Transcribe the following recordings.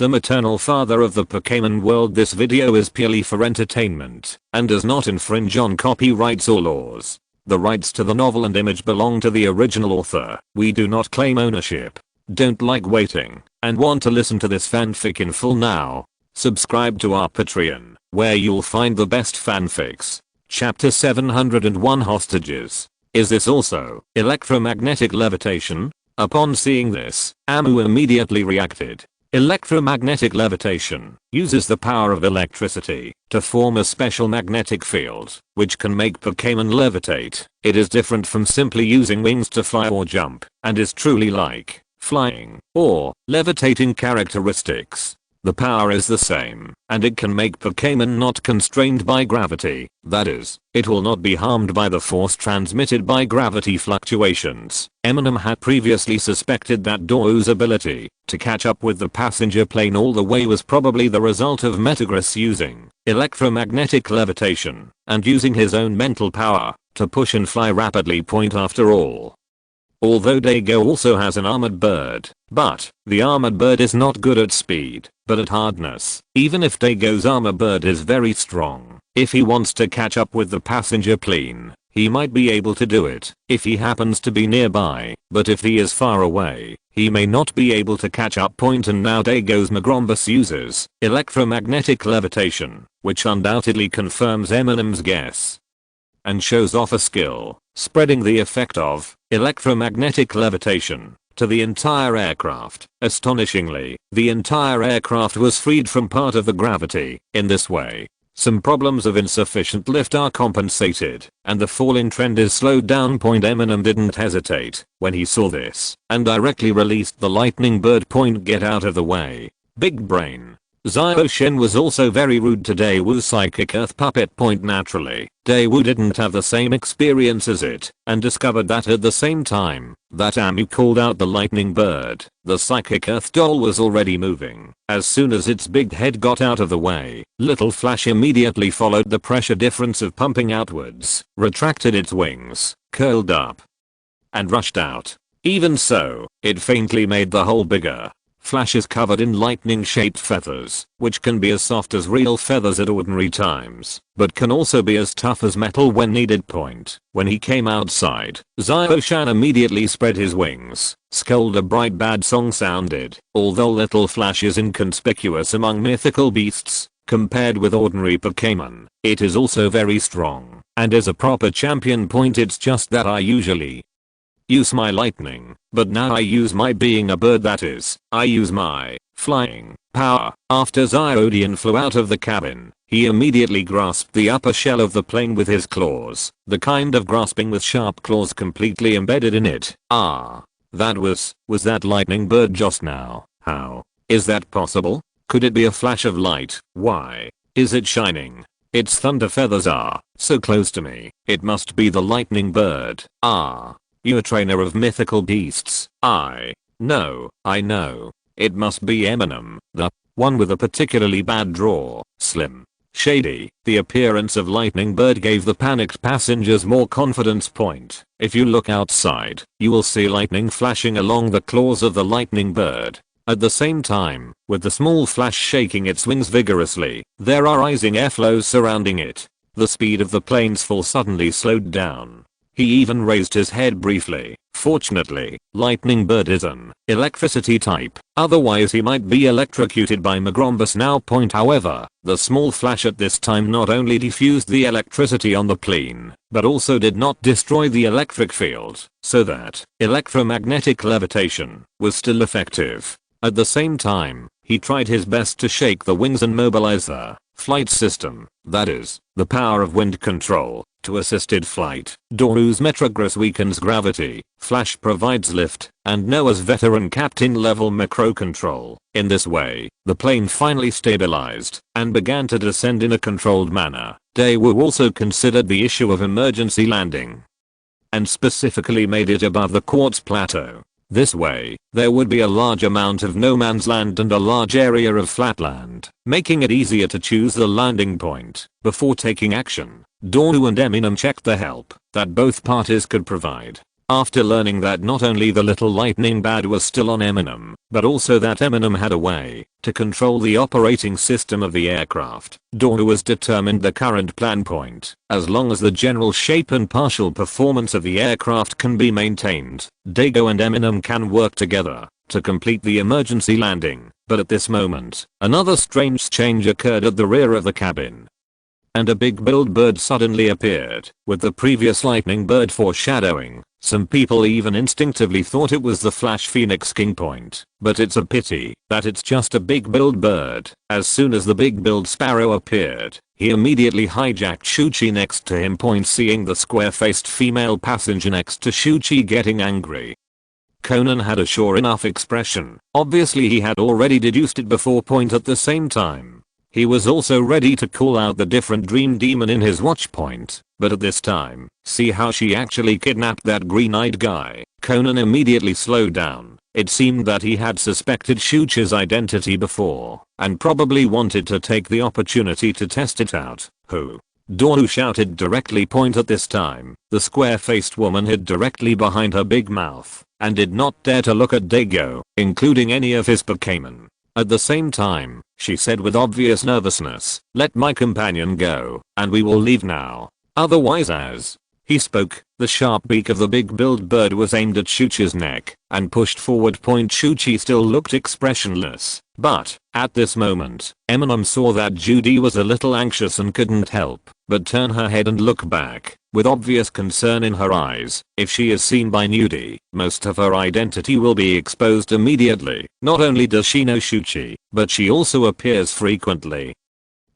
the maternal father of the Pokémon world. This video is purely for entertainment and does not infringe on copyrights or laws. The rights to the novel and image belong to the original author. We do not claim ownership. Don't like waiting and want to listen to this fanfic in full now? Subscribe to our Patreon, where you'll find the best fanfics. Chapter 701 Hostages. Is this also electromagnetic levitation? Upon seeing this, Amu immediately reacted. Electromagnetic levitation uses the power of electricity to form a special magnetic field, which can make Pokémon levitate. It is different from simply using wings to fly or jump, and is truly like flying or levitating characteristics. The power is the same, and it can make Pokémon not constrained by gravity. That is, it will not be harmed by the force transmitted by gravity fluctuations. Eminem had previously suspected that Doru's ability to catch up with the passenger plane all the way was probably the result of Metagross using electromagnetic levitation and using his own mental power to push and fly rapidly. Point after all. Although Daigo also has an armored bird, but the armored bird is not good at speed, but at hardness. Even if Daigo's armor bird is very strong, if he wants to catch up with the passenger plane, he might be able to do it if he happens to be nearby, but if he is far away, he may not be able to catch up. And now Daigo's Magrombus uses electromagnetic levitation, which undoubtedly confirms Eminem's guess and shows off a skill, spreading the effect of electromagnetic levitation to the entire aircraft. Astonishingly, the entire aircraft was freed from part of the gravity. In this way, some problems of insufficient lift are compensated, and the falling trend is slowed down. Eminem didn't hesitate when he saw this, and directly released the lightning bird. Get out of the way, big brain. Shen was also very rude to Daewoo's psychic earth puppet. Naturally, Daewoo didn't have the same experience as it, and discovered that at the same time that Amu called out the lightning bird, the psychic earth doll was already moving. As soon as its big head got out of the way, Little Flash immediately followed the pressure difference of pumping outwards, retracted its wings, curled up, and rushed out. Even so, it faintly made the hole bigger. Flash is covered in lightning-shaped feathers, which can be as soft as real feathers at ordinary times, but can also be as tough as metal when needed. When he came outside, Shan immediately spread his wings. Scold a bright bad song sounded. Although Little Flash is inconspicuous among mythical beasts, compared with ordinary Pokémon, it is also very strong, and is a proper champion. It's just that I usually use my lightning, but now I use my being a bird, that is, I use my flying power. After Zyodian flew out of the cabin, he immediately grasped the upper shell of the plane with his claws, the kind of grasping with sharp claws completely embedded in it. That was that lightning bird just now? How is that possible? Could it be a flash of light? Why is it shining? Its thunder feathers are so close to me. It must be the lightning bird. You a trainer of mythical beasts? I know. It must be Eminem, the one with a particularly bad draw. Slim, shady. The appearance of lightning bird gave the panicked passengers more confidence. If you look outside, you will see lightning flashing along the claws of the lightning bird. At the same time, with the small flash shaking its wings vigorously, there are rising airflows surrounding it. The speed of the plane's fall suddenly slowed down. He even raised his head briefly. Fortunately, lightning bird is an electricity type, otherwise he might be electrocuted by Magrombus now. However, the small flash at this time not only diffused the electricity on the plane, but also did not destroy the electric field, so that electromagnetic levitation was still effective. At the same time, he tried his best to shake the wings and mobilize the flight system, that is, the power of wind control, to assisted flight. Doru's Metagross weakens gravity, Flash provides lift, and Noah's veteran captain level macro control. In this way, the plane finally stabilized and began to descend in a controlled manner. Daewoo also considered the issue of emergency landing, and specifically made it above the quartz plateau. This way, there would be a large amount of no man's land and a large area of flatland, making it easier to choose the landing point. Before taking action, Daewoo and Eminem checked the help that both parties could provide. After learning that not only the little lightning bad was still on Eminem, but also that Eminem had a way to control the operating system of the aircraft, Dawn was determined the current plan point, as long as the general shape and partial performance of the aircraft can be maintained, Dago and Eminem can work together to complete the emergency landing. But at this moment, another strange change occurred at the rear of the cabin. And a big build bird suddenly appeared, with the previous lightning bird foreshadowing. Some people even instinctively thought it was the Flash Phoenix King Point, but it's a pity that it's just a big build bird. As soon as the big build sparrow appeared, he immediately hijacked Shuchi next to him. Seeing the square-faced female passenger next to Shuchi getting angry, Conan had a sure enough expression. Obviously he had already deduced it before. At the same time, he was also ready to call out the different dream demon in his watch point, but at this time, see how she actually kidnapped that green-eyed guy. Conan immediately slowed down. It seemed that he had suspected Shuchi's identity before, and probably wanted to take the opportunity to test it out. Who? Dawn shouted directly. At this time, the square-faced woman hid directly behind her big mouth, and did not dare to look at Dago, including any of his Pokémon. At the same time, she said with obvious nervousness, "Let my companion go, and we will leave now. Otherwise," as he spoke, the sharp beak of the big build bird was aimed at Shuchi's neck and pushed forward. Shuchi still looked expressionless, but at this moment, Eminem saw that Judy was a little anxious and couldn't help but turn her head and look back, with obvious concern in her eyes. If she is seen by Nudie, most of her identity will be exposed immediately. Not only does she know Shuchi, but she also appears frequently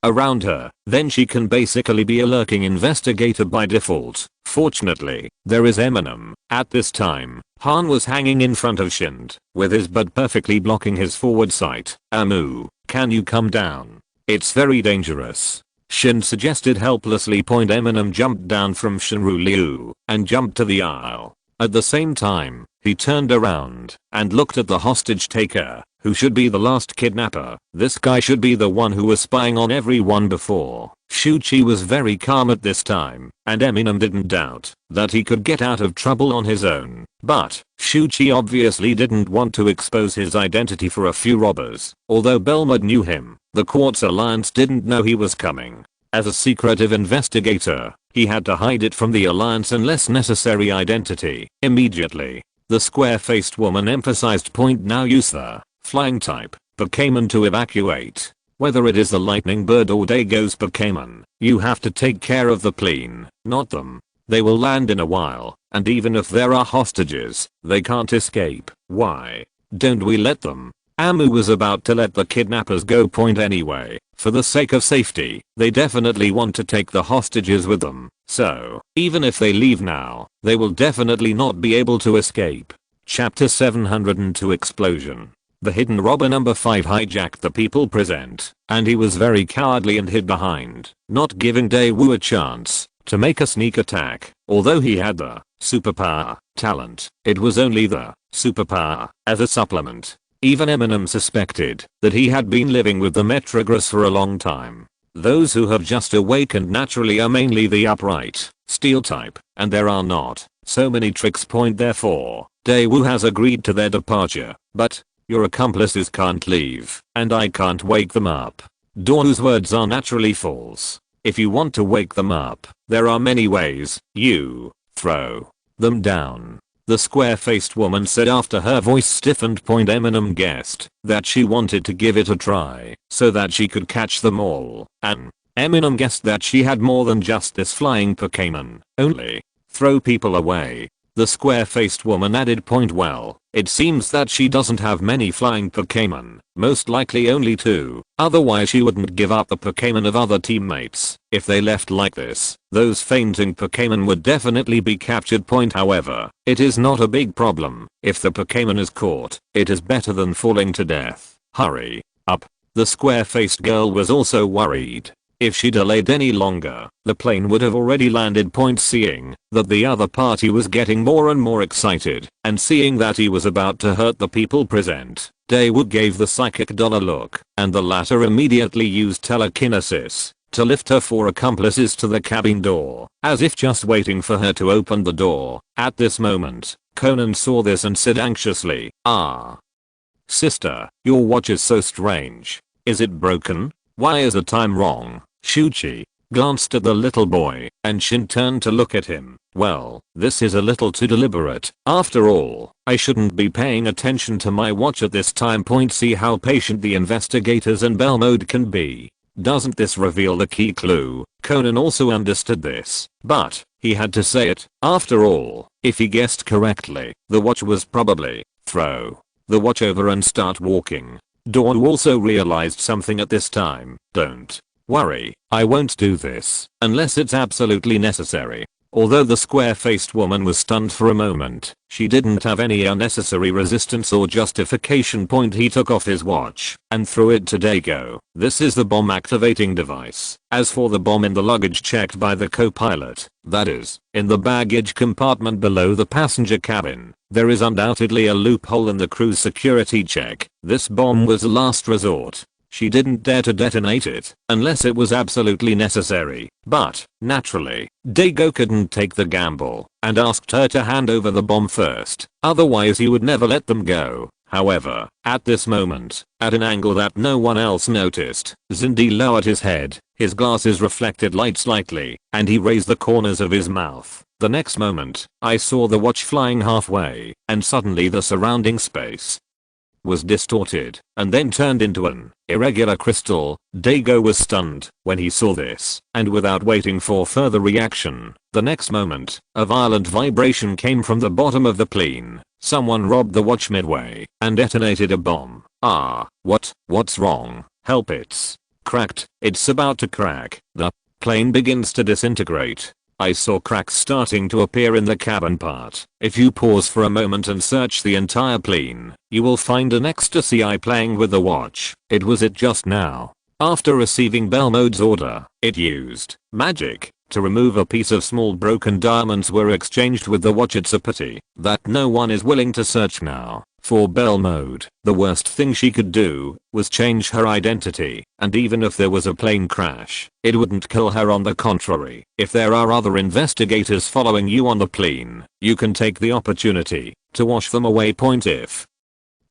around her, then she can basically be a lurking investigator by default. Fortunately, there is Eminem. At this time, Han was hanging in front of Shind, with his butt perfectly blocking his forward sight. "Amu, can you come down? It's very dangerous," Shind suggested helplessly. Eminem jumped down from Shinru Liu and jumped to the aisle. At the same time, he turned around and looked at the hostage taker, who should be the last kidnapper. This guy should be the one who was spying on everyone before. Shuchi was very calm at this time, and Eminem didn't doubt that he could get out of trouble on his own. But Shuchi obviously didn't want to expose his identity for a few robbers. Although Belmont knew him, the Quartz Alliance didn't know he was coming. As a secretive investigator, he had to hide it from the Alliance unless necessary identity. Immediately, the square-faced woman emphasized, "Now use the flying type Pokémon to evacuate. Whether it is the lightning bird or Dago's Pokémon, you have to take care of the plane, not them. They will land in a while, and even if there are hostages, they can't escape. Why don't we let them?" Amu was about to let the kidnappers go. Anyway, for the sake of safety, they definitely want to take the hostages with them. So, even if they leave now, they will definitely not be able to escape. Chapter 702 Explosion. The hidden robber number 5 hijacked the people present, and he was very cowardly and hid behind, not giving Daewoo a chance to make a sneak attack. Although he had the superpower talent, it was only the superpower as a supplement. Even Eminem suspected that he had been living with the Metrograss for a long time. Those who have just awakened naturally are mainly the upright, steel type, and there are not so many tricks. Therefore, Daewoo has agreed to their departure, but your accomplices can't leave, and I can't wake them up. Daewoo's words are naturally false. If you want to wake them up, there are many ways. You throw them down, the square-faced woman said after her voice stiffened. Eminem guessed that she wanted to give it a try so that she could catch them all, and Eminem guessed that she had more than just this flying Pokémon. Only throw people away, the square-faced woman added. Well, it seems that she doesn't have many flying Pokémon, most likely only 2, otherwise she wouldn't give up the Pokémon of other teammates. If they left like this, those fainting Pokémon would definitely be captured. However, it is not a big problem. If the Pokémon is caught, it is better than falling to death. Hurry up. The square-faced girl was also worried. If she delayed any longer, the plane would have already landed. Seeing that the other party was getting more and more excited, and seeing that he was about to hurt the people present, Daewoo gave the psychic dollar look, and the latter immediately used telekinesis to lift her four accomplices to the cabin door, as if just waiting for her to open the door. At this moment, Conan saw this and said anxiously, "Ah. Sister, your watch is so strange. Is it broken? Why is the time wrong?" Shuchi glanced at the little boy, and Shin turned to look at him. "Well, this is a little too deliberate. After all, I shouldn't be paying attention to my watch at this time. See how patient the investigators in Belmode can be. Doesn't this reveal the key clue?" Conan also understood this, but he had to say it. After all, if he guessed correctly, the watch was probably throw the watch over and start walking. Dawn also realized something at this time. "Don't worry, I won't do this unless it's absolutely necessary." Although the square-faced woman was stunned for a moment, she didn't have any unnecessary resistance or justification. He took off his watch and threw it to Dago. "This is the bomb activating device. As for the bomb in the luggage checked by the co-pilot, that is, in the baggage compartment below the passenger cabin, there is undoubtedly a loophole in the crew's security check. This bomb was a last resort. She didn't dare to detonate it unless it was absolutely necessary. But, naturally, Dago couldn't take the gamble and asked her to hand over the bomb first, otherwise he would never let them go. However, at this moment, at an angle that no one else noticed, Zindi lowered his head, his glasses reflected light slightly, and he raised the corners of his mouth. The next moment, I saw the watch flying halfway, and suddenly the surrounding space was distorted, and then turned into an irregular crystal. Dago was stunned when he saw this, and without waiting for further reaction, the next moment, a violent vibration came from the bottom of the plane. Someone robbed the watch midway and detonated a bomb. "Ah, what's wrong? Help, it's cracked. It's about to crack." The plane begins to disintegrate. I saw cracks starting to appear in the cabin part. If you pause for a moment and search the entire plane, you will find an ecstasy eye playing with the watch. It was it just now. After receiving Belmode's order, it used magic to remove a piece of small broken diamonds were exchanged with the watch. It's a pity that no one is willing to search now. For Belmode, the worst thing she could do was change her identity, and even if there was a plane crash, it wouldn't kill her. On the contrary, if there are other investigators following you on the plane, you can take the opportunity to wash them away. If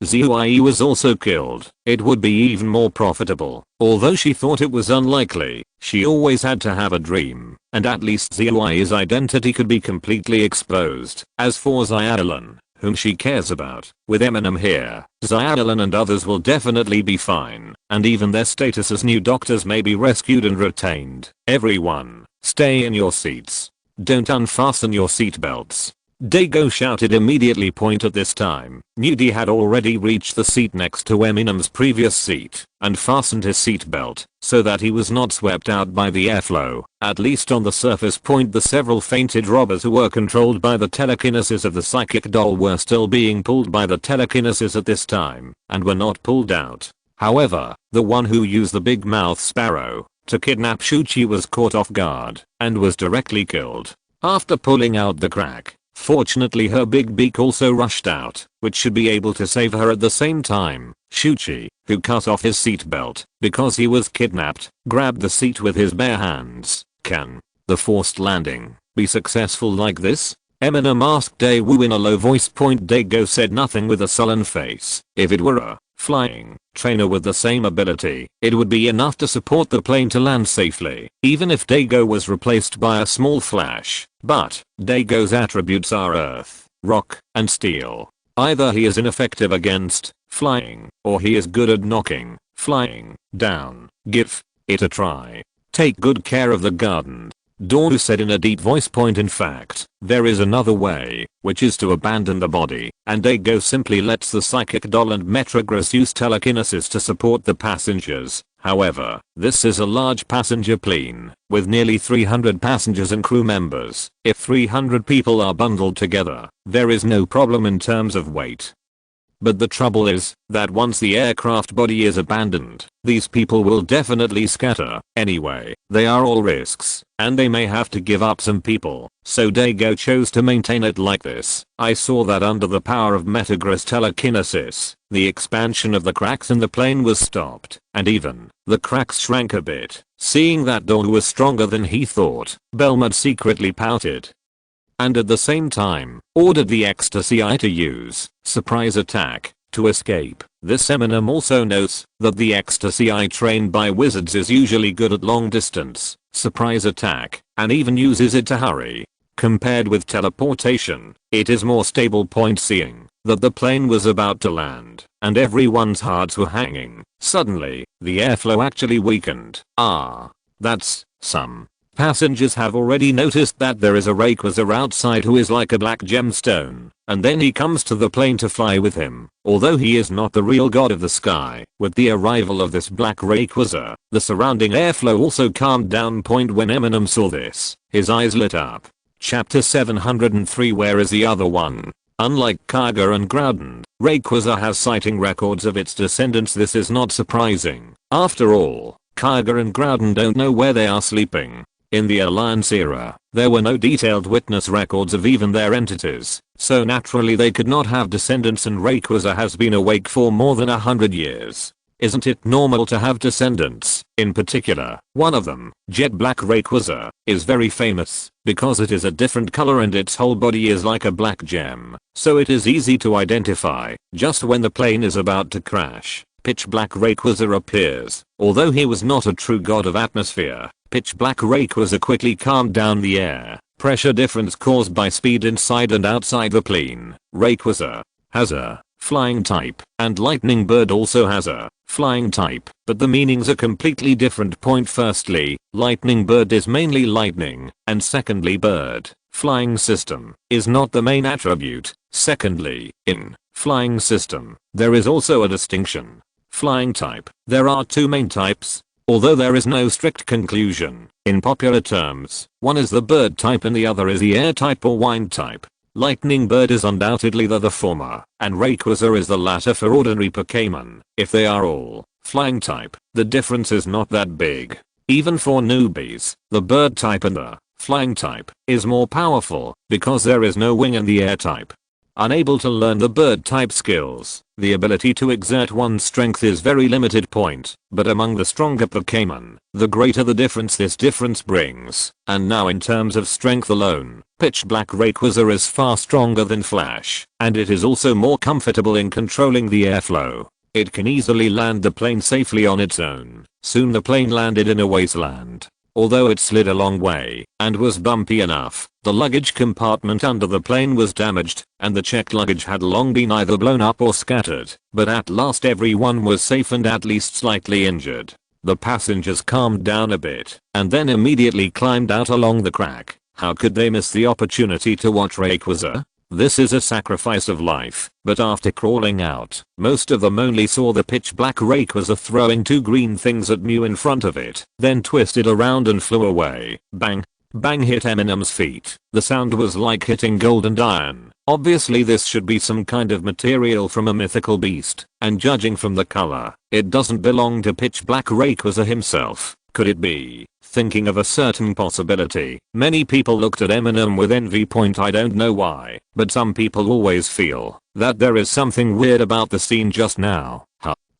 Zui was also killed, it would be even more profitable. Although she thought it was unlikely, she always had to have a dream, and at least Zui's identity could be completely exposed. As for Xiaolan, whom she cares about, with Eminem here, Xiaolan and others will definitely be fine, and even their status as new doctors may be rescued and retained. Everyone, stay in your seats. Don't unfasten your seatbelts. Dago shouted immediately. At this time, Nudie had already reached the seat next to Eminem's previous seat and fastened his seatbelt so that he was not swept out by the airflow, at least on the surface. The several fainted robbers who were controlled by the telekinesis of the psychic doll were still being pulled by the telekinesis at this time and were not pulled out. However, the one who used the big mouth sparrow to kidnap Shuchi was caught off guard and was directly killed. After pulling out the crack, fortunately her big beak also rushed out, which should be able to save her at the same time. Shuchi, who cut off his seatbelt because he was kidnapped, grabbed the seat with his bare hands. Can the forced landing be successful like this? Eminem asked Daewoo in a low voice. Dago said nothing with a sullen face. If it were a flying trainer with the same ability, it would be enough to support the plane to land safely, even if Dago was replaced by a small flash. But Dago's attributes are earth, rock, and steel. Either he is ineffective against flying, or he is good at knocking flying down. Give it a try. Take good care of the garden. Dawn said in a deep voice. In fact, there is another way, which is to abandon the body, and Dago simply lets the psychic doll and Metrograss use telekinesis to support the passengers. However, this is a large passenger plane, with nearly 300 passengers and crew members. If 300 people are bundled together, there is no problem in terms of weight. But the trouble is that once the aircraft body is abandoned, these people will definitely scatter. Anyway, they are all risks, and they may have to give up some people, so Dago chose to maintain it like this. I saw that under the power of metagross telekinesis, the expansion of the cracks in the plane was stopped, and even the cracks shrank a bit. Seeing that door was stronger than he thought, Belmont secretly pouted, and at the same time, ordered the ecstasy eye to use surprise attack to escape. This Eminem also notes that the ecstasy eye trained by wizards is usually good at long distance surprise attack and even uses it to hurry. Compared with teleportation, it is more stable. Point seeing that the plane was about to land and everyone's hearts were hanging. Suddenly, the airflow actually weakened. That's some. Passengers have already noticed that there is a Rayquaza outside who is like a black gemstone, and then he comes to the plane to fly with him. Although he is not the real god of the sky, with the arrival of this black Rayquaza, the surrounding airflow also calmed down. When Eminem saw this, his eyes lit up. Chapter 703. Where is the other one? Unlike Kyogre and Groudon, Rayquaza has sighting records of its descendants. This is not surprising. After all, Kyogre and Groudon don't know where they are sleeping. In the Alliance era, there were no detailed witness records of even their entities, so naturally they could not have descendants, and Rayquaza has been awake for more than 100 years. Isn't it normal to have descendants? In particular, one of them, Jet Black Rayquaza, is very famous because it is a different color and its whole body is like a black gem, so it is easy to identify. Just when the plane is about to crash, Pitch Black Rayquaza appears. Although he was not a true god of atmosphere, Pitch Black Rayquaza quickly calmed down the air pressure difference caused by speed inside and outside the plane. Rayquaza has a flying type, and Lightning Bird also has a flying type, but the meanings are completely different. Firstly, Lightning Bird is mainly lightning, and secondly, bird flying system is not the main attribute. Secondly, in flying system, there is also a distinction. Flying type. There are two main types, although there is no strict conclusion. In popular terms, one is the bird type and the other is the air type or wind type. Lightning Bird is undoubtedly the former, and Rayquaza is the latter for ordinary Pokémon. If they are all flying type, the difference is not that big. Even for newbies, the bird type and the flying type is more powerful because there is no wing in the air type. Unable to learn the bird type skills, the ability to exert one's strength is very limited. But among the stronger Pokémon, the greater the difference this difference brings. And now in terms of strength alone, Pitch Black Rayquaza is far stronger than Flash, and it is also more comfortable in controlling the airflow. It can easily land the plane safely on its own. Soon the plane landed in a wasteland. Although it slid a long way and was bumpy enough, the luggage compartment under the plane was damaged, and the checked luggage had long been either blown up or scattered, but at last everyone was safe and at least slightly injured. The passengers calmed down a bit, and then immediately climbed out along the crack. How could they miss the opportunity to watch Rayquaza? This is a sacrifice of life, but after crawling out, most of them only saw the Pitch Black Rayquaza throwing two green things at Mew in front of it, then twisted around and flew away. Bang! Bang hit Eminem's feet. The sound was like hitting gold and iron. Obviously this should be some kind of material from a mythical beast, and judging from the color, it doesn't belong to Pitch Black Rayquaza himself. Could it be? Thinking of a certain possibility, many people looked at Eminem with envy. I don't know why, but some people always feel that there is something weird about the scene just now.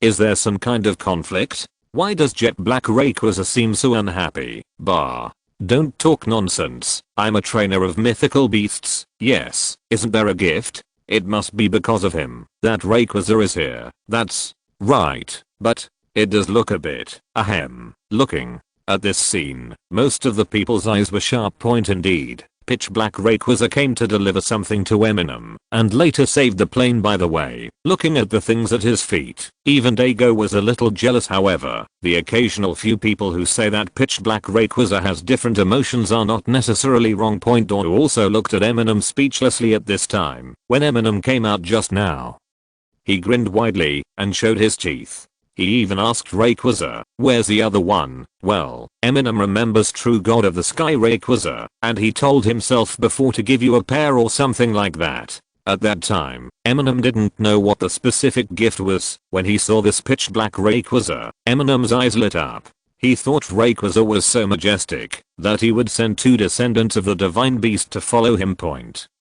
Is there some kind of conflict? Why does Jet Black Rayquaza seem so unhappy? Don't talk nonsense. I'm a trainer of mythical beasts. Yes, isn't there a gift? It must be because of him that Rayquaza is here. That's right, but it does look a bit looking at this scene, most of the people's eyes were sharp. Indeed, Pitch Black Rayquaza came to deliver something to Eminem, and later saved the plane. By the way, looking at the things at his feet, even Dago was a little jealous. However, the occasional few people who say that Pitch Black Rayquaza has different emotions are not necessarily wrong. Dago also looked at Eminem speechlessly at this time. When Eminem came out just now, he grinned widely and showed his teeth. He even asked Rayquaza, where's the other one? Well, Eminem remembers true god of the sky Rayquaza, and he told himself before to give you a pair or something like that. At that time, Eminem didn't know what the specific gift was. When he saw this pitch black Rayquaza, Eminem's eyes lit up. He thought Rayquaza was so majestic that he would send 2 descendants of the divine beast to follow him.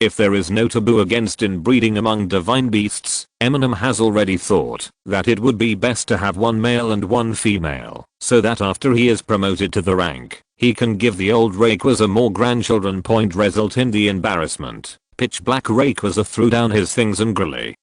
If there is no taboo against inbreeding among divine beasts, Eminem has already thought that it would be best to have 1 male and 1 female, so that after he is promoted to the rank, he can give the old Rayquaza more grandchildren. Result in the embarrassment. Pitch black Rayquaza threw down his things angrily,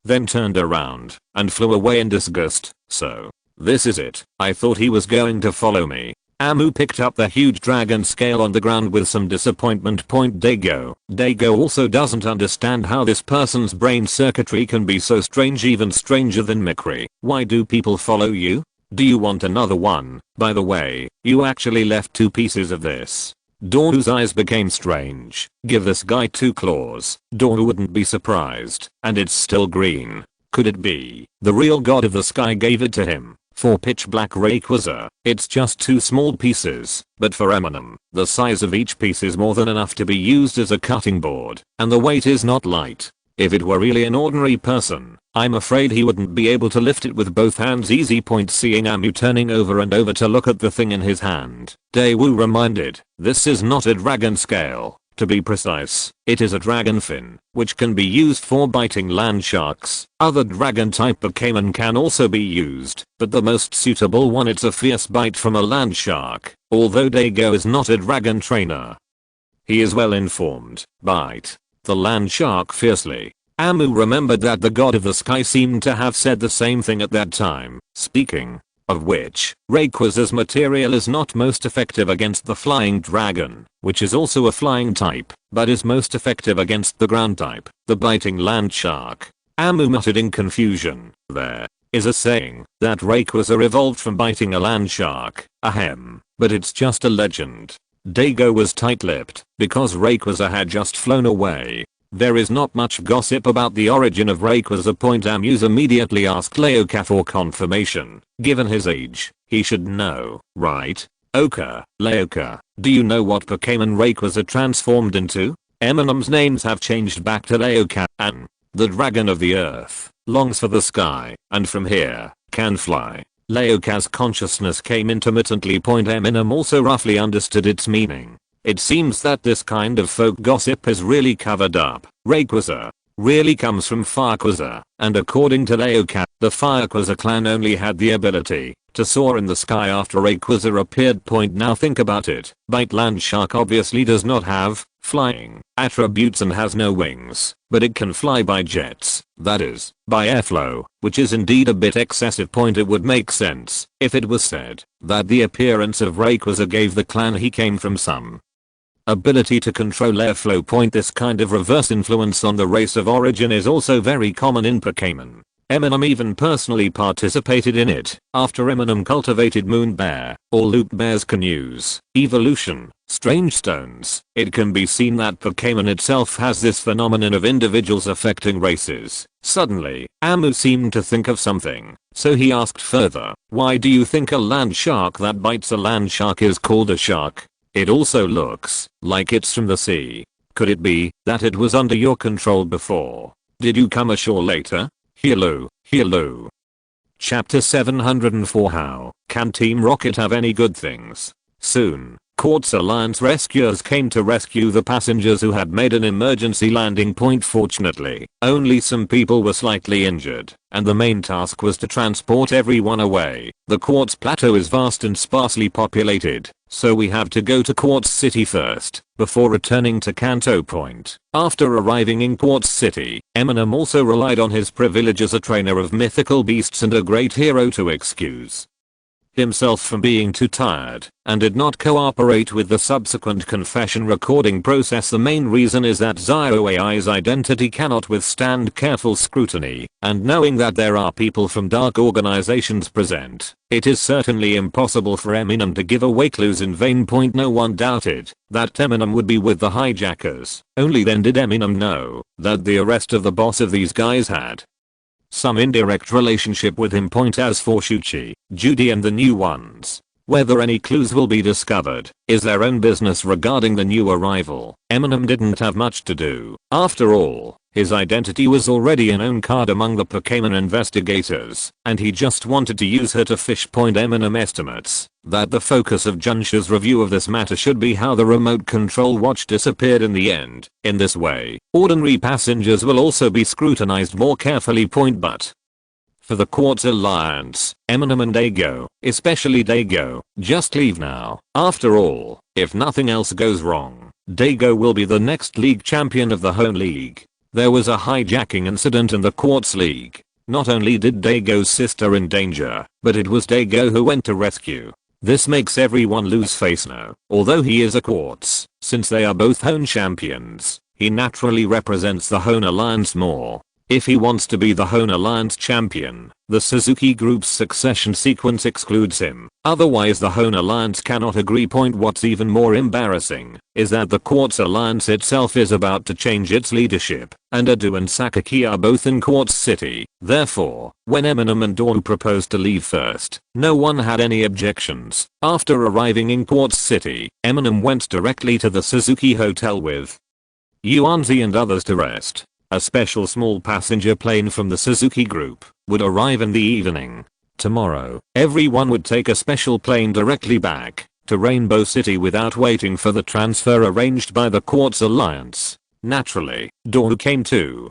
then turned around and flew away in disgust. So, this is it. I thought he was going to follow me. Amu picked up the huge dragon scale on the ground with some disappointment. Dago also doesn't understand how this person's brain circuitry can be so strange, even stranger than mimicry. Why do people follow you? Do you want another one? By the way, you actually left 2 pieces of this. Dornu's eyes became strange. Give this guy 2 claws. Dornu wouldn't be surprised. And it's still green. Could it be the real god of the sky gave it to him? For pitch black Rayquaza, it's just 2 small pieces, but for Eminem, the size of each piece is more than enough to be used as a cutting board, and the weight is not light. If it were really an ordinary person, I'm afraid he wouldn't be able to lift it with both hands easy. Seeing Amu turning over and over to look at the thing in his hand, Daewoo reminded, this is not a dragon scale. To be precise, it is a dragon fin, which can be used for biting land sharks. Other dragon type Pokémon can also be used, but the most suitable one, it's a fierce bite from a land shark. Although Dago is not a dragon trainer, he is well informed. Bite the land shark fiercely. Amu remembered that the god of the sky seemed to have said the same thing at that time. Speaking of which, Rayquaza's material is not most effective against the flying dragon, which is also a flying type, but is most effective against the ground type, the biting land shark. Amu muttered in confusion. There is a saying that Rayquaza evolved from biting a land shark. Ahem. But it's just a legend. Dago was tight-lipped because Rayquaza had just flown away. There is not much gossip about the origin of Rayquaza. Amus immediately asked Leoka for confirmation. Given his age, he should know, right? Leoka, do you know what Pokémon Rayquaza transformed into? Eminem's names have changed back to Leoka. The dragon of the earth, longs for the sky, and from here, can fly. Leoka's consciousness came intermittently. Eminem also roughly understood its meaning. It seems that this kind of folk gossip is really covered up. Rayquaza really comes from Firequaza, and according to Leoka, the Firequaza clan only had the ability to soar in the sky after Rayquaza appeared. Now think about it. Bite land shark obviously does not have flying attributes and has no wings, but it can fly by jets, that is, by airflow, which is indeed a bit excessive. It would make sense if it was said that the appearance of Rayquaza gave the clan he came from some ability to control airflow. This kind of reverse influence on the race of origin is also very common in Pokémon. Eminem even personally participated in it. After Eminem cultivated Moonbear, all loot bears can use evolution, strange stones. It can be seen that Pokémon itself has this phenomenon of individuals affecting races. Suddenly, Amu seemed to think of something, so he asked further, why do you think a land shark that bites a land shark is called a shark? It also looks like it's from the sea. Could it be that it was under your control before? Did you come ashore later? Hello. Chapter 704. How can Team Rocket have any good things? Soon, Quartz Alliance rescuers came to rescue the passengers who had made an emergency landing. Fortunately, only some people were slightly injured, and the main task was to transport everyone away. The Quartz Plateau is vast and sparsely populated, so we have to go to Quartz City first, before returning to Kanto Point. After arriving in Quartz City, Eminem also relied on his privilege as a trainer of mythical beasts and a great hero to excuse himself from being too tired, and did not cooperate with the subsequent confession recording process. The main reason is that Zio AI's identity cannot withstand careful scrutiny, and knowing that there are people from dark organizations present, it is certainly impossible for Eminem to give away clues in vain. No one doubted that Eminem would be with the hijackers. Only then did Eminem know that the arrest of the boss of these guys had some indirect relationship with him. As for Shuchi, Judy and the new ones, whether any clues will be discovered is their own business. Regarding the new arrival, Eminem didn't have much to do. After all, His identity was already a known card among the Pokémon investigators, and he just wanted to use her to fish. Eminem estimates that the focus of Junsha's review of this matter should be how the remote control watch disappeared in the end. In this way, ordinary passengers will also be scrutinized more carefully. But for the Quartz Alliance, Eminem and Dago, especially Dago, just leave now. After all, if nothing else goes wrong, Dago will be the next league champion of the home league. There was a hijacking incident in the Quartz League. Not only did Dago's sister in danger, but it was Dago who went to rescue. This makes everyone lose face now. Although he is a Quartz, since they are both Hone champions, he naturally represents the Hone Alliance more. If he wants to be the Hone Alliance champion, the Suzuki Group's succession sequence excludes him. Otherwise the Hone Alliance cannot agree. What's even more embarrassing is that the Quartz Alliance itself is about to change its leadership, and Adu and Sakaki are both in Quartz City. Therefore, when Eminem and Dawn proposed to leave first, no one had any objections. After arriving in Quartz City, Eminem went directly to the Suzuki Hotel with Yuanzi and others to rest. A special small passenger plane from the Suzuki Group would arrive in the evening. Tomorrow, everyone would take a special plane directly back to Rainbow City without waiting for the transfer arranged by the Quartz Alliance. Naturally, Dawn came too.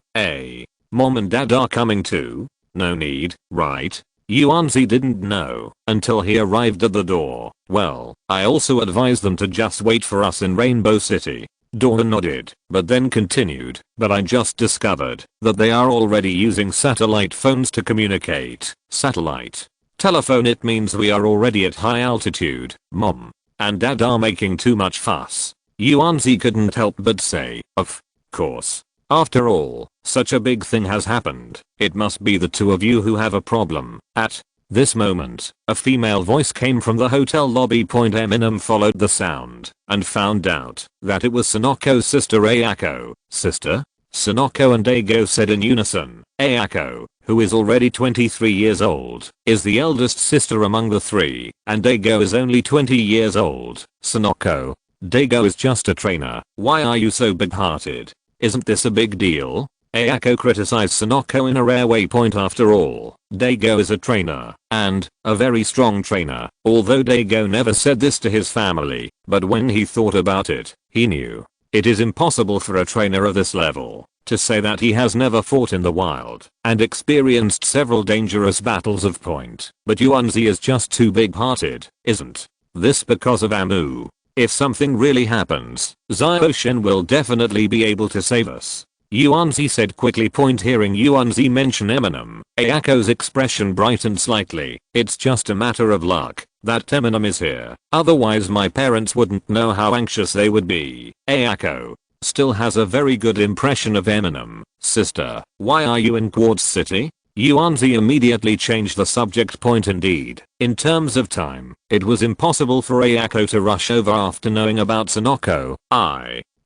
Mom and Dad are coming too? No need, right? Yuanzi didn't know until he arrived at the door. Well, I also advised them to just wait for us in Rainbow City. Dawn nodded, but then continued, but I just discovered that they are already using satellite phones to communicate. Satellite telephone, it means we are already at high altitude. Mom and Dad are making too much fuss. Yuanzi couldn't help but say, of course. After all, such a big thing has happened. It must be the two of you who have a problem. At this moment, a female voice came from the hotel lobby. Eminem followed the sound and found out that it was Sunoko's sister Ayako. Sister? Sunoko and Dago said in unison. Ayako, who is already 23 years old, is the eldest sister among the three, and Dago is only 20 years old. Sunoko, Dago is just a trainer. Why are you so big-hearted? Isn't this a big deal? Ayako criticized Sunoko in a rare way. After all, Dago is a trainer, and a very strong trainer. Although Dago never said this to his family, but when he thought about it, he knew. It is impossible for a trainer of this level to say that he has never fought in the wild and experienced several dangerous battles of point. But Yuanzi is just too big-hearted, isn't this because of Amu? If something really happens, Xiaoshen will definitely be able to save us. Yuanzi said quickly. Hearing Yuanzi mention Eminem, Ayako's expression brightened slightly. It's just a matter of luck that Eminem is here. Otherwise my parents wouldn't know how anxious they would be. Ayako still has a very good impression of Eminem. Sister, why are you in Quartz City? Yuanzi immediately changed the subject. Indeed, in terms of time, it was impossible for Ayako to rush over after knowing about Sunoko.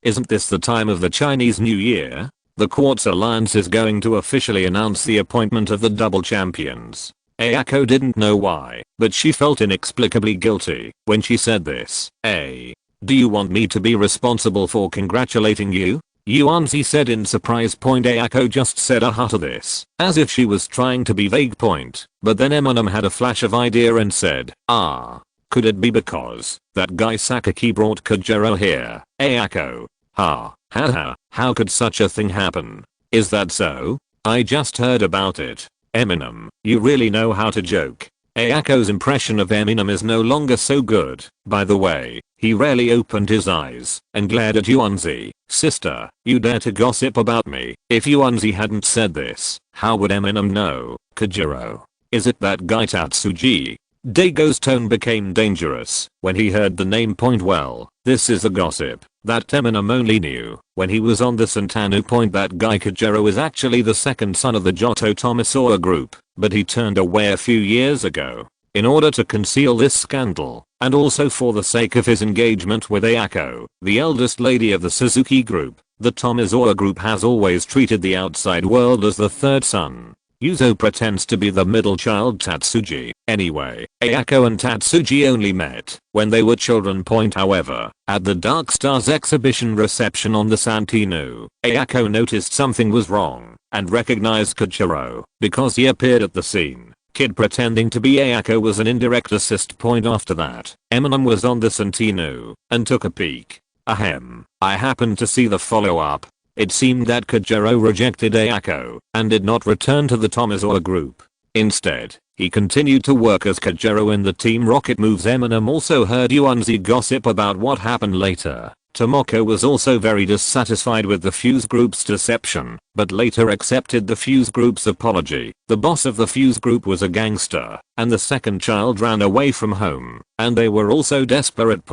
Isn't this the time of the Chinese New Year? The Quartz Alliance is going to officially announce the appointment of the double champions. Ayako didn't know why, but she felt inexplicably guilty when she said this. Do you want me to be responsible for congratulating you? Yuanzi said in surprise. Ayako just said to this, as if she was trying to be vague. But then Eminem had a flash of idea and said, could it be because that guy Sakaki brought Kojiro here? Ayako, how could such a thing happen? Is that so? I just heard about it. Eminem, you really know how to joke. Ayako's impression of Eminem is no longer so good. By the way, he rarely opened his eyes and glared at Yuanzi. Sister, you dare to gossip about me? If Yuanzi hadn't said this, how would Eminem know? Kojiro, is it that guy Tatsuji? Dago's tone became dangerous when he heard the name. Well, this is a gossip that Eminem only knew when he was on the Santanu. That guy Kojiro is actually the second son of the Johto Tomisawa group, but he turned away a few years ago in order to conceal this scandal, and also for the sake of his engagement with Ayako, the eldest lady of the Suzuki group. The Tomisawa group has always treated the outside world as the third son. Yuzo pretends to be the middle child Tatsuji. Anyway, Ayako and Tatsuji only met when they were children. However, at the Dark Stars exhibition reception on the Santino, Ayako noticed something was wrong and recognized Kojiro because he appeared at the scene. Kid pretending to be Ayako was an indirect assist. After that, Eminem was on the Santino and took a peek. Ahem. I happened to see the follow-up. It seemed that Kojiro rejected Ayako and did not return to the Tomizawa group. Instead, he continued to work as Kojiro in the Team Rocket moves. Eminem also heard Yuanzi gossip about what happened later. Tomoko was also very dissatisfied with the Fuse Group's deception, but later accepted the Fuse Group's apology. The boss of the Fuse Group was a gangster, and the second child ran away from home, and they were also desperate.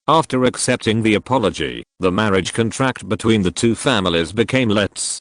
After accepting the apology, the marriage contract between the two families became let's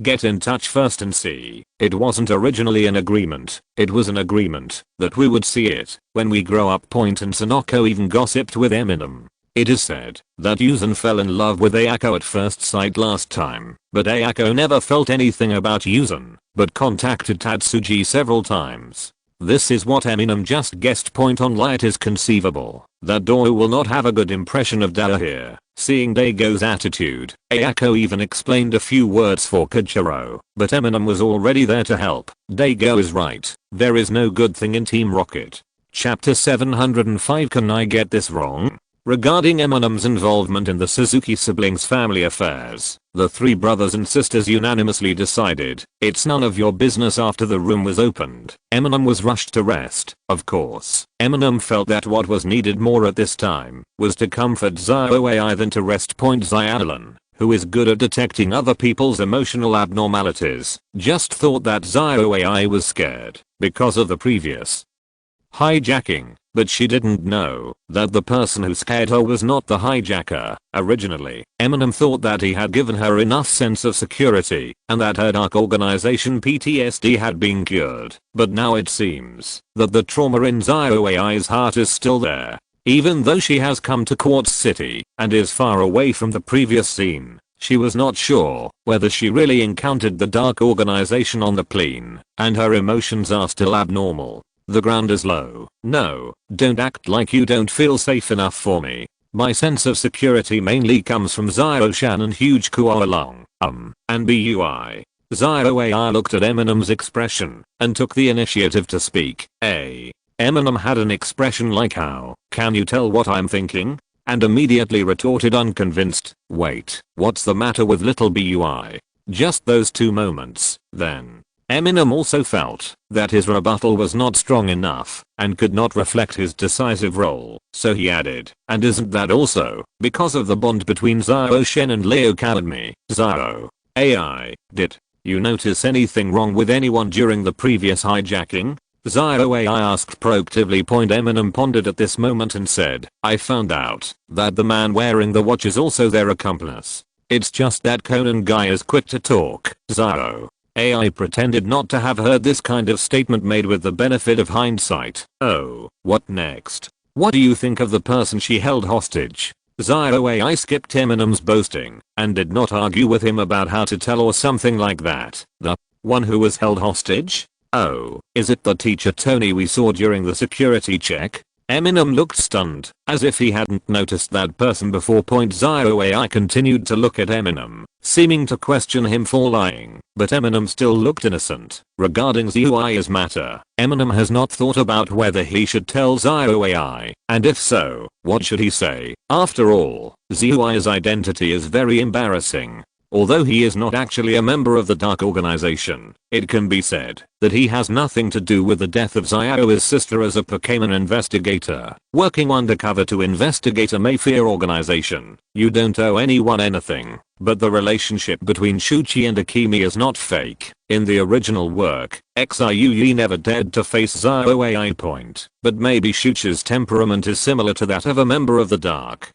get in touch first and see. It wasn't originally an agreement, it was an agreement that we would see it when we grow up. And Sonoko even gossiped with Eminem. It is said that Yuzan fell in love with Ayako at first sight last time, but Ayako never felt anything about Yuzan, but contacted Tatsuji several times. This is what Eminem just guessed. On why it is conceivable that Doi will not have a good impression of Dao here. Seeing Daigo's attitude, Ayako even explained a few words for Kojiro, but Eminem was already there to help. Daigo is right, there is no good thing in Team Rocket. Chapter 705. Can I get this wrong? Regarding Eminem's involvement in the Suzuki siblings' family affairs, the three brothers and sisters unanimously decided, it's none of your business. After the room was opened, Eminem was rushed to rest. Of course, Eminem felt that what was needed more at this time was to comfort Zio AI than to rest. Zialan, who is good at detecting other people's emotional abnormalities, just thought that Zio AI was scared because of the previous hijacking, but she didn't know that the person who scared her was not the hijacker. Originally, Eminem thought that he had given her enough sense of security and that her dark organization PTSD had been cured, but now it seems that the trauma in Zio AI's heart is still there. Even though she has come to Quartz City and is far away from the previous scene, she was not sure whether she really encountered the dark organization on the plane, and her emotions are still abnormal. The ground is low. No, don't act like you don't feel safe enough for me. My sense of security mainly comes from Zio-shan and huge Kuo-along, and BUI. Zio AI looked at Eminem's expression and took the initiative to speak. Eminem had an expression like, how can you tell what I'm thinking? And immediately retorted unconvinced, wait, what's the matter with little BUI? Just those 2 moments, then. Eminem also felt that his rebuttal was not strong enough and could not reflect his decisive role, so he added, and isn't that also because of the bond between Zio-shen and Leo Academy? Zio AI, did you notice anything wrong with anyone during the previous hijacking? Zio AI asked proactively. Eminem pondered at this moment and said, I found out that the man wearing the watch is also their accomplice. It's just that Conan guy is quick to talk. Zio AI pretended not to have heard this kind of statement made with the benefit of hindsight. Oh, what next? What do you think of the person she held hostage? Zio AI skipped Eminem's boasting and did not argue with him about how to tell or something like that. The one who was held hostage? Oh, is it the teacher Tony we saw during the security check? Eminem looked stunned, as if he hadn't noticed that person before. Zio AI continued to look at Eminem, seeming to question him for lying, but Eminem still looked innocent. Regarding Zio's matter, Eminem has not thought about whether he should tell Zio AI, and if so, what should he say? After all, Zio's identity is very embarrassing. Although he is not actually a member of the Dark Organization, it can be said that he has nothing to do with the death of Zio's sister as a Pokémon investigator, working undercover to investigate a Mayfair organization. You don't owe anyone anything, but the relationship between Shuchi and Akemi is not fake. In the original work, Xiuyi never dared to face Zio AI. But maybe Shuchi's temperament is similar to that of a member of the Dark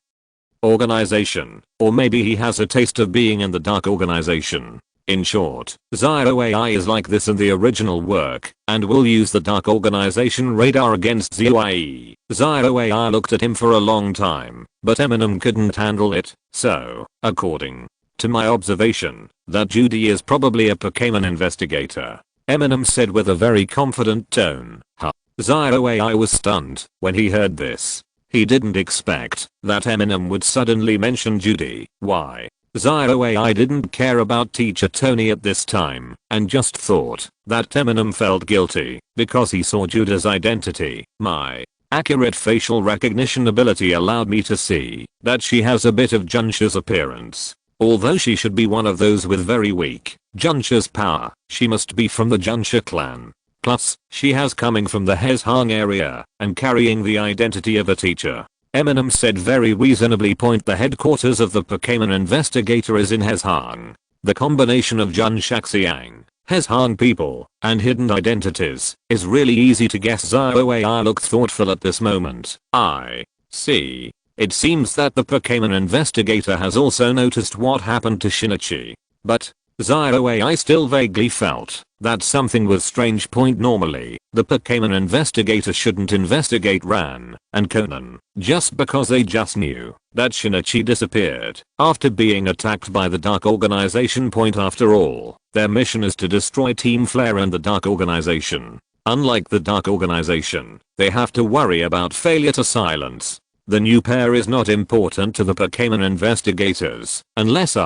Organization, or maybe he has a taste of being in the Dark Organization. In short, Zio AI is like this in the original work, and will use the Dark Organization radar against Zio. Zio AI looked at him for a long time, but Eminem couldn't handle it, so, according to my observation, that Judy is probably a Pokémon investigator. Eminem said with a very confident tone. Huh. ZyOAI was stunned when he heard this. He didn't expect that Eminem would suddenly mention Judy. Why? ZyOAI didn't care about teacher Tony at this time and just thought that Eminem felt guilty because he saw Judy's identity. My accurate facial recognition ability allowed me to see that she has a bit of Junsha's appearance. Although she should be one of those with very weak Junsha's power, she must be from the Junsha clan. Plus, she has coming from the Hezhang area and carrying the identity of a teacher. Eminem said very reasonably. The headquarters of the Pokémon investigator is in Hezhang. The combination of Junshaxiang, Hezhang people, and hidden identities is really easy to guess. ZyOAI looked thoughtful at this moment. I see. It seems that the Pokémon investigator has also noticed what happened to Shinichi. But ZyOAI still vaguely felt that something was strange. Normally, the Pokémon investigator shouldn't investigate Ran and Conan just because they just knew that Shinichi disappeared after being attacked by the Dark Organization. After all, their mission is to destroy Team Flare and the Dark Organization. Unlike the Dark Organization, they have to worry about failure to silence. The new pair is not important to the Pokémon investigators unless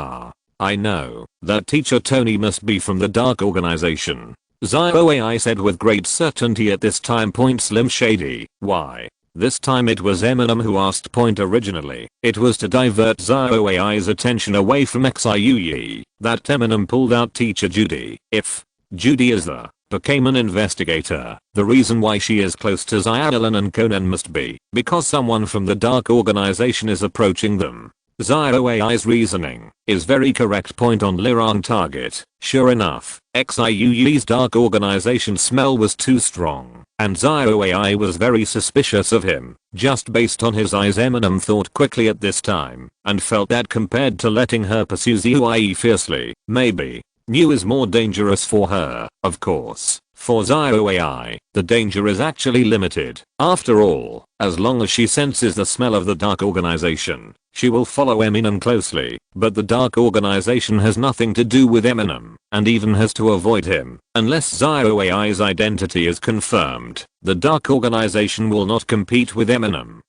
I know that teacher Tony must be from the Dark Organization. ZyOAI said with great certainty at this time. Slim Shady. Why? This time it was Eminem who asked. Originally, it was to divert ZyOAI's attention away from Xiuyi that Eminem pulled out teacher Judy. If Judy is the Pokémon investigator, the reason why she is close to Xiaolan and Conan must be because someone from the Dark Organization is approaching them. ZyOAI's reasoning is very correct. On Lirang target. Sure enough, Xiuyi's Dark Organization smell was too strong, and ZyOAI was very suspicious of him. Just based on his eyes, Eminem thought quickly at this time and felt that compared to letting her pursue ZYE fiercely, maybe New is more dangerous for her. Of course, for ZyOAI, the danger is actually limited. After all, as long as she senses the smell of the Dark Organization, she will follow Eminem closely. But the Dark Organization has nothing to do with Eminem and even has to avoid him. Unless ZyOAI's identity is confirmed, the Dark Organization will not compete with Eminem.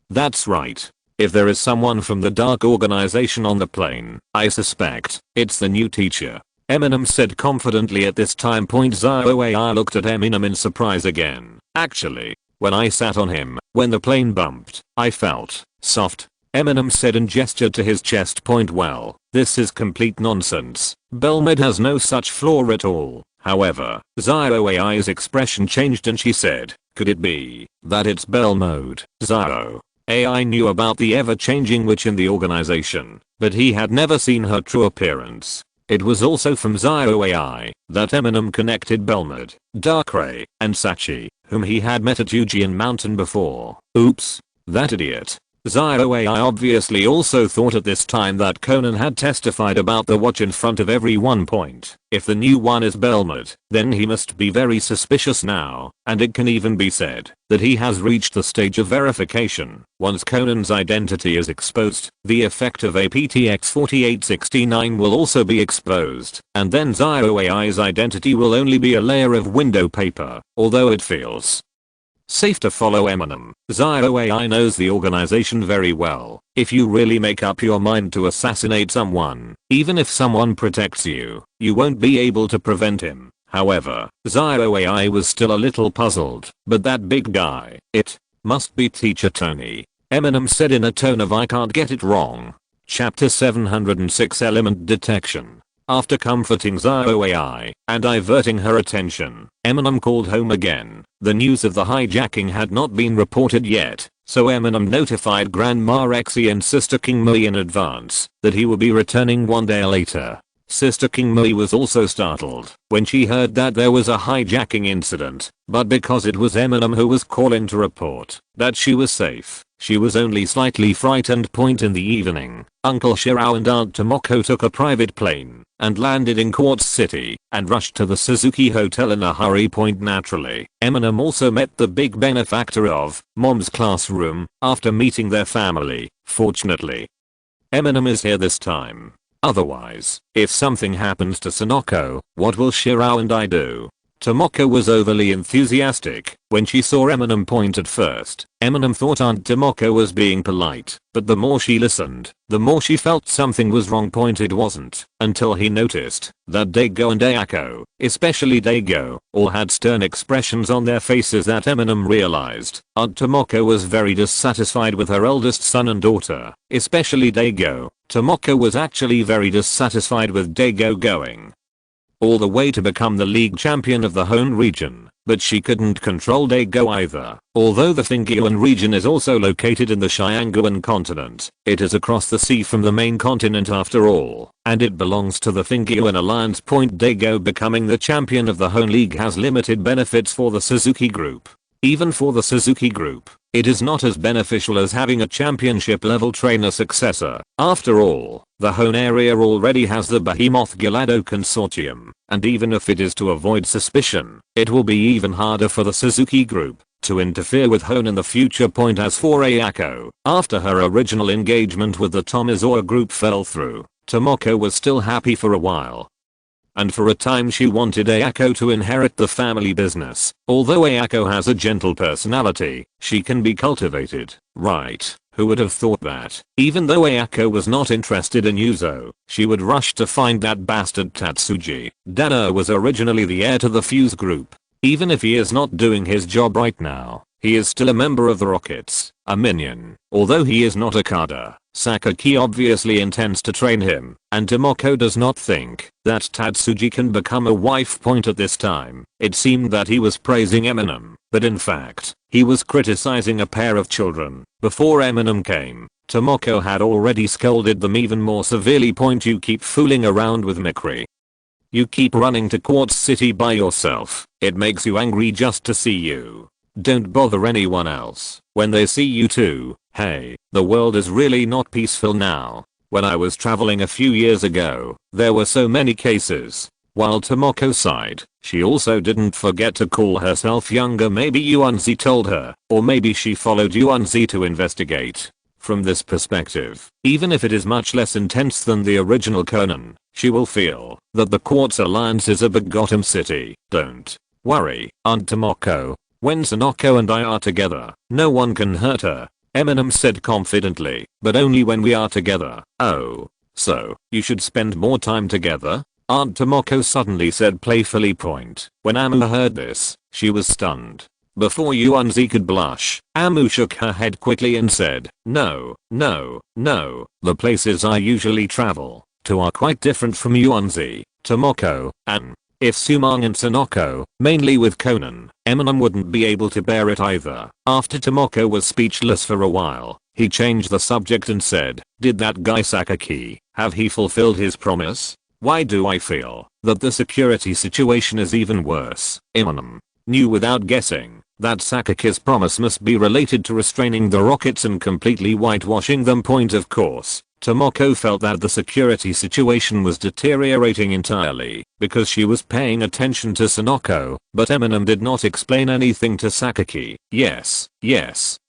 That's right. If there is someone from the Dark Organization on the plane, I suspect it's the new teacher. Eminem said confidently at this time. ZyOAI looked at Eminem in surprise again. Actually, when I sat on him, when the plane bumped, I felt soft. Eminem said and gestured to his chest. Well, this is complete nonsense. Belmed has no such flaw at all. However, ZyOAI's expression changed and she said, could it be that it's Belmode? ZyOAI knew about the ever-changing witch in the organization, but he had never seen her true appearance. It was also from ZyOAI that Eminem connected Belmode, Darkrai, and Sachi, whom he had met at Eugian Mountain before. Oops. That idiot. ZyOAI obviously also thought at this time that Conan had testified about the watch in front of everyone. If the new one is Belmode, then he must be very suspicious now, and it can even be said that he has reached the stage of verification. Once Conan's identity is exposed, the effect of APTX 4869 will also be exposed, and then ZyOAI's identity will only be a layer of window paper, although it feels safe to follow Eminem. ZyOAI knows the organization very well. If you really make up your mind to assassinate someone, even if someone protects you, you won't be able to prevent him. However, ZyOAI was still a little puzzled. But that big guy, it must be Teacher Tony. Eminem said in a tone of I can't get it wrong. Chapter 706 Element Detection. After comforting ZyOAI and diverting her attention, Eminem called home again. The news of the hijacking had not been reported yet, so Eminem notified Grandma Rexy and Sister King Mui in advance that he would be returning one day later. Sister King Mui was also startled when she heard that there was a hijacking incident, but because it was Eminem who was calling to report that she was safe, she was only slightly frightened. In the evening, Uncle Shirao and Aunt Tomoko took a private plane and landed in Quartz City and rushed to the Suzuki Hotel in a hurry. Naturally, Eminem also met the big benefactor of Mom's classroom after meeting their family. Fortunately, Eminem is here this time. Otherwise, if something happens to Sonoko, what will Shirao and I do? Tomoko was overly enthusiastic when she saw Eminem point at first. Eminem thought Aunt Tomoko was being polite, but the more she listened, the more she felt something was wrong. It wasn't until he noticed that Daigo and Ayako, especially Daigo, all had stern expressions on their faces that Eminem realized Aunt Tomoko was very dissatisfied with her eldest son and daughter, especially Daigo. Tomoko was actually very dissatisfied with Daigo going all the way to become the league champion of the Hone region, but she couldn't control Daigo either. Although the Fingyuan region is also located in the Xianguan continent, it is across the sea from the main continent after all, and it belongs to the Fingyuan alliance. Daigo becoming the champion of the Hone League has limited benefits for the Suzuki group. Even for the Suzuki group, it is not as beneficial as having a championship level trainer successor. After all, the Hone area already has the behemoth Galado Consortium, and even if it is to avoid suspicion, it will be even harder for the Suzuki group to interfere with Hone in the future. As for Ayako, after her original engagement with the Tomizawa group fell through, Tomoko was still happy for a while. And for a time she wanted Ayako to inherit the family business. Although Ayako has a gentle personality, she can be cultivated, right? Who would have thought that? Even though Ayako was not interested in Yuzo, she would rush to find that bastard Tatsuji. Dana was originally the heir to the Fuse group. Even if he is not doing his job right now, he is still a member of the Rockets, a minion. Although he is not a Kada, Sakaki obviously intends to train him, and Tomoko does not think that Tatsuji can become a wife. At this time, it seemed that he was praising Eminem, but in fact, he was criticizing a pair of children. Before Eminem came, Tomoko had already scolded them even more severely. You keep fooling around with Mikri. You keep running to Quartz City by yourself. It makes you angry just to see you. Don't bother anyone else when they see you too. Hey, the world is really not peaceful now. When I was traveling a few years ago, there were so many cases. While Tomoko sighed, she also didn't forget to call herself younger. Maybe Yuanzi told her, or maybe she followed Yuanzi to investigate. From this perspective, even if it is much less intense than the original Conan, she will feel that the Quartz Alliance is a begotten city. Don't worry, Aunt Tomoko. When Sonoko and I are together, no one can hurt her, Eminem said confidently, but only when we are together. Oh, so, you should spend more time together? Aunt Tomoko suddenly said playfully. When Amu heard this, she was stunned. Before Yuanzi could blush, Amu shook her head quickly and said, no, no, no, the places I usually travel to are quite different from Yuanzi, Tomoko, and if Sumang and Sonoko, mainly with Conan, Eminem wouldn't be able to bear it either. After Tomoko was speechless for a while, he changed the subject and said, did that guy Sakaki, have he fulfilled his promise? Why do I feel that the security situation is even worse? Eminem knew without guessing that Sakaki's promise must be related to restraining the Rockets and completely whitewashing them. Of course, Tomoko felt that the security situation was deteriorating entirely because she was paying attention to Sonoko, but Eminem did not explain anything to Sakaki. Yes,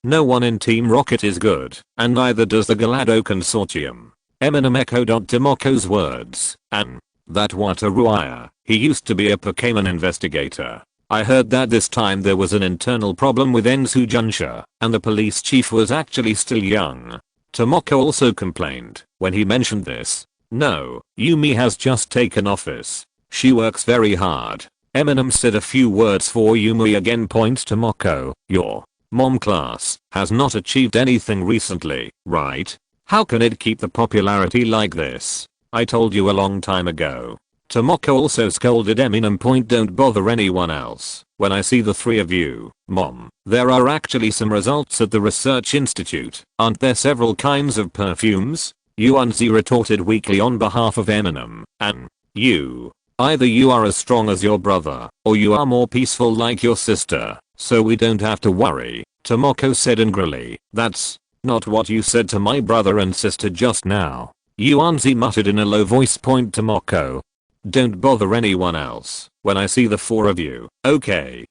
no one in Team Rocket is good, and neither does the Galado Consortium. Eminem echoed Tomoko's words, and that Wataruaya, he used to be a Pokémon investigator. I heard that this time there was an internal problem with Ensu Junsha, and the police chief was actually still young. Tomoko also complained when he mentioned this. No, Yumi has just taken office. She works very hard. Eminem said a few words for Yumi again. Tomoko, your mom class has not achieved anything recently, right? How can it keep the popularity like this? I told you a long time ago. Tomoko also scolded Eminem. Don't bother anyone else. When I see the three of you, Mom, there are actually some results at the research institute. Aren't there several kinds of perfumes? Yuanzi retorted weakly on behalf of Eminem. And you. Either you are as strong as your brother, or you are more peaceful like your sister, so we don't have to worry. Tomoko said angrily. That's not what you said to my brother and sister just now. Yuanzi muttered in a low voice. Tomoko. Don't bother anyone else when I see the four of you. Okay.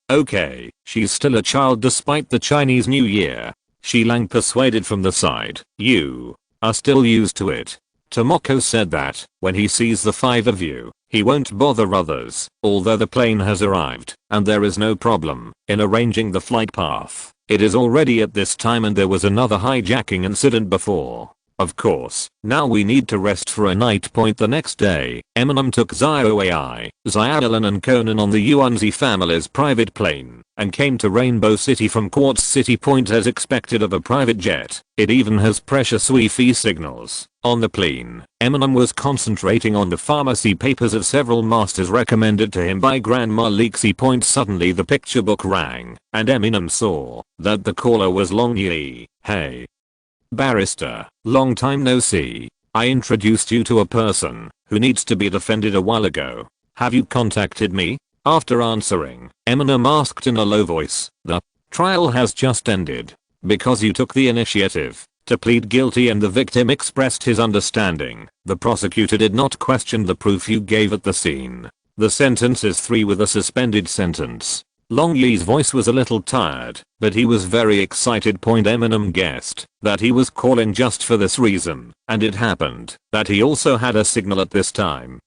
She's still a child despite the Chinese New Year. Shi Lang persuaded from the side. You are still used to it. Tomoko said that, when he sees the 5 of you, he won't bother others, although the plane has arrived, and there is no problem in arranging the flight path. It is already at this time and there was another hijacking incident before. Of course, now we need to rest for a night. The next day, Eminem took Zioai, Zialan and Conan on the Yuanzi family's private plane and came to Rainbow City from Quartz City. As expected of a private jet, it even has precious Wi-Fi signals. On the plane, Eminem was concentrating on the pharmacy papers of several masters recommended to him by Grandma Leixi. Suddenly the picture book rang, and Eminem saw that the caller was Long Yi. Hey, barrister, long time no see. I introduced you to a person who needs to be defended a while ago. Have you contacted me? After answering, Eminem asked in a low voice, the trial has just ended because you took the initiative to plead guilty and the victim expressed his understanding. The prosecutor did not question the proof you gave at the scene. The sentence is 3 with a suspended sentence. Long Yi's voice was a little tired, but he was very excited. Eminem guessed that he was calling just for this reason, and it happened that he also had a signal at this time.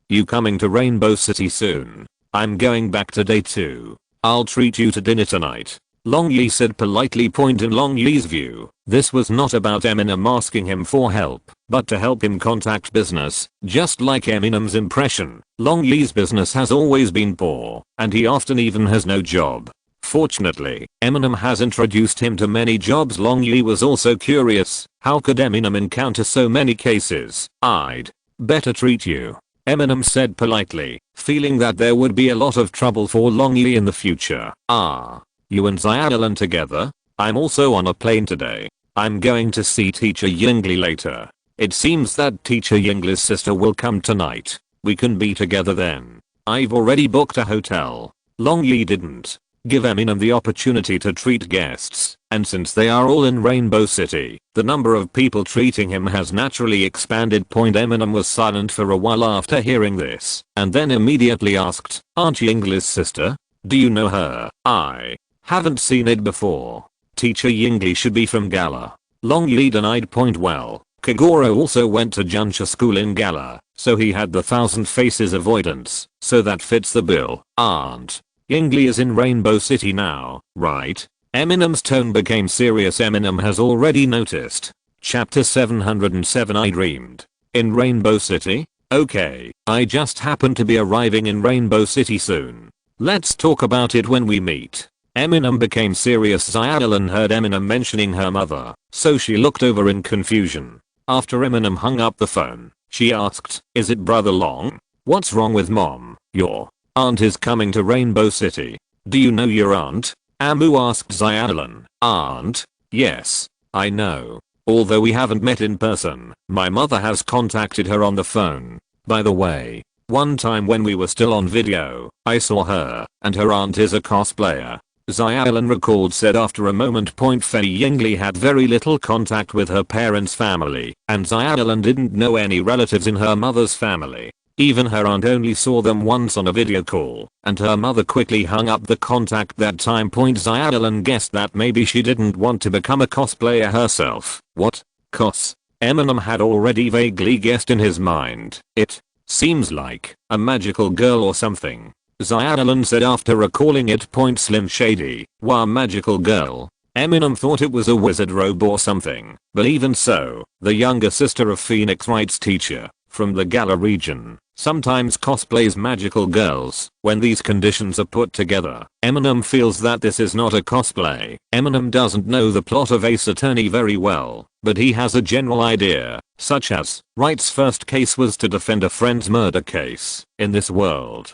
You coming to Rainbow City soon? I'm going back to day 2. I'll treat you to dinner tonight, Long Yi said politely. In Long Yi's view, this was not about Eminem asking him for help, but to help him contact business. Just like Eminem's impression, Long Yi's business has always been poor, and he often even has no job. Fortunately, Eminem has introduced him to many jobs. Long Yi was also curious, how could Eminem encounter so many cases? I'd better treat you, Eminem said politely, feeling that there would be a lot of trouble for Long Yi in the future. You and Zialan together? I'm also on a plane today. I'm going to see Teacher Yingli later. It seems that Teacher Yingli's sister will come tonight. We can be together then. I've already booked a hotel. Long Yi didn't give Eminem the opportunity to treat guests, and since they are all in Rainbow City, the number of people treating him has naturally expanded. Eminem was silent for a while after hearing this, and then immediately asked, aren't you Yingli's sister? Do you know her? I haven't seen it before. Teacher Yingli should be from Gala. Long Yi denied. Well, Kagoro also went to Junsha school in Gala, so he had the Thousand Faces avoidance, so that fits the bill. Aunt Yingli is in Rainbow City now, right? Eminem's tone became serious. Eminem has already noticed. Chapter 707. I dreamed in Rainbow City? Okay, I just happen to be arriving in Rainbow City soon. Let's talk about it when we meet. Eminem became serious. Zialan heard Eminem mentioning her mother, so she looked over in confusion. After Eminem hung up the phone, she asked, is it Brother Long? What's wrong with Mom? Your aunt is coming to Rainbow City. Do you know your aunt? Amu asked Zialan. Aunt? Yes, I know. Although we haven't met in person, my mother has contacted her on the phone. By the way, one time when we were still on video, I saw her, and her aunt is a cosplayer. Zialan recalled. Said after a moment. Fei Yingli had very little contact with her parents' family, and Zialan didn't know any relatives in her mother's family. Even her aunt only saw them once on a video call, and her mother quickly hung up the contact that time. Zialan guessed that maybe she didn't want to become a cosplayer herself. What? Cos? Eminem had already vaguely guessed in his mind. It seems like a magical girl or something. Zialan said after recalling it. Slim Shady. Wow, magical girl. Eminem thought it was a wizard robe or something, but even so, the younger sister of Phoenix Wright's teacher, from the Gala region, sometimes cosplays magical girls. When these conditions are put together, Eminem feels that this is not a cosplay. Eminem doesn't know the plot of Ace Attorney very well, but he has a general idea, such as, Wright's first case was to defend a friend's murder case. In this world,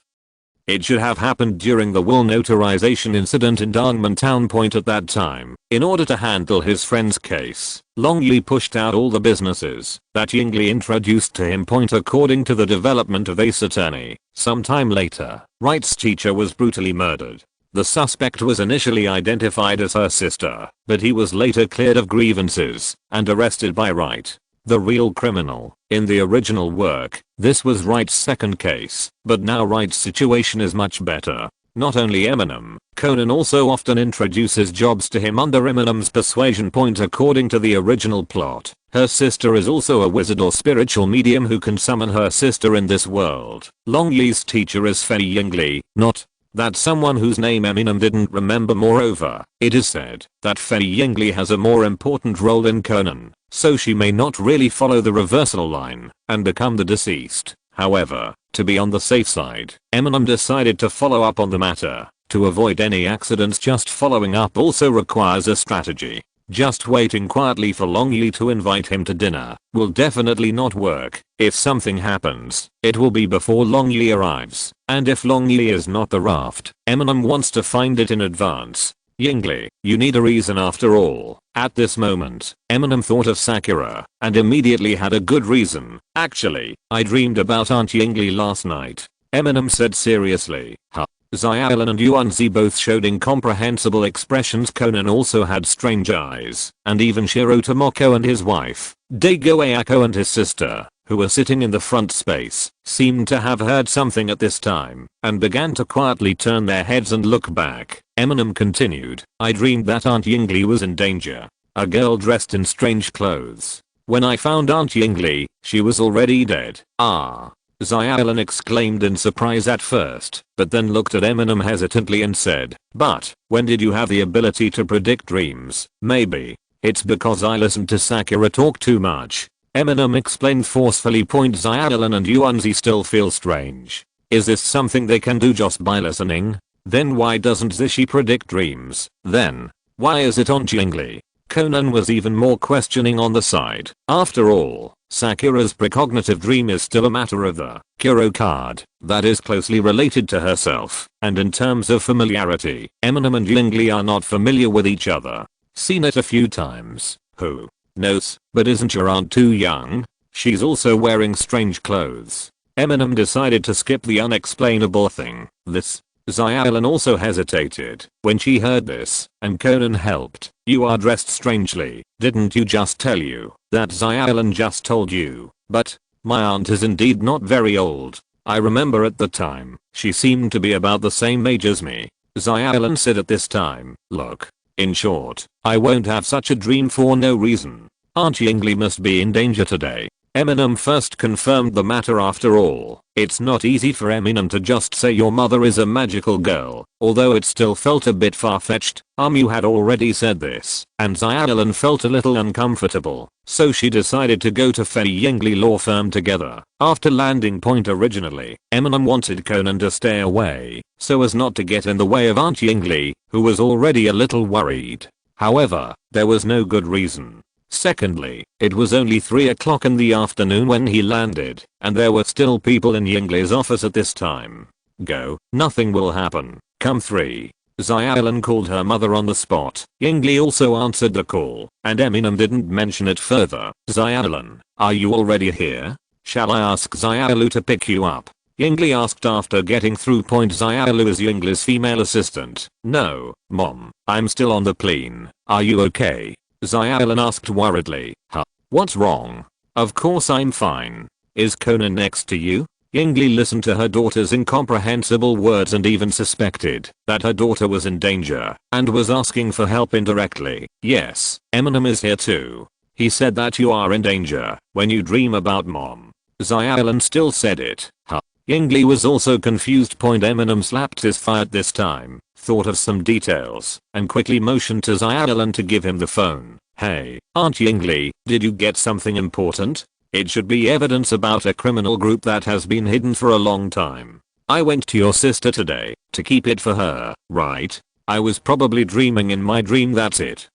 it should have happened during the wool notarization incident in Dongman Town. At that time, in order to handle his friend's case, Long Yi pushed out all the businesses that Yingli introduced to him. According to the development of Ace Attorney, sometime later, Wright's teacher was brutally murdered. The suspect was initially identified as her sister, but he was later cleared of grievances and arrested by Wright, the real criminal. In the original work, this was Wright's second case, but now Wright's situation is much better. Not only Eminem, Conan also often introduces jobs to him under Eminem's persuasion point. According to the original plot, her sister is also a wizard or spiritual medium who can summon her sister in this world. Long Yi's teacher is Fei Yingli, not that someone whose name Eminem didn't remember. Moreover, it is said that Fei Yingli has a more important role in Conan, so she may not really follow the reversal line and become the deceased. However, to be on the safe side, Eminem decided to follow up on the matter. To avoid any accidents, just following up also requires a strategy. Just waiting quietly for Long Yi to invite him to dinner will definitely not work. If something happens, it will be before Long Yi arrives, and if Long Yi is not the raft, Eminem wants to find it in advance. Yingli, you need a reason after all. At this moment, Eminem thought of Sakura and immediately had a good reason. Actually, I dreamed about Aunt Yingli last night. Eminem said seriously. Huh. Xiaolin and Yuanzi both showed incomprehensible expressions. Conan also had strange eyes, and even Shiro Tomoko and his wife, Daigo Ayako, and his sister, who were sitting in the front space, seemed to have heard something at this time, and began to quietly turn their heads and look back. Eminem continued, I dreamed that Aunt Yingli was in danger. A girl dressed in strange clothes. When I found Aunt Yingli, she was already dead. Ah. Xiaolin exclaimed in surprise at first, but then looked at Eminem hesitantly and said, but, when did you have the ability to predict dreams? Maybe. It's because I listened to Sakura talk too much. Eminem explained forcefully. Xiaolin and Yuanzi still feel strange. Is this something they can do just by listening? Then why doesn't Zishi predict dreams? Then, why is it Aunt Yingli? Conan was even more questioning on the side. After all, Sakura's precognitive dream is still a matter of the Kuro card that is closely related to herself, and in terms of familiarity, Eminem and Yingli are not familiar with each other. Seen it a few times. Who knows? But isn't your aunt too young? She's also wearing strange clothes. Eminem decided to skip the unexplainable thing. This. Xiaolin also hesitated when she heard this, and Conan helped. You are dressed strangely. Didn't you just tell you that? Xiaolin just told you. But, my aunt is indeed not very old. I remember at the time, she seemed to be about the same age as me. Xiaolin said at this time, look. In short, I won't have such a dream for no reason. Aunt Yingli must be in danger today. Eminem first confirmed the matter. After all, it's not easy for Eminem to just say your mother is a magical girl, although it still felt a bit far-fetched. You had already said this, and Xiaolin felt a little uncomfortable, so she decided to go to Fei Yingli law firm together. After landing point originally, Eminem wanted Conan to stay away, so as not to get in the way of Aunt Yingli, who was already a little worried. However, there was no good reason. Secondly, it was only 3 o'clock in the afternoon when he landed, and there were still people in Yingli's office at this time. Go, nothing will happen. Come 3. Xiaolin called her mother on the spot. Yingli also answered the call, and Eminem didn't mention it further. Xiaolin, are you already here? Shall I ask Xiaolu to pick you up? Yingli asked after getting through. Xiaolu is Yingli's female assistant. No, mom, I'm still on the plane. Are you okay? Xiaolin asked worriedly. Huh? What's wrong? Of course I'm fine. Is Conan next to you? Yingli listened to her daughter's incomprehensible words and even suspected that her daughter was in danger and was asking for help indirectly. Yes, Eminem is here too. He said that you are in danger when you dream about mom. Xiaolin still said it. Huh? Yingli was also confused. Eminem slapped his thigh at this time, thought of some details, and quickly motioned to Xiaolin to give him the phone. Hey, Aunt Yingli, did you get something important? It should be evidence about a criminal group that has been hidden for a long time. I went to your sister today to keep it for her, right? I was probably dreaming in my dream, that's it.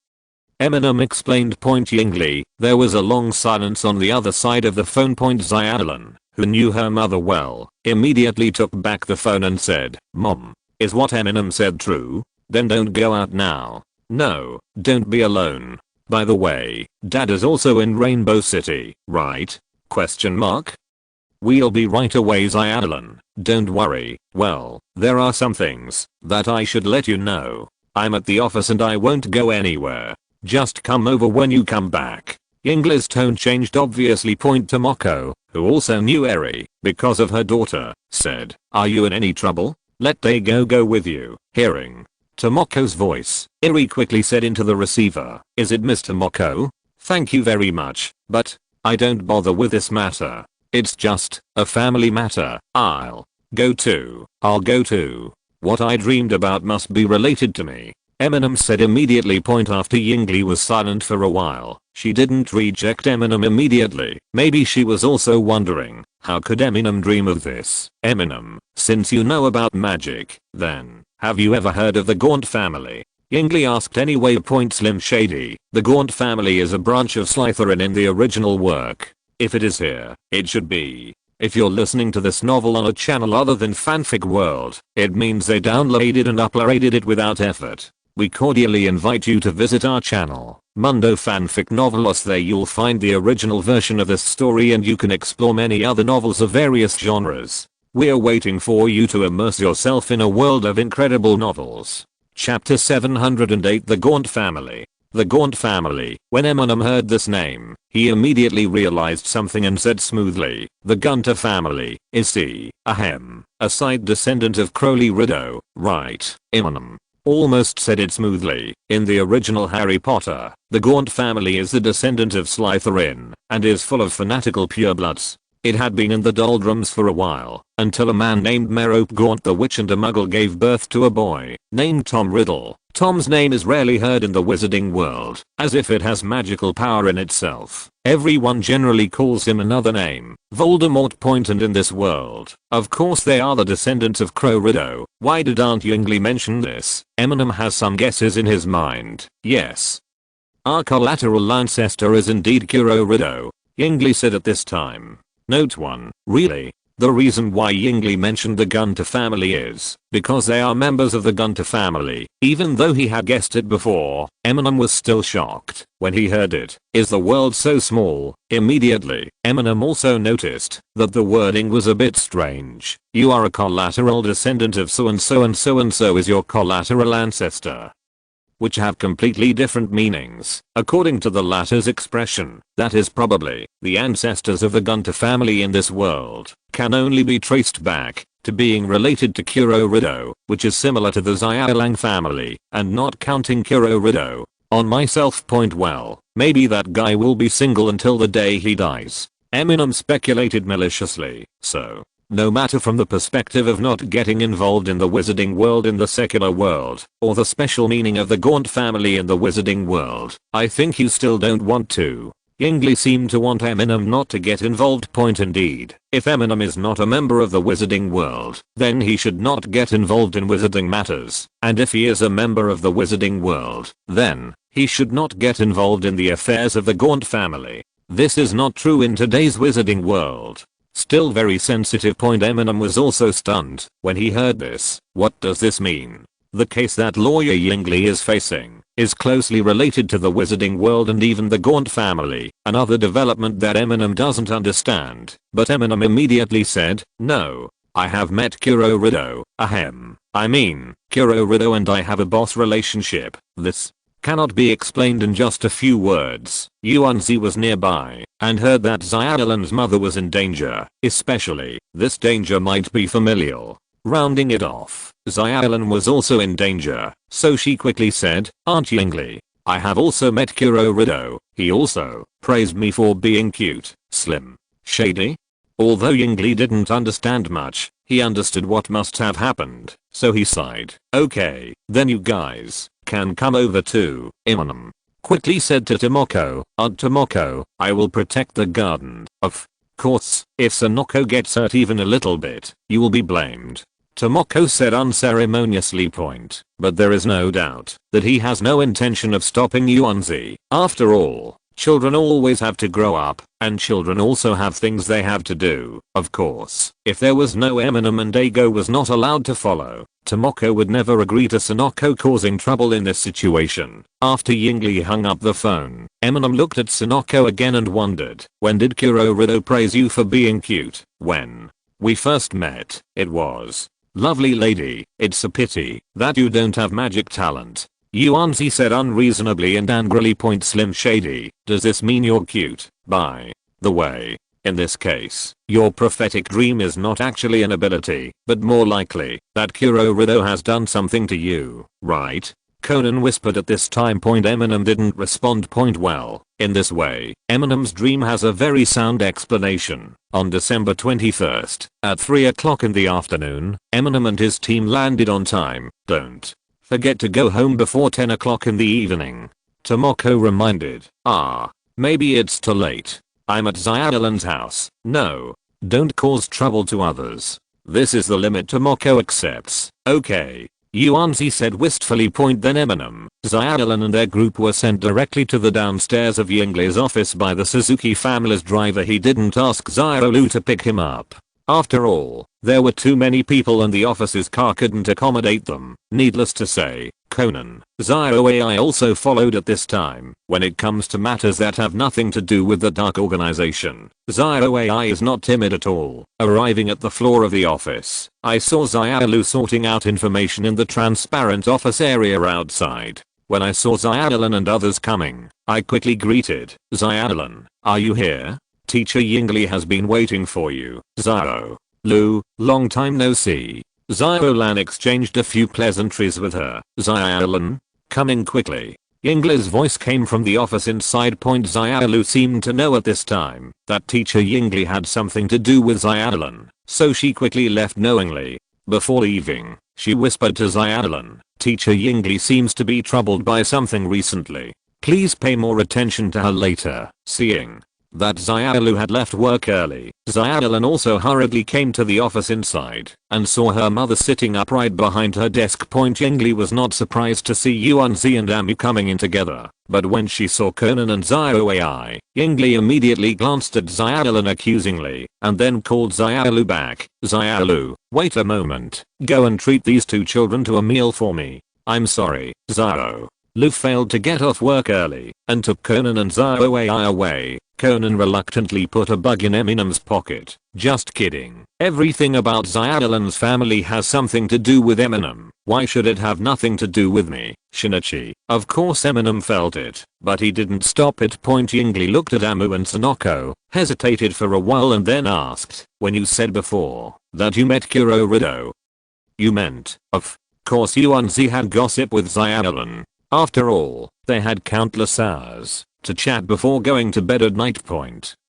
Eminem explained. Yingli, there was a long silence on the other side of the phone. Xiaolin, who knew her mother well, immediately took back the phone and said, Mom, is what Eminem said true? Then don't go out now. No, don't be alone. By the way, Dad is also in Rainbow City, right? Question mark? We'll be right away, Xiaolin. Don't worry. Well, there are some things that I should let you know. I'm at the office and I won't go anywhere. Just come over when you come back. Yingli's tone changed obviously. Tomoko, who also knew Eri because of her daughter, said, are you in any trouble? Let Dago go with you. Hearing Tomoko's voice, Iri quickly said into the receiver, "Is it Mr. Moko? Thank you very much, but I don't bother with this matter. It's just a family matter. I'll go to. What I dreamed about must be related to me," Eminem said immediately. Point after Yingli was silent for a while. She didn't reject Eminem immediately. Maybe she was also wondering, how could Eminem dream of this? Eminem, since you know about magic, then, have you ever heard of the Gaunt family? Yingli asked anyway. Point Slim Shady. The Gaunt family is a branch of Slytherin in the original work. If it is here, it should be. If you're listening to this novel on a channel other than Fanfic World, it means they downloaded and uploaded it without effort. We cordially invite you to visit our channel, Mundo Fanfic Novelos. There you'll find the original version of this story and you can explore many other novels of various genres. We're waiting for you to immerse yourself in a world of incredible novels. Chapter 708. The Gaunt Family. The Gaunt family. When Eminem heard this name, he immediately realized something and said smoothly, "The Gunter family, is he, a side descendant of Crowley Rideau, right?" Eminem almost said it smoothly. In the original Harry Potter, the Gaunt family is the descendant of Slytherin, and is full of fanatical purebloods. It had been in the doldrums for a while, until a man named Merope Gaunt the Witch and a Muggle gave birth to a boy, named Tom Riddle. Tom's name is rarely heard in the wizarding world, as if it has magical power in itself. Everyone generally calls him another name, Voldemort. Point and in this world, of course they are the descendants of Crow Rideau. Why did Aunt Yingli mention this? Eminem has some guesses in his mind. Yes. Our collateral ancestor is indeed Kuro Rideau, Yingli said at this time. Note 1. Really? The reason why Yingli mentioned the Gunter family is because they are members of the Gunter family. Even though he had guessed it before, Eminem was still shocked when he heard it. Is the world so small? Immediately, Eminem also noticed that the wording was a bit strange. You are a collateral descendant of so and so and so and so is your collateral ancestor, which have completely different meanings. According to the latter's expression, that is probably the ancestors of the Gunter family in this world can only be traced back to being related to Kuro Rideau, which is similar to the Xiaolang family, and not counting Kuro Rideau on myself. Point well, maybe that guy will be single until the day he dies, Eminem speculated maliciously. So, no matter from the perspective of not getting involved in the wizarding world in the secular world, or the special meaning of the Gaunt family in the wizarding world, I think you still don't want to. Yingli seemed to want Eminem not to get involved. Point indeed. If Eminem is not a member of the wizarding world, then he should not get involved in wizarding matters. And if he is a member of the wizarding world, then he should not get involved in the affairs of the Gaunt family. This is not true in today's wizarding world. Still very sensitive. Point Eminem was also stunned when he heard this. What does this mean? The case that lawyer Yingli is facing is closely related to the wizarding world and even the Gaunt family, another development that Eminem doesn't understand. But Eminem immediately said, "No, I have met Kuro Rideau, I mean, Kuro Rideau and I have a boss relationship. This cannot be explained in just a few words." Yuanzi was nearby and heard that Xiaolan's mother was in danger, especially, this danger might be familial. Rounding it off, Xiaolan was also in danger, so she quickly said, "Aunt Yingli, I have also met Kuro Rideau. He also praised me for being cute." Slim Shady? Although Yingli didn't understand much, he understood what must have happened, so he sighed. "Okay, then you guys can come over too," Eminem quickly said to Tomoko. "Aunt Tomoko, I will protect the garden. Of course, if Sonoko gets hurt even a little bit, you will be blamed," Tomoko said unceremoniously. But there is no doubt that he has no intention of stopping Yuanzi. After all, children always have to grow up, and children also have things they have to do. Of course, if there was no Eminem and Dago was not allowed to follow, Tomoko would never agree to Sonoko causing trouble in this situation. After Yingli hung up the phone, Eminem looked at Sonoko again and wondered, "When did Kuro Rideau praise you for being cute?" "When we first met, it was. Lovely lady, it's a pity that you don't have magic talent," Yuanzi said unreasonably and angrily. Slim Shady, does this mean you're cute? By the way, In this case, your prophetic dream is not actually an ability, but more likely that Kurorido has done something to you, right? Conan whispered at this time. Eminem didn't respond. Well, in this way, Eminem's dream has a very sound explanation. On December 21st, at 3 o'clock in the afternoon, Eminem and his team landed on time. Don't forget to go home before 10 o'clock in the evening. Tomoko reminded. Maybe it's too late. I'm at Xiaolan's house. No. Don't cause trouble to others. This is the limit. Tomoko accepts. Okay. Yuanzi said wistfully. Then Eminem, Xiaolan and their group were sent directly to the downstairs of Yingli's office by the Suzuki family's driver. He didn't ask Xiaolu to pick him up. After all, there were too many people and the office's car couldn't accommodate them. Needless to say, Conan, Xiaoai also followed at this time. When it comes to matters that have nothing to do with the dark organization, Xiaoai is not timid at all. Arriving at the floor of the office, I saw Xiaolu sorting out information in the transparent office area outside. When I saw Xiaolan and others coming, I quickly greeted. Xiaolan, are you here? Teacher Yingli has been waiting for you. Xiao. Lu, long time no see. Xiaolan exchanged a few pleasantries with her. Xiaolan, coming quickly. Yingli's voice came from the office inside. Xiaolu seemed to know at this time that teacher Yingli had something to do with Xiaolan, so she quickly left knowingly. Before leaving, she whispered to Xiaolan, teacher Yingli seems to be troubled by something recently. Please pay more attention to her later. Seeing that Xiaolu had left work early, Xiaolan also hurriedly came to the office inside and saw her mother sitting upright behind her desk. Yingli was not surprised to see Yuanzi and Amu coming in together, but when she saw Conan and Xiaoai, Yingli immediately glanced at Xiaolan accusingly and then called Xiaolu back. Xiaolu, wait a moment, go and treat these two children to a meal for me. I'm sorry, Xiao. Lu failed to get off work early and took Conan and Xiaoai away. Conan reluctantly put a bug in Eminem's pocket. Just kidding. Everything about Xiaolan's family has something to do with Eminem. Why should it have nothing to do with me, Shinichi? Of course Eminem felt it, but he didn't stop it. Yingli looked at Amu and Sonoko, hesitated for a while and then asked, when you said before that you met Kurorido, you meant, of course Yuanzi had gossip with Xiaolan. After all, they had countless hours to chat before going to bed at night.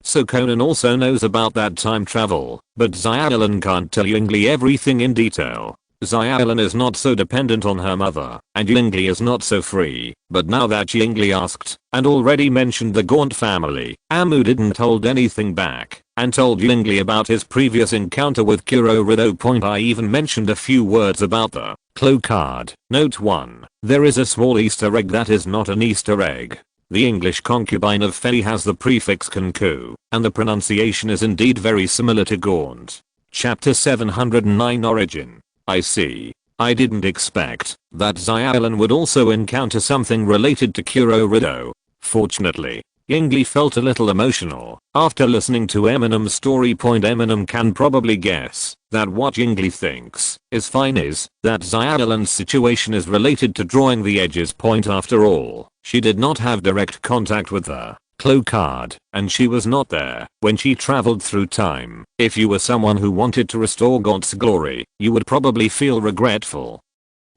So Conan also knows about that time travel, but Xiaolan can't tell Yingli everything in detail. Xiaolan is not so dependent on her mother, and Yingli is not so free. But now that Yingli asked, and already mentioned the Gaunt family, Amu didn't hold anything back, and told Yingli about his previous encounter with Kurorido. I even mentioned a few words about the clue card. Note 1. There is a small Easter egg that is not an Easter egg. The English concubine of Fei has the prefix Kunku, and the pronunciation is indeed very similar to Gaunt. Chapter 709 Origin. I see. I didn't expect that Xiaolan would also encounter something related to Kurorido. Fortunately, Yingli felt a little emotional after listening to Eminem's story. Eminem can probably guess that what Yingli thinks is fine is that Xiaolan's situation is related to drawing the edges. After all, she did not have direct contact with her clue card, and she was not there when she traveled through time. If you were someone who wanted to restore Gaunt's glory, you would probably feel regretful.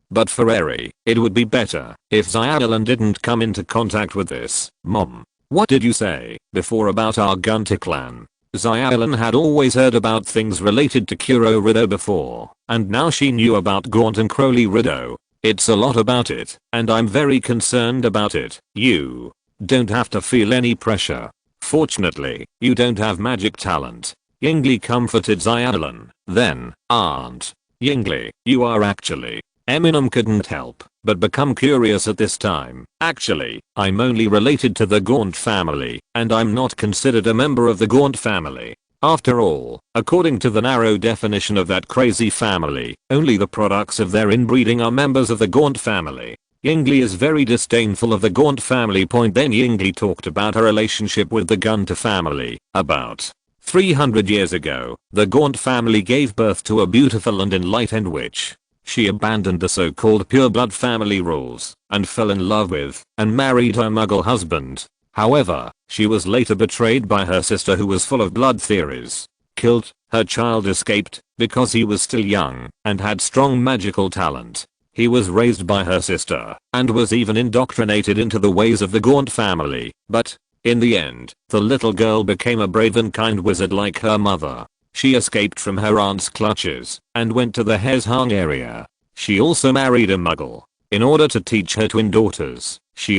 But for Eri, it would be better if Xiaolan didn't come into contact with this. Mom, what did you say before about our Gunter clan? Xiaolan had always heard about things related to Kurorido before, and now she knew about Gaunt and Crowley Rido. It's a lot about it, and I'm very concerned about it. You don't have to feel any pressure. Fortunately, you don't have magic talent. Yingli comforted Xiaolan. Then, Aunt Yingli, you are actually. Eminem couldn't help but become curious at this time. Actually, I'm only related to the Gaunt family, and I'm not considered a member of the Gaunt family. After all, according to the narrow definition of that crazy family, only the products of their inbreeding are members of the Gaunt family. Yingli is very disdainful of the Gaunt family. Then Yingli talked about her relationship with the Gunter family. About 300 years ago, the Gaunt family gave birth to a beautiful and enlightened witch. She abandoned the so-called pureblood family rules and fell in love with and married her Muggle husband. However, she was later betrayed by her sister who was full of blood theories. Killed, her child escaped because he was still young and had strong magical talent. He was raised by her sister and was even indoctrinated into the ways of the Gaunt family, but in the end, the little girl became a brave and kind wizard like her mother. She escaped from her aunt's clutches and went to the Hezhang area. She also married a muggle. In order to teach her twin daughters, he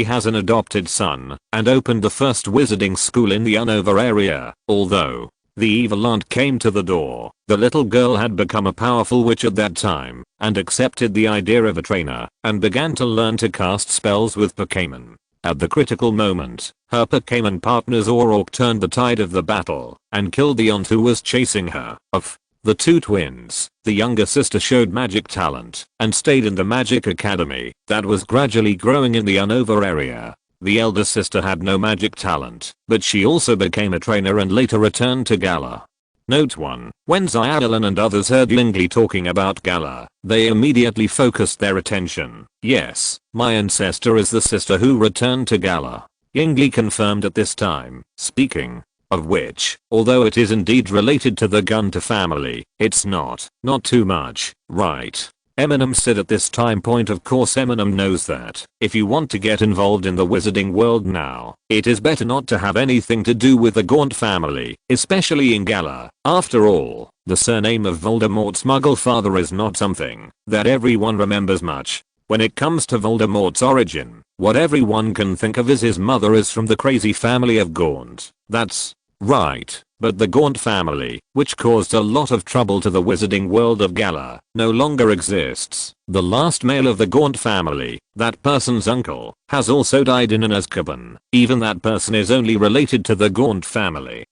has an adopted son and opened the first wizarding school in the Unova area. Although the evil aunt came to the door, the little girl had become a powerful witch at that time and accepted the idea of a trainer and began to learn to cast spells with Pokémon. At the critical moment, her Pokémon partner Zorok turned the tide of the battle and killed the aunt who was chasing her. Of the two twins, the younger sister showed magic talent and stayed in the magic academy that was gradually growing in the Unova area. The elder sister had no magic talent, but she also became a trainer and later returned to Gala. Note 1. When Xiaolan and others heard Yingli talking about Gala, they immediately focused their attention. Yes, my ancestor is the sister who returned to Gala. Yingli confirmed at this time, speaking of which, although it is indeed related to the Gunter family, it's not too much, right? Eminem said at this time point. Of course Eminem knows that if you want to get involved in the wizarding world now, it is better not to have anything to do with the Gaunt family, especially in Gala. After all, the surname of Voldemort's muggle father is not something that everyone remembers much. When it comes to Voldemort's origin, what everyone can think of is his mother is from the crazy family of Gaunt. That's right, but the Gaunt family, which caused a lot of trouble to the wizarding world of Gala, no longer exists. The last male of the Gaunt family, that person's uncle, has also died in an Azkaban. Even that person is only related to the Gaunt family.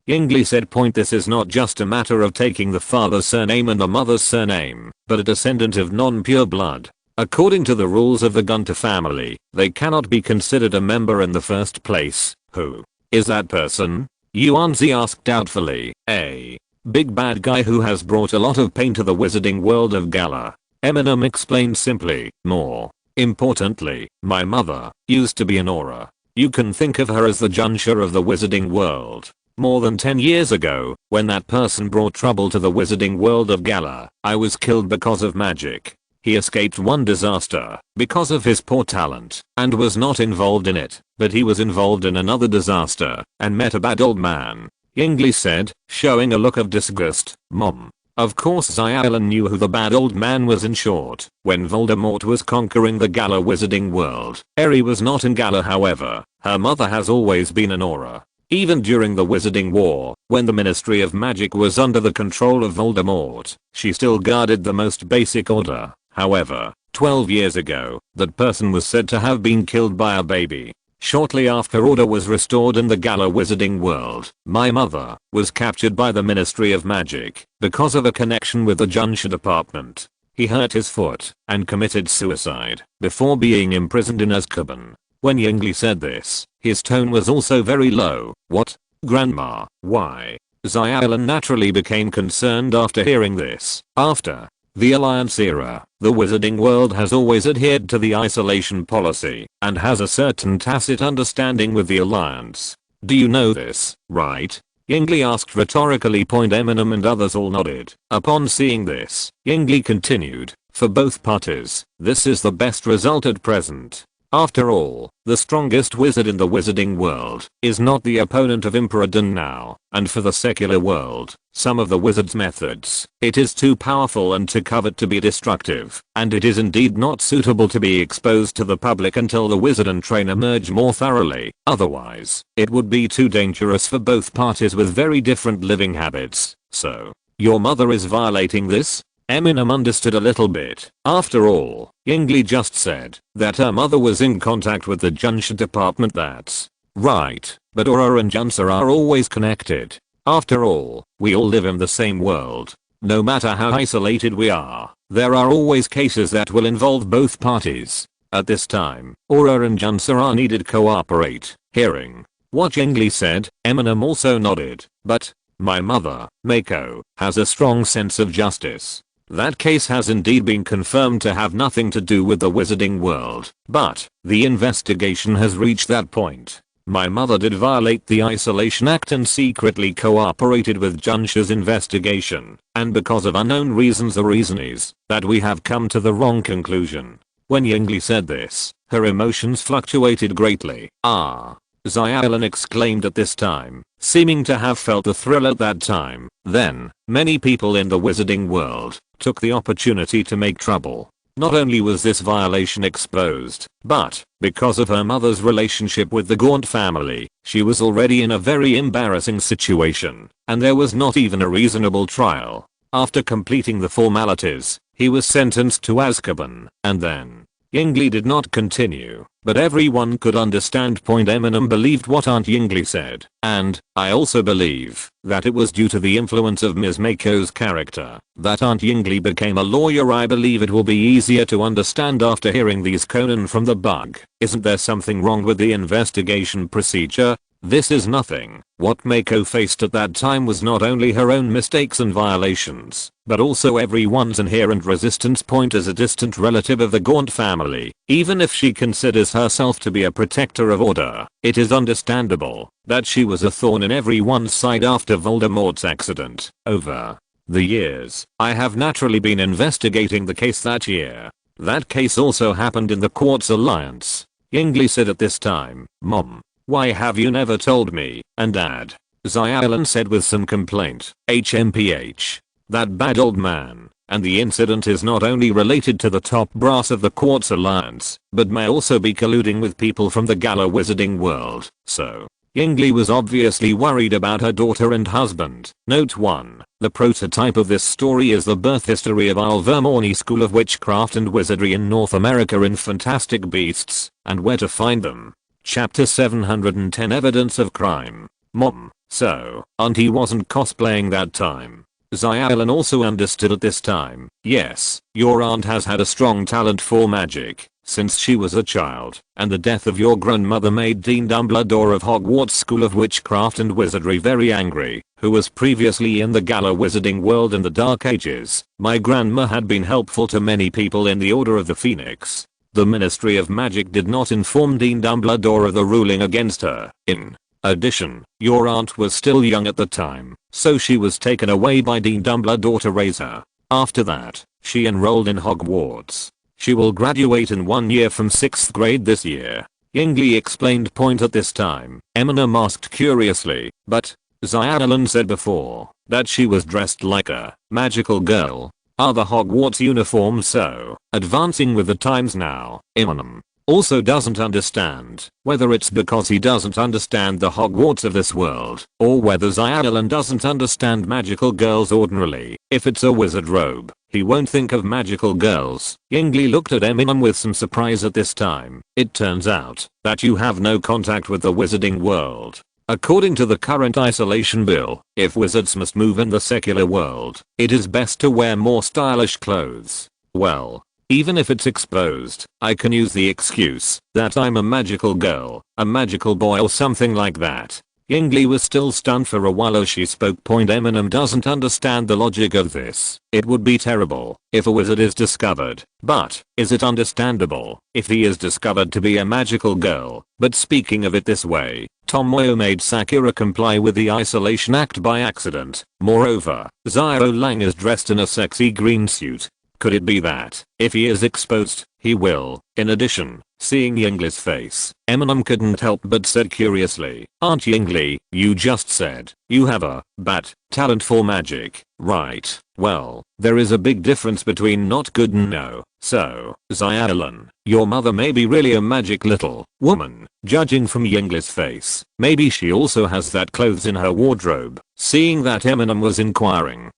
Yingli said point. This is not just a matter of taking the father's surname and the mother's surname, but a descendant of non-pure blood. According to the rules of the Gunter family, they cannot be considered a member in the first place. Who is that person? Yuanzi asked doubtfully. A big bad guy who has brought a lot of pain to the wizarding world of Gala. Eminem explained simply. More importantly, my mother used to be an aura. You can think of her as the Junsha of the wizarding world. More than 10 years ago, when that person brought trouble to the wizarding world of Gala, I was killed because of magic. He escaped one disaster because of his poor talent and was not involved in it, but he was involved in another disaster and met a bad old man. Yingli said, showing a look of disgust. Mom. Of course Xiaolan knew who the bad old man was. In short, when Voldemort was conquering the Gala wizarding world, Eri was not in Gala. However, her mother has always been an aura. Even during the Wizarding War, when the Ministry of Magic was under the control of Voldemort, she still guarded the most basic order. However, 12 years ago, that person was said to have been killed by a baby. Shortly after order was restored in the Gala wizarding world, my mother was captured by the Ministry of Magic because of a connection with the Junsha department. He hurt his foot and committed suicide before being imprisoned in Azkaban. When Yingli said this, his tone was also very low. What? Grandma, why? Xiaolan naturally became concerned after hearing this. After the Alliance era, the wizarding world has always adhered to the isolation policy and has a certain tacit understanding with the Alliance. Do you know this, right? Yingli asked rhetorically. Eminem and others all nodded. Upon seeing this, Yingli continued, for both parties, this is the best result at present. After all, the strongest wizard in the wizarding world is not the opponent of Emperor Dun now, and for the secular world, some of the wizard's methods, it is too powerful and too covert to be destructive, and it is indeed not suitable to be exposed to the public until the wizard and trainer merge more thoroughly. Otherwise, it would be too dangerous for both parties with very different living habits. So, your mother is violating this? Eminem understood a little bit. After all, Yingli just said that her mother was in contact with the Junsha department. That's right, but Aura and Junsha are always connected. After all, we all live in the same world. No matter how isolated we are, there are always cases that will involve both parties. At this time, Aura and Junsha are needed cooperate. Hearing what Yingli said, Eminem also nodded. But my mother, Mako, has a strong sense of justice. That case has indeed been confirmed to have nothing to do with the wizarding world, but the investigation has reached that point. My mother did violate the Isolation Act and secretly cooperated with Junsh's investigation, and because of unknown reasons or reasons, that we have come to the wrong conclusion. When Yingli said this, her emotions fluctuated greatly. Xiaolin exclaimed at this time, seeming to have felt the thrill at that time. Then, many people in the wizarding world took the opportunity to make trouble. Not only was this violation exposed, but, because of her mother's relationship with the Gaunt family, she was already in a very embarrassing situation, and there was not even a reasonable trial. After completing the formalities, he was sentenced to Azkaban, and then Yingli did not continue, but everyone could understand. Eminem believed what Aunt Yingli said, and I also believe that it was due to the influence of Ms. Mako's character that Aunt Yingli became a lawyer. I believe it will be easier to understand after hearing these. Conan from the bug. Isn't there something wrong with the investigation procedure? This is nothing. What Mako faced at that time was not only her own mistakes and violations, but also everyone's inherent resistance. As a distant relative of the Gaunt family, even if she considers herself to be a protector of order, it is understandable that she was a thorn in everyone's side after Voldemort's accident. Over the years, I have naturally been investigating the case that year. That case also happened in the Quartz Alliance. Yingli said at this time, Mom, why have you never told me? And Dad, Xiaolin said with some complaint. HMPH. That bad old man. And the incident is not only related to the top brass of the Quartz Alliance, but may also be colluding with people from the Gala wizarding world. So, Yingli was obviously worried about her daughter and husband. Note 1. The prototype of this story is the birth history of Alvermorny School of Witchcraft and Wizardry in North America in Fantastic Beasts, and Where to Find Them. Chapter 710 Evidence of Crime. Mom, so, Auntie wasn't cosplaying that time. Xiaolin also understood at this time. Yes, your aunt has had a strong talent for magic since she was a child, and the death of your grandmother made Dean Dumbledore of Hogwarts School of Witchcraft and Wizardry very angry, who was previously in the Gala wizarding world in the Dark Ages. My grandma had been helpful to many people in the Order of the Phoenix. The Ministry of Magic did not inform Dean Dumbledore of the ruling against her. In addition, your aunt was still young at the time, so she was taken away by Dean Dumbledore to raise her. After that, she enrolled in Hogwarts. She will graduate in 1 year from 6th grade this year. Yingli explained. At this time, Eminem asked curiously, but Xiaolin said before that she was dressed like a magical girl. Are the Hogwarts uniforms so advancing with the times now? Eminem also doesn't understand whether it's because he doesn't understand the Hogwarts of this world, or whether Xiaolin doesn't understand magical girls ordinarily. If it's a wizard robe, he won't think of magical girls. Yingli looked at Eminem with some surprise at this time. It turns out that you have no contact with the wizarding world. According to the current isolation bill, if wizards must move in the secular world, it is best to wear more stylish clothes. Well, even if it's exposed, I can use the excuse that I'm a magical girl, a magical boy or something like that. Yingli was still stunned for a while as she spoke. Eminem doesn't understand the logic of this. It would be terrible if a wizard is discovered, but is it understandable if he is discovered to be a magical girl? But speaking of it this way, Tomoyo made Sakura comply with the Isolation Act by accident. Moreover, Ziro Lang is dressed in a sexy green suit. Could it be that, if he is exposed, he will? In addition, seeing Yingli's face, Eminem couldn't help but said curiously, Aunt Yingli, you just said you have a bad talent for magic, right? Well, there is a big difference between not good and no. So, Xiaolin, your mother may be really a magic little woman, judging from Yingli's face. Maybe she also has that clothes in her wardrobe. Seeing that Eminem was inquiring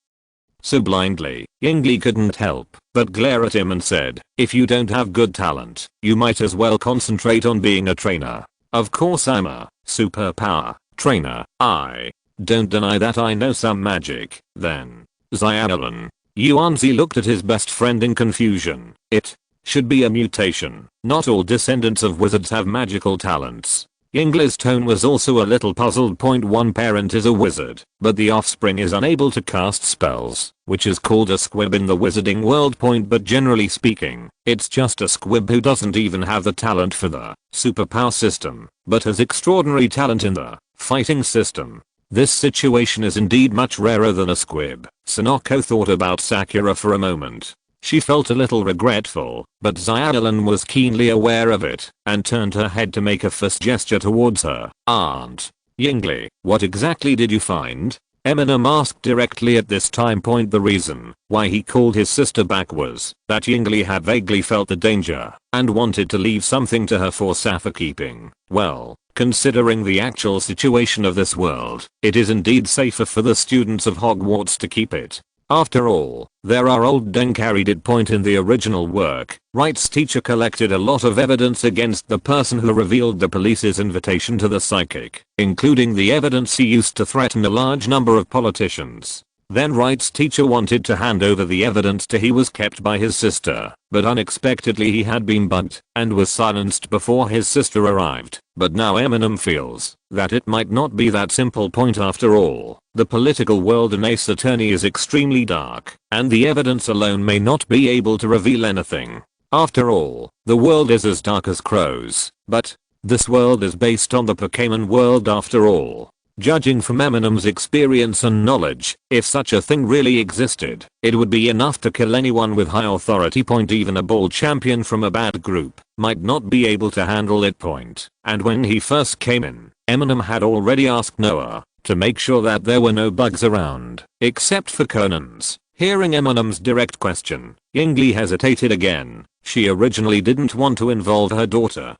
so blindly, Yingli couldn't help but glare at him and said, if you don't have good talent, you might as well concentrate on being a trainer. Of course I'm a superpower trainer. I don't deny that I know some magic. Then, Xiaolin, Yuanzi looked at his best friend in confusion. It should be a mutation. Not all descendants of wizards have magical talents. Yingle's tone was also a little puzzled. Point 1 Parent is a wizard, but the offspring is unable to cast spells, which is called a squib in the wizarding world. But generally speaking, it's just a squib who doesn't even have the talent for the superpower system, but has extraordinary talent in the fighting system. This situation is indeed much rarer than a squib. Sonoko thought about Sakura for a moment. She felt a little regretful, but Xiaolin was keenly aware of it and turned her head to make a fist gesture towards her aunt. Yingli, what exactly did you find? Eminem asked directly at this time. The reason why he called his sister back was that Yingli had vaguely felt the danger and wanted to leave something to her for safekeeping. Well, considering the actual situation of this world, it is indeed safer for the students of Hogwarts to keep it. After all, there are old Deng carried it. In the original work, Wright's teacher collected a lot of evidence against the person who revealed the police's invitation to the psychic, including the evidence he used to threaten a large number of politicians. Then Wright's teacher wanted to hand over the evidence to he was kept by his sister, but unexpectedly he had been bugged and was silenced before his sister arrived. But now Eminem feels that it might not be that simple. After all, the political world in Ace Attorney is extremely dark, and the evidence alone may not be able to reveal anything. After all, the world is as dark as crows, but this world is based on the Pokémon world after all. Judging from Eminem's experience and knowledge, if such a thing really existed, it would be enough to kill anyone with high authority. Even a bold champion from a bad group might not be able to handle it. And when he first came in, Eminem had already asked Noah to make sure that there were no bugs around, except for Conan's. Hearing Eminem's direct question, Yingli hesitated again. She originally didn't want to involve her daughter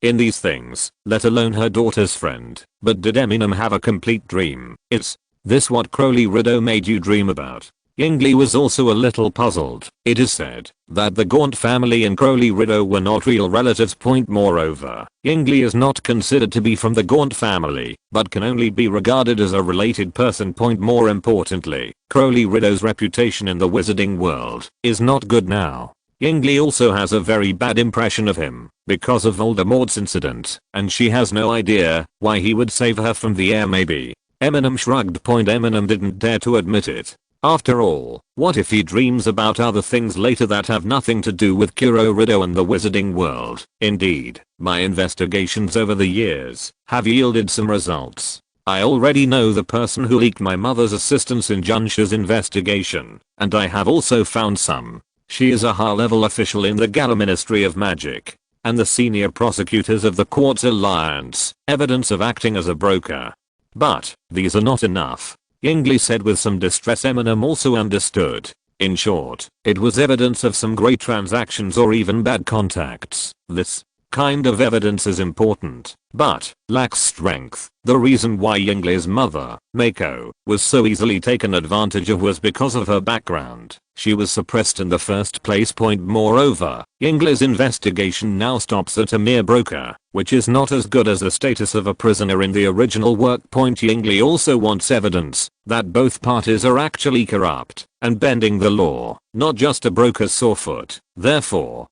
in these things, let alone her daughter's friend. But did Eminem have a complete dream? Is this what Crowley Rideau made you dream about? Yingli was also a little puzzled. It is said that the Gaunt family and Crowley Rideau were not real relatives. Moreover, Yingli is not considered to be from the Gaunt family, but can only be regarded as a related person. More importantly, Crowley Rideau's reputation in the wizarding world is not good now. Yingli also has a very bad impression of him because of Voldemort's incident, and she has no idea why he would save her from the air. Maybe. Eminem shrugged. Eminem didn't dare to admit it. After all, what if he dreams about other things later that have nothing to do with Kuro Rideau and the wizarding world? Indeed, my investigations over the years have yielded some results. I already know the person who leaked my mother's assistance in Junsha's investigation, and I have also found some. She is a high-level official in the Gala Ministry of Magic and the senior prosecutors of the Quartz Alliance, evidence of acting as a broker. But these are not enough, Yingli said with some distress. Eminem also understood. In short, it was evidence of some great transactions or even bad contacts. This kind of evidence is important, but lacks strength. The reason why Yingli's mother, Mako, was so easily taken advantage of was because of her background. She was suppressed in the first place. Moreover, Yingli's investigation now stops at a mere broker, which is not as good as the status of a prisoner in the original work. Yingli also wants evidence that both parties are actually corrupt and bending the law, not just a broker's sore foot. Therefore,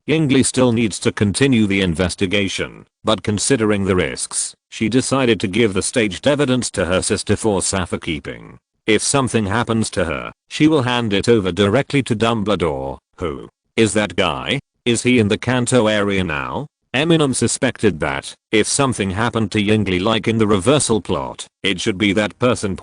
Yingli still needs to continue the investigation, but considering the risks, she decided to give the staged evidence to her sister for safekeeping. If something happens to her, she will hand it over directly to Dumbledore. Who is that guy? Is he in the Kanto area now? Eminem suspected that if something happened to Yingli like in the reversal plot, it should be that person.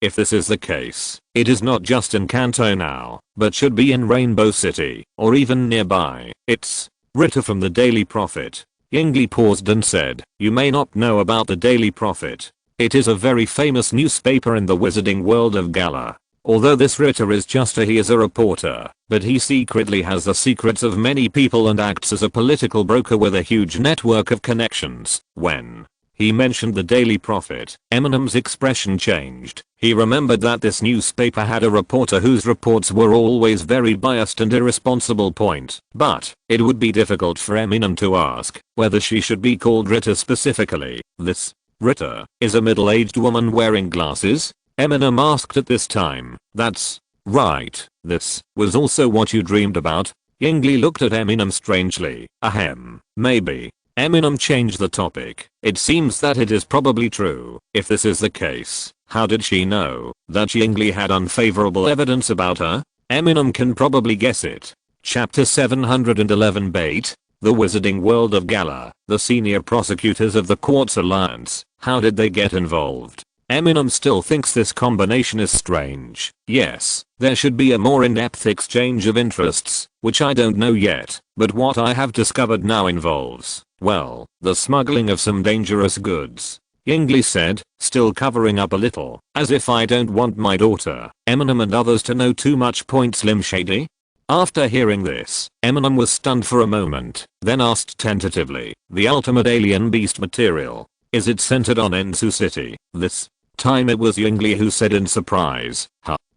If this is the case, it is not just in Kanto now, but should be in Rainbow City, or even nearby. It's Ritter from the Daily Prophet. Yingli paused and said, "You may not know about the Daily Prophet. It is a very famous newspaper in the wizarding world of Gala. Although this Ritter is he is a reporter, but he secretly has the secrets of many people and acts as a political broker with a huge network of connections." When he mentioned the Daily Prophet, Eminem's expression changed. He remembered that this newspaper had a reporter whose reports were always very biased and irresponsible. But it would be difficult for Eminem to ask whether she should be called Ritter specifically. This Ritter is a middle-aged woman wearing glasses? Eminem asked at this time. That's right. This was also what you dreamed about? Yingli looked at Eminem strangely. Ahem. Maybe. Eminem changed the topic. It seems that it is probably true. If this is the case, how did she know that Yingli had unfavorable evidence about her? Eminem can probably guess it. Chapter 711 Bait. The Wizarding World of Gala. The senior prosecutors of the Quartz Alliance. How did they get involved? Eminem still thinks this combination is strange. Yes, there should be a more in-depth exchange of interests, which I don't know yet, but what I have discovered now involves, well, the smuggling of some dangerous goods. Yingli said, still covering up a little, as if I don't want my daughter, Eminem and others to know too much. Slim Shady? After hearing this, Eminem was stunned for a moment, then asked tentatively, the ultimate alien beast material, is it centered on Ensu City? This time it was Yingli who said in surprise,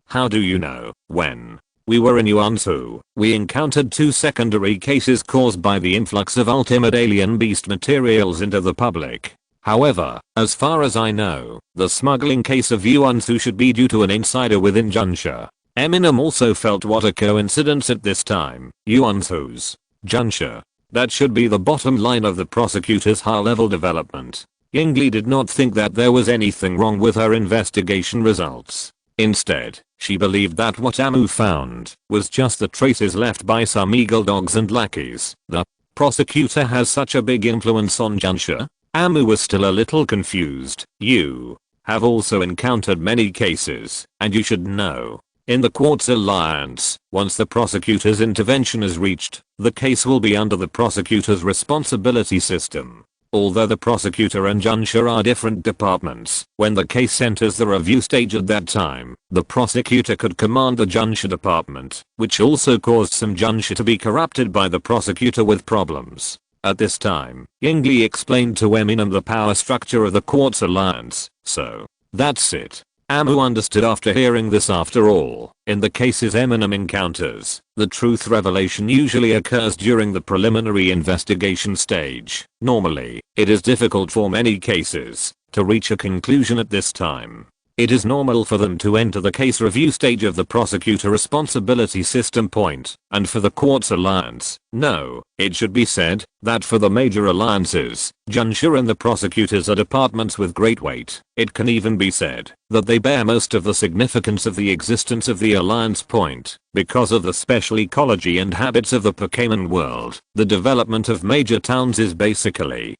how do you know? When we were in Yuansu, we encountered 2 secondary cases caused by the influx of ultimate alien beast materials into the public. However, as far as I know, the smuggling case of Yuansu should be due to an insider within Junsha. Eminem also felt what a coincidence at this time. Yuansu's Junsha. That should be the bottom line of the prosecutor's high-level development. Yingli did not think that there was anything wrong with her investigation results. Instead, she believed that what Amu found was just the traces left by some eagle dogs and lackeys. The prosecutor has such a big influence on Junsha? Amu was still a little confused. You have also encountered many cases, and you should know. In the Quartz Alliance, once the prosecutor's intervention is reached, the case will be under the prosecutor's responsibility system. Although the prosecutor and Junsha are different departments, when the case enters the review stage at that time, the prosecutor could command the Junsha department, which also caused some Junsha to be corrupted by the prosecutor with problems. At this time, Yingli explained to Eminem the power structure of the Quartz Alliance, so that's it. Amu understood after hearing this. After all, in the cases Eminem encounters, the truth revelation usually occurs during the preliminary investigation stage. Normally, it is difficult for many cases to reach a conclusion at this time. It is normal for them to enter the case review stage of the prosecutor responsibility system point, and for the Quartz Alliance, no, it should be said that for the major alliances, Junsha and the prosecutors are departments with great weight. It can even be said that they bear most of the significance of the existence of the alliance point, because of the special ecology and habits of the Pokémon world. The development of major towns is basically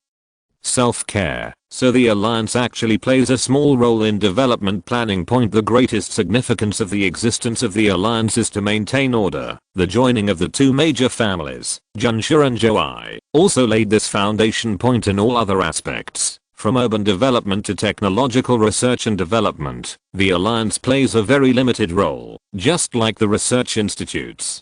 self-care, so the alliance actually plays a small role in development planning. The greatest significance of the existence of the alliance is to maintain order. The joining of the 2 major families, Junsha and Joai, also laid this foundation point in all other aspects. From urban development to technological research and development, the alliance plays a very limited role, just like the research institutes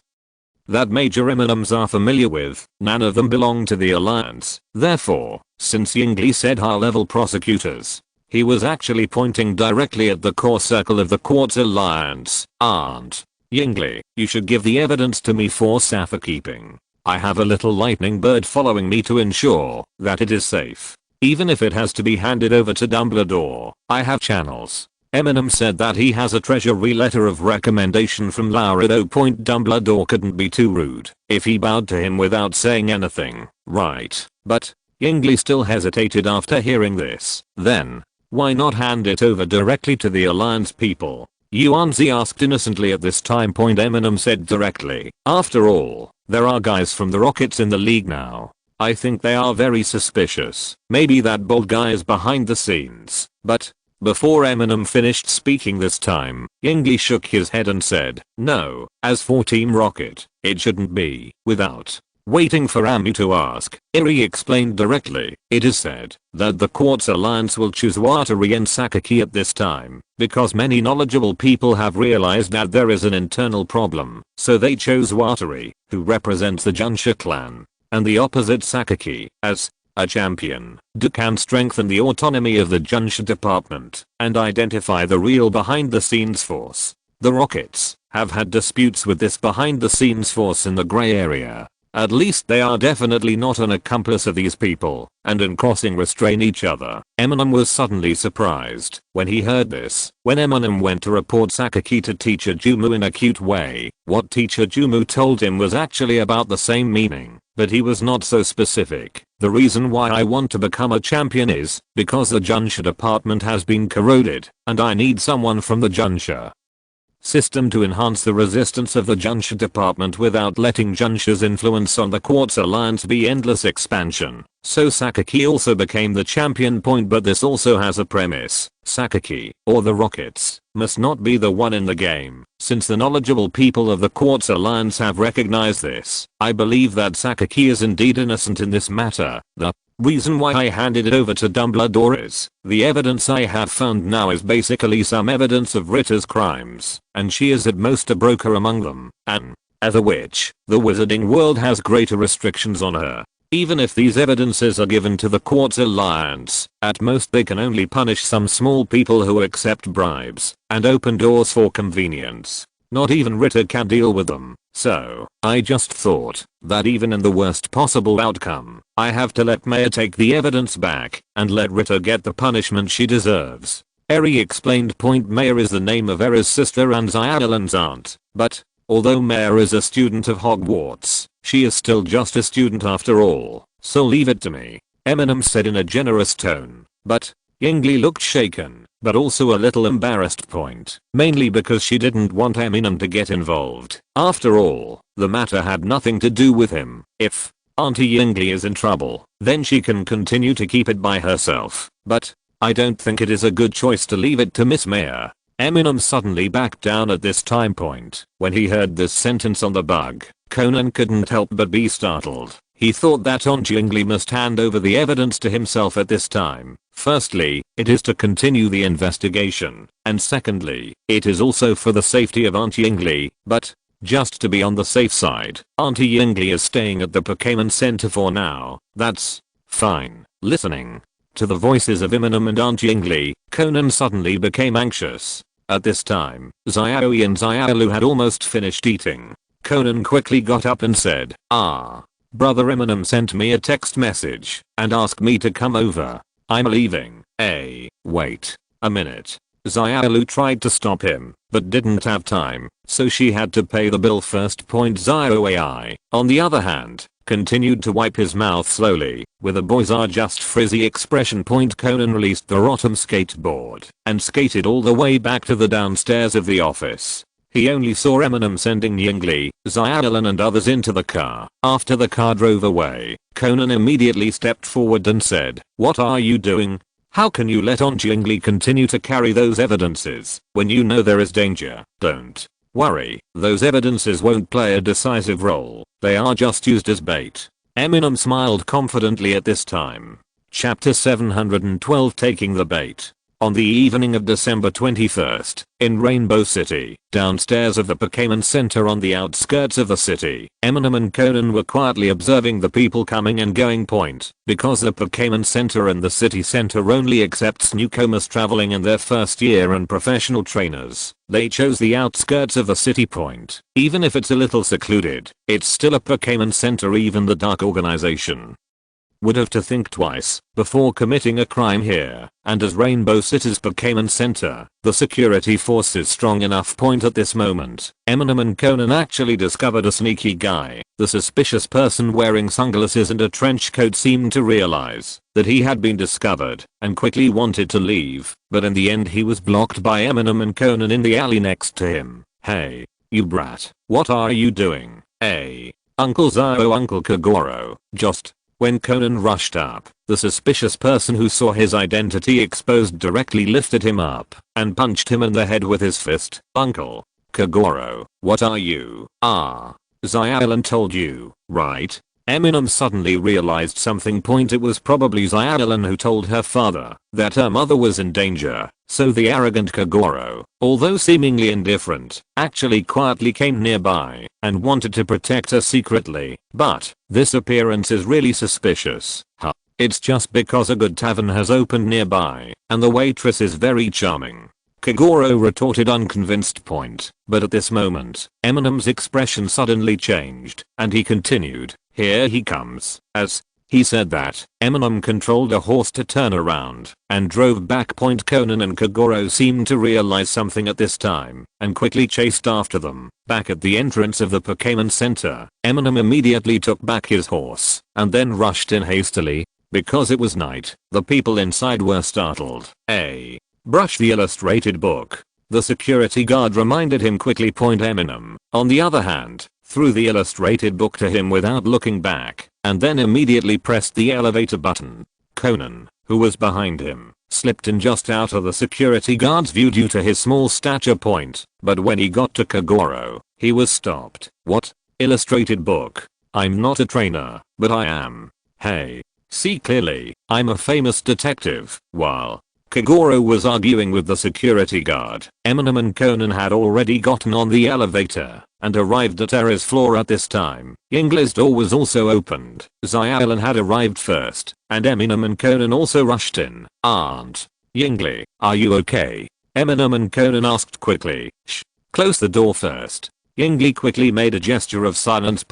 that major Eminems are familiar with. None of them belong to the alliance. Therefore, since Yingli said high-level prosecutors, he was actually pointing directly at the core circle of the Quartz Alliance. Yingli, you should give the evidence to me for safekeeping. I have a little lightning bird following me to ensure that it is safe. Even if it has to be handed over to Dumbledore, I have channels. Eminem said that he has a treasury letter of recommendation from Laurido. Dumbledore couldn't be too rude if he bowed to him without saying anything, right? But Yingli still hesitated after hearing this. Then, why not hand it over directly to the alliance people? Yuanzi asked innocently at this time. Eminem said directly. After all, there are guys from the Rockets in the league now. I think they are very suspicious. Maybe that bald guy is behind the scenes, but before Eminem finished speaking this time, Yingli shook his head and said, no, as for Team Rocket, it shouldn't be. Without waiting for Amu to ask, Iri explained directly. It is said that the Quartz Alliance will choose Watari and Sakaki at this time, because many knowledgeable people have realized that there is an internal problem, so they chose Watari, who represents the Junsha clan, and the opposite Sakaki, as a champion, who can strengthen the autonomy of the Junsha department and identify the real behind-the-scenes force. The Rockets have had disputes with this behind-the-scenes force in the gray area. At least they are definitely not an accomplice of these people, and in crossing restrain each other. Eminem was suddenly surprised when he heard this. When Eminem went to report Sakaki to Teacher Jumu in a cute way, what Teacher Jumu told him was actually about the same meaning. but he was not so specific. The reason why I want to become a champion is because the Junsha department has been corroded, and I need someone from the Junsha system to enhance the resistance of the Junsha department without letting Junsha's influence on the Quartz Alliance be endless expansion. So Sakaki also became the champion point, but this also has a premise. Sakaki, or the Rockets, must not be the one in the game, since the knowledgeable people of the Quartz Alliance have recognized this. I believe that Sakaki is indeed innocent in this matter. The reason why I handed it over to Dumbledore is, the evidence I have found now is basically some evidence of Rita's crimes, and she is at most a broker among them, and, as a witch, the wizarding world has greater restrictions on her. Even if these evidences are given to the Quartz Alliance, at most they can only punish some small people who accept bribes, and open doors for convenience. Not even Rita can deal with them, so I just thought that even in the worst possible outcome, I have to let Maya take the evidence back and let Rita get the punishment she deserves. Eri explained. Maya is the name of Era's sister and Xyadalen's aunt, but although Maya is a student of Hogwarts, she is still just a student after all, so leave it to me, Eminem said in a generous tone. But Yingli looked shaken, but also a little embarrassed. Mainly because she didn't want Eminem to get involved. After all, the matter had nothing to do with him. If Auntie Yingli is in trouble, then she can continue to keep it by herself. But I don't think it is a good choice to leave it to Miss Maya. Eminem suddenly backed down at this time point. When he heard this sentence on the bug, Conan couldn't help but be startled. He thought that Auntie Yingli must hand over the evidence to himself at this time. Firstly, it is to continue the investigation, and secondly, it is also for the safety of Auntie Yingli. But just to be on the safe side, Auntie Yingli is staying at the Pokémon Center for now. That's fine. Listening to the voices of Eminem and Auntie Yingli, Conan suddenly became anxious. At this time, Xiaoyi and Xiaolu had almost finished eating. Conan quickly got up and said, Brother Eminem sent me a text message and asked me to come over. I'm leaving. Wait a minute. Xiaolu tried to stop him, but didn't have time, so she had to pay the bill first. Xiaoyi, on the other hand, continued to wipe his mouth slowly, with a boys are just frizzy expression. Conan released the Rotom skateboard and skated all the way back to the downstairs of the office. He only saw Eminem sending Yingli, Xiaolan and others into the car. After the car drove away, Conan immediately stepped forward and said, "What are you doing? How can you let Auntie Yingli continue to carry those evidences when you know there is danger?" "Don't worry, those evidences won't play a decisive role. They are just used as bait." Eminem smiled confidently at this time. Chapter 712, Taking the Bait. On the evening of December 21st, in Rainbow City, downstairs of the Pokémon Center on the outskirts of the city, Eminem and Conan were quietly observing the people coming and going. Because the Pokémon Center and the city center only accepts newcomers traveling in their first year and professional trainers, they chose the outskirts of the city. Even if it's a little secluded, it's still a Pokémon Center. Even the Dark Organization would have to think twice before committing a crime here, and as Rainbow City's Pokémon Center, the security force is strong enough. At this moment, Eminem and Conan actually discovered a sneaky guy. The suspicious person wearing sunglasses and a trench coat seemed to realize that he had been discovered and quickly wanted to leave, but in the end he was blocked by Eminem and Conan in the alley next to him. "Hey, you brat, what are you doing?" "Uncle Zio, Uncle Kagoro, just..." When Conan rushed up, the suspicious person who saw his identity exposed directly lifted him up and punched him in the head with his fist. "Uncle Kagoro, what are you?" Xiaolan told you, right?" Eminem suddenly realized something. It was probably Xiaolan who told her father that her mother was in danger, so the arrogant Kagoro, although seemingly indifferent, actually quietly came nearby and wanted to protect her secretly. But this appearance is really suspicious. It's just because a good tavern has opened nearby and the waitress is very charming, Kagoro retorted, unconvinced. But at this moment, Eminem's expression suddenly changed and he continued, "Here he comes." As He said that Eminem controlled a horse to turn around and drove back. Conan and Kagoro seemed to realize something at this time and quickly chased after them. Back at the entrance of the Pokémon Center, Eminem immediately took back his horse and then rushed in hastily. Because it was night, the people inside were startled. Brush the illustrated book. The security guard reminded him quickly. Eminem, on the other hand, threw the illustrated book to him without looking back and then immediately pressed the elevator button. Conan, who was behind him, slipped in just out of the security guard's view due to his small stature. But when he got to Kagoro, he was stopped. What? Illustrated book? I'm not a trainer, but I am. Hey. See clearly, I'm a famous detective. While Kagoro was arguing with the security guard, Eminem and Conan had already gotten on the elevator and arrived at Era's floor at this time. Yinglei's door was also opened. Xiaolan had arrived first, and Eminem and Conan also rushed in. Aunt Yinglei, are you okay? Eminem and Conan asked quickly. Shh. Close the door first. Yinglei quickly made a gesture of silence.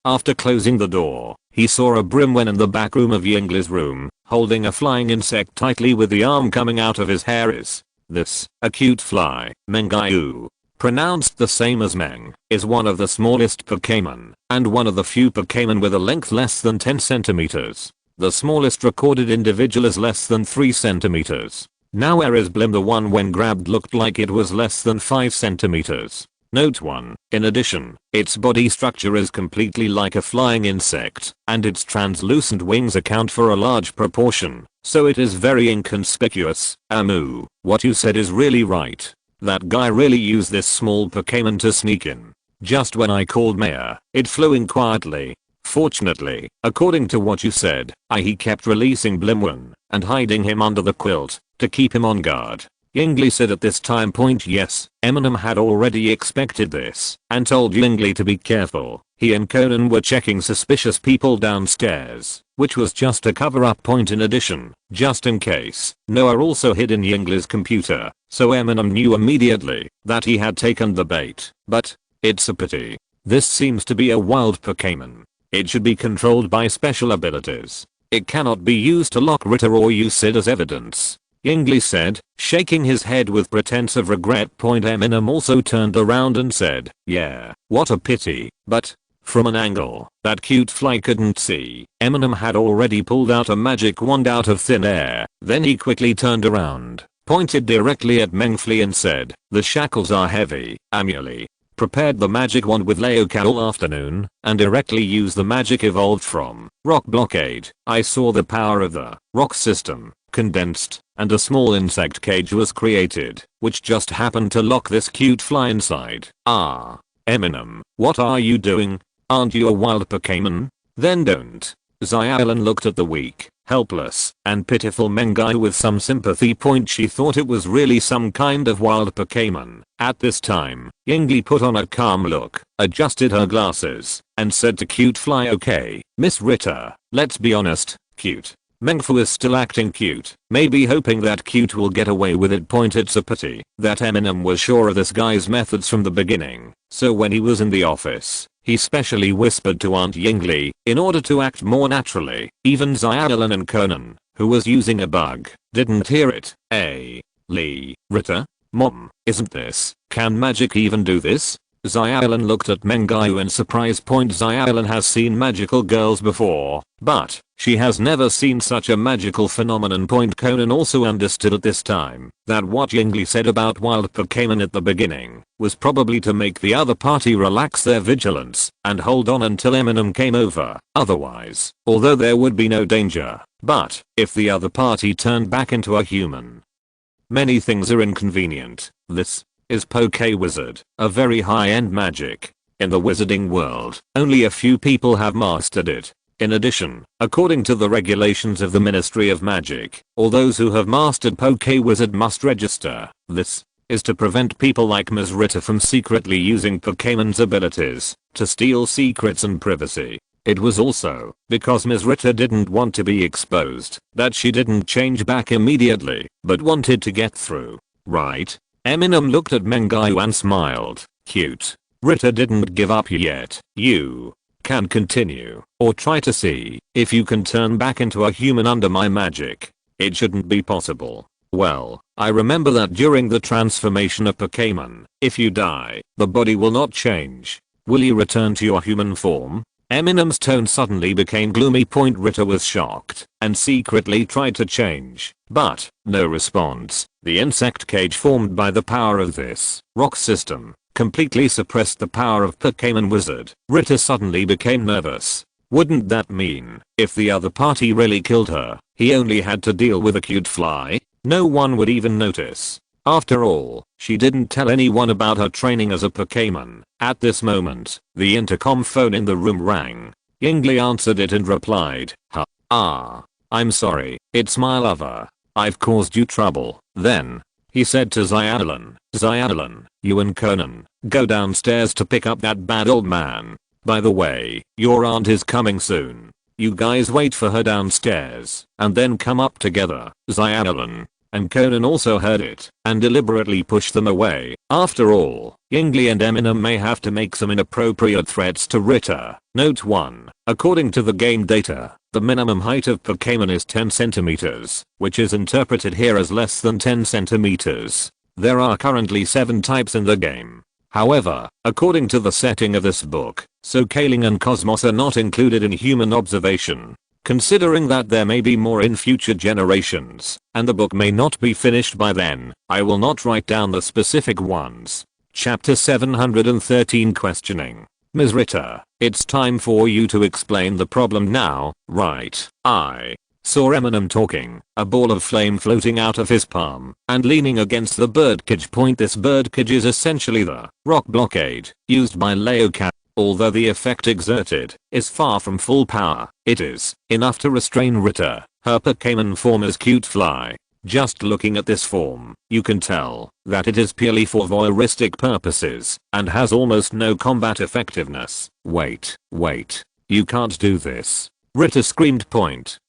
After closing the door, he saw a Brimwen in the back room of Yinglei's room, holding a flying insect tightly with the arm coming out of his hair. Is this a cute fly? Mengayu, pronounced the same as Meng, is one of the smallest Pokémon, and one of the few Pokémon with a length less than 10 centimeters. The smallest recorded individual is less than 3 centimeters. Now Era's Blim, the one when grabbed, looked like it was less than 5 centimeters. Note 1. In addition, its body structure is completely like a flying insect, and its translucent wings account for a large proportion, so it is very inconspicuous. Amu, what you said is really right. That guy really used this small Pokémon to sneak in. Just when I called Mayor, it flew in quietly. Fortunately, according to what you said, he kept releasing Blimwen and hiding him under the quilt to keep him on guard. Yinglei said at this time. Yes, Eminem had already expected this and told Yinglei to be careful. He and Conan were checking suspicious people downstairs, which was just a cover-up. In addition, just in case, Noah also hid in Yinglei's computer, so Eminem knew immediately that he had taken the bait. But it's a pity. This seems to be a wild Pokémon. It should be controlled by special abilities. It cannot be used to lock Ritter or use it as evidence. Yinglei said, shaking his head with pretense of regret. Eminem also turned around and said, yeah, what a pity, but from an angle that cute fly couldn't see, Eminem had already pulled out a magic wand out of thin air. Then he quickly turned around, pointed directly at Mengfli and said, the shackles are heavy. Amuli prepared the magic wand with Leoka all afternoon and directly used the magic evolved from rock blockade. I saw the power of the rock system condensed, and a small insect cage was created, which just happened to lock this cute fly inside. Eminem, what are you doing? Aren't you a wild Pokémon? Then don't. Xiaolan looked at the weak, helpless, and pitiful Mengai with some sympathy. She thought it was really some kind of wild Pokémon. At this time, Yinglei put on a calm look, adjusted her glasses, and said to Cute Fly, okay, Miss Ritter, let's be honest, cute. Mengfu is still acting cute, maybe hoping that cute will get away with it. It's a pity that Eminem was sure of this guy's methods from the beginning, so when he was in the office, he specially whispered to Aunt Yinglei in order to act more naturally. Even Xiaolan and Conan, who was using a bug, didn't hear it. Lee, Ritter? Mom, isn't this? Can magic even do this? Xiaolan looked at Mengayu in surprise. Xiaolan has seen magical girls before, but she has never seen such a magical phenomenon. Conan also understood at this time that what Yinglei said about wild Pokémon at the beginning was probably to make the other party relax their vigilance and hold on until Eminem came over. Otherwise, although there would be no danger, but if the other party turned back into a human, many things are inconvenient. This is Poké-Wizard, a very high-end magic. In the wizarding world, only a few people have mastered it. In addition, according to the regulations of the Ministry of Magic, all those who have mastered Poké-Wizard must register. This is to prevent people like Ms. Ritter from secretly using Pokémon's abilities to steal secrets and privacy. It was also because Ms. Ritter didn't want to be exposed that she didn't change back immediately, but wanted to get through. Right? Eminem looked at Mengayu and smiled. Cute. Ritter didn't give up yet. You can continue, or try to see if you can turn back into a human under my magic. It shouldn't be possible. Well, I remember that during the transformation of Pokémon, if you die, the body will not change. Will you return to your human form? Eminem's tone suddenly became gloomy. Ritter was shocked and secretly tried to change, but no response. The insect cage formed by the power of this rock system completely suppressed the power of Pokémon Wizard. Ritter suddenly became nervous. Wouldn't that mean, if the other party really killed her, he only had to deal with a cute fly? No one would even notice. After all, she didn't tell anyone about her training as a Pokémon. At this moment, the intercom phone in the room rang. Yingli answered it and replied, I'm sorry, it's my lover. I've caused you trouble. Then, he said to Xiaolan, you and Conan, go downstairs to pick up that bad old man. By the way, your aunt is coming soon. You guys wait for her downstairs, and then come up together. Xiaolan and Conan also heard it, and deliberately pushed them away. After all, Yingli and Eminem may have to make some inappropriate threats to Ritter. Note 1. According to the game data, the minimum height of Pokémon is 10 centimeters, which is interpreted here as less than 10 centimeters. There are currently 7 types in the game. However, according to the setting of this book, Socaling and Cosmos are not included in human observation. Considering that there may be more in future generations, and the book may not be finished by then, I will not write down the specific ones. Chapter 713 Questioning. Ms. Ritter, it's time for you to explain the problem now, right? I saw Eminem talking, a ball of flame floating out of his palm, and leaning against the birdcage. This birdcage is essentially the rock blockade used by Leixi. Although the effect exerted is far from full power, it is enough to restrain Ritter. Her Pokémon form is Cute Fly. Just looking at this form, you can tell that it is purely for voyeuristic purposes and has almost no combat effectiveness. Wait, you can't do this. Ritter screamed.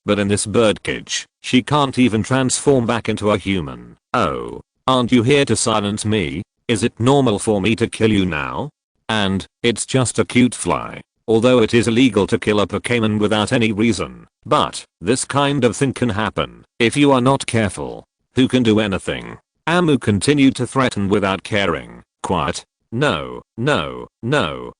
But in this birdcage, she can't even transform back into a human. Oh, aren't you here to silence me? Is it normal for me to kill you now? And, it's just a cute fly. Although it is illegal to kill a Pokémon without any reason. But, this kind of thing can happen if you are not careful. Who can do anything? Amu continued to threaten without caring. Quiet. No,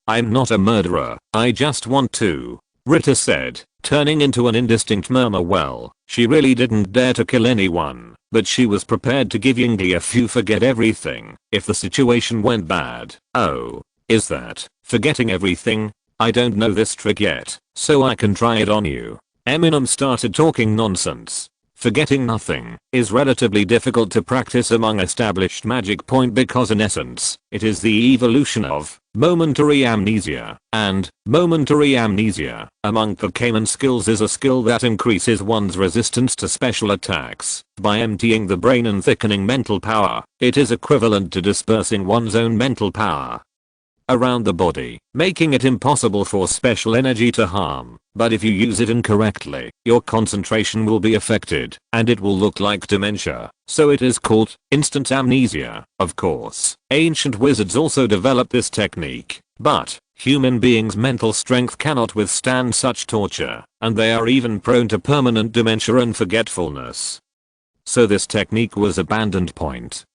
I'm not a murderer. I just want to. Ritter said, turning into an indistinct murmur. Well, she really didn't dare to kill anyone, but she was prepared to give Yingli a few forget everything if the situation went bad. Oh. Is that forgetting everything? I don't know this trick yet, so I can try it on you. Eminem started talking nonsense. Forgetting nothing is relatively difficult to practice among established magic because in essence, it is the evolution of momentary amnesia, and momentary amnesia among Pokémon skills is a skill that increases one's resistance to special attacks by emptying the brain and thickening mental power. It is equivalent to dispersing one's own mental power around the body, making it impossible for special energy to harm. But if you use it incorrectly, your concentration will be affected, and it will look like dementia. So it is called instant amnesia. Of course, ancient wizards also developed this technique, but human beings' mental strength cannot withstand such torture, and they are even prone to permanent dementia and forgetfulness. So this technique was abandoned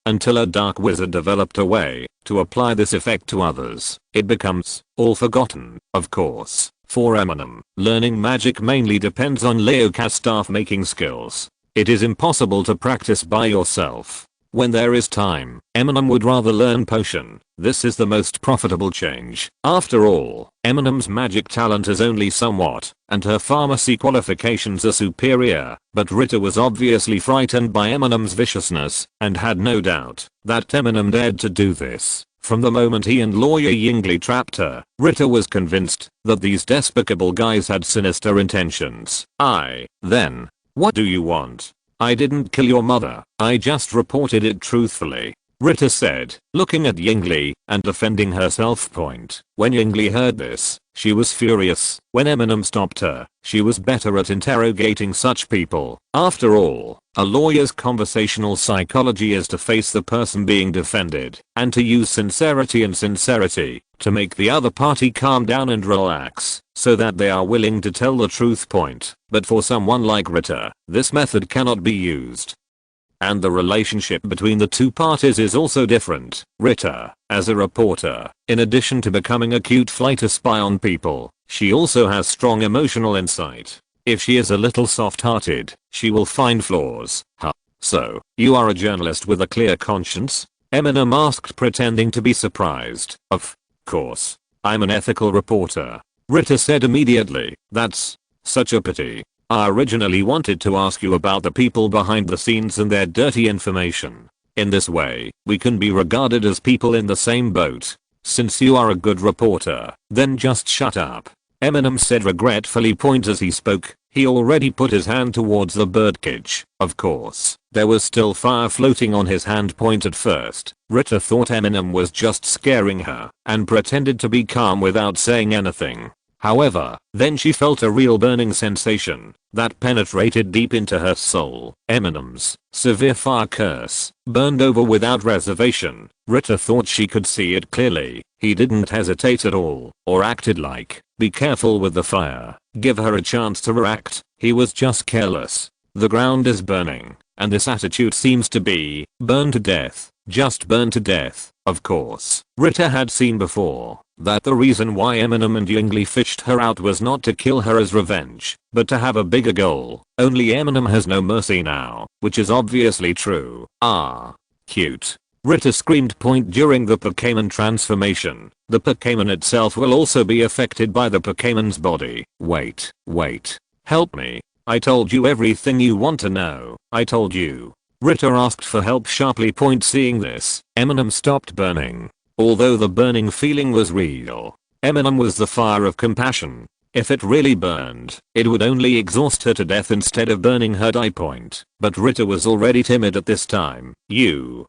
until a dark wizard developed a way to apply this effect to others. It becomes all forgotten. Of course, for Eminem, learning magic mainly depends on Leixi's staff making skills. It is impossible to practice by yourself. When there is time, Eminem would rather learn potion. This is the most profitable change. After all, Eminem's magic talent is only somewhat, and her pharmacy qualifications are superior. But Ritter was obviously frightened by Eminem's viciousness, and had no doubt that Eminem dared to do this. From the moment he and lawyer Yingli trapped her, Ritter was convinced that these despicable guys had sinister intentions. Then, what do you want? I didn't kill your mother, I just reported it truthfully, Ritter said, looking at Yingli and defending herself. When Yingli heard this, she was furious. When Eminem stopped her, she was better at interrogating such people. After all, A lawyer's conversational psychology is to face the person being defended and to use sincerity to make the other party calm down and relax so that they are willing to tell the truth point. But for someone like Rita, this method cannot be used. And the relationship between the two parties is also different. Rita, as a reporter, in addition to becoming a cute fighter spy on people, she also has strong emotional insight. If she is a little soft-hearted, she will find flaws. Huh. So, you are a journalist with a clear conscience? Eminem asked, pretending to be surprised. Of course. I'm an ethical reporter. Rita said immediately. That's such a pity. I originally wanted to ask you about the people behind the scenes and their dirty information. In this way, we can be regarded as people in the same boat. Since you are a good reporter, then just shut up. Eminem said regretfully as he spoke. He already put his hand towards the birdcage. Of course, there was still fire floating on his hand at first. Rita thought Eminem was just scaring her and pretended to be calm without saying anything. However, then she felt a real burning sensation that penetrated deep into her soul. Eminem's severe fire curse burned over without reservation. Rita thought she could see it clearly. He didn't hesitate at all or acted like, be careful with the fire, give her a chance to react. He was just careless. The ground is burning, and this attitude seems to be, burn to death, just burn to death. Of course, Rita had seen before that the reason why Eminem and Yingli fished her out was not to kill her as revenge, but to have a bigger goal. Only Eminem has no mercy now, which is obviously true. Ah, cute. Rita screamed during the Pokémon transformation. The Pokémon itself will also be affected by the Pokémon's body. Wait, help me. I told you everything you want to know. I told you. Rita asked for help sharply. Seeing this, Eminem stopped burning. Although the burning feeling was real, Eminem was the fire of compassion. If it really burned, it would only exhaust her to death instead of burning her die point. But Rita was already timid at this time. You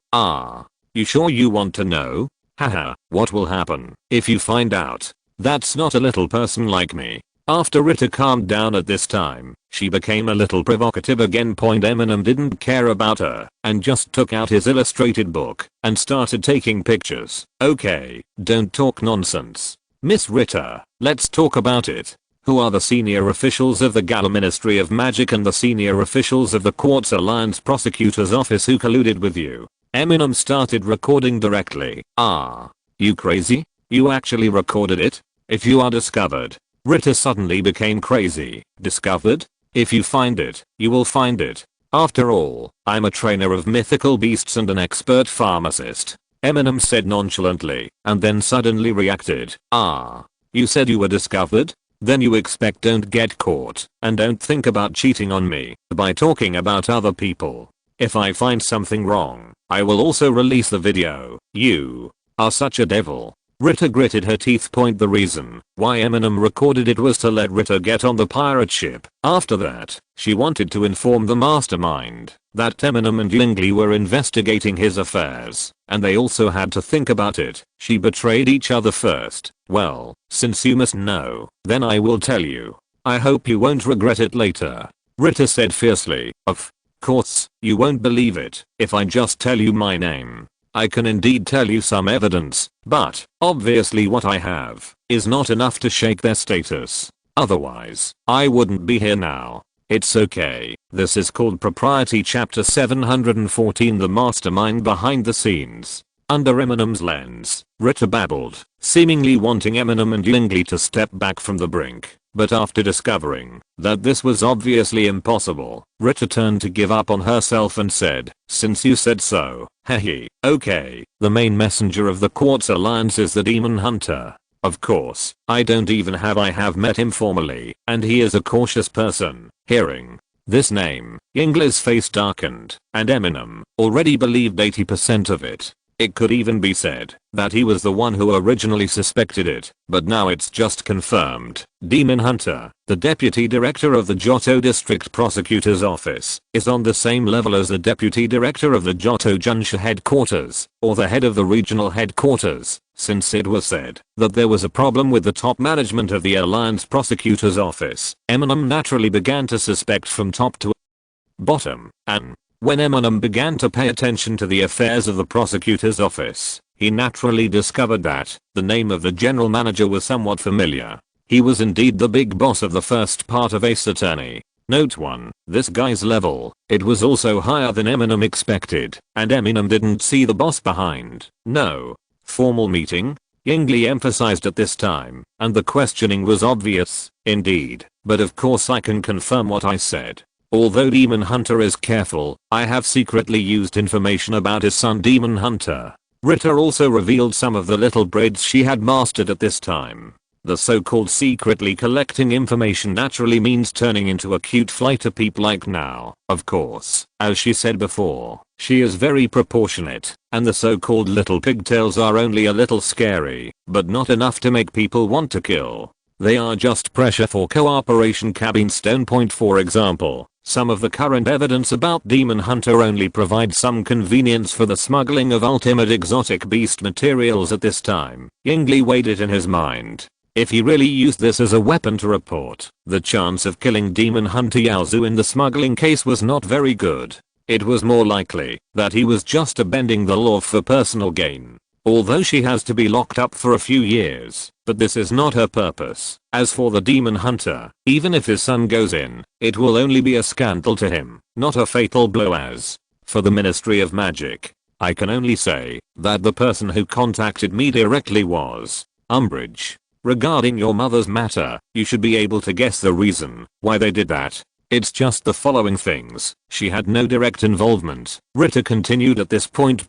sure you want to know? Haha, what will happen if you find out? That's not a little person like me. After Rita calmed down at this time, she became a little provocative again. Eminem didn't care about her and just took out his illustrated book and started taking pictures. Okay, don't talk nonsense. Miss Rita, let's talk about it. Who are the senior officials of the Gala Ministry of Magic and the senior officials of the Quartz Alliance Prosecutor's Office who colluded with you? Eminem started recording directly. You crazy? You actually recorded it? If you are discovered. Rita suddenly became crazy. Discovered? If you find it, you will find it. After all, I'm a trainer of mythical beasts and an expert pharmacist. Eminem said nonchalantly, and then suddenly reacted. You said you were discovered? Then you expect don't get caught, and don't think about cheating on me by talking about other people. If I find something wrong, I will also release the video. You are such a devil. Rita gritted her teeth. The reason why Eminem recorded it was to let Rita get on the pirate ship. After that, she wanted to inform the mastermind that Eminem and Yingli were investigating his affairs, and they also had to think about it. She betrayed each other first. Well, since you must know, then I will tell you. I hope you won't regret it later. Rita said fiercely. Of course, you won't believe it if I just tell you my name. I can indeed tell you some evidence, but obviously what I have is not enough to shake their status. Otherwise, I wouldn't be here now. It's okay. This is called Propriety Chapter 714, the mastermind behind the scenes. Under Eminem's lens, Rita babbled, seemingly wanting Eminem and Yingli to step back from the brink. But after discovering that this was obviously impossible, Rita turned to give up on herself and said, since you said so, hehe, okay, the main messenger of the Quartz Alliance is the Demon Hunter. Of course, I have met him formally, and he is a cautious person. Hearing this name, Yingli's face darkened, and Eminem already believed 80% of it. It could even be said that he was the one who originally suspected it, but now it's just confirmed. Demon Hunter, the deputy director of the Johto District Prosecutor's Office, is on the same level as the deputy director of the Johto Junsha headquarters, or the head of the regional headquarters, since it was said that there was a problem with the top management of the Alliance Prosecutor's Office. Eminem naturally began to suspect from top to Bottom. And when Eminem began to pay attention to the affairs of the prosecutor's office, he naturally discovered that the name of the general manager was somewhat familiar. He was indeed the big boss of the first part of Ace Attorney. Note 1. This guy's level, it was also higher than Eminem expected, and Eminem didn't see the boss behind. No formal meeting, Yingli emphasized at this time, and the questioning was obvious, indeed, but of course I can confirm what I said. Although Demon Hunter is careful, I have secretly used information about his son Demon Hunter. Rita also revealed some of the little braids she had mastered at this time. The so-called secretly collecting information naturally means turning into a cute flighter peep like now. Of course, as she said before, she is very proportionate, and the so-called little pigtails are only a little scary, but not enough to make people want to kill. They are just pressure for cooperation. Cabin Stone Point, for example. Some of the current evidence about Demon Hunter only provides some convenience for the smuggling of ultimate exotic beast materials at this time. Yingli weighed it in his mind. If he really used this as a weapon to report, the chance of killing Demon Hunter Yaozu in the smuggling case was not very good. It was more likely that he was just bending the law for personal gain. Although she has to be locked up for a few years, but this is not her purpose. As for the Demon Hunter, even if his son goes in, it will only be a scandal to him, not a fatal blow. As for the Ministry of Magic, I can only say that the person who contacted me directly was Umbridge. Regarding your mother's matter, you should be able to guess the reason why they did that. It's just the following things. She had no direct involvement. Rita continued at this point.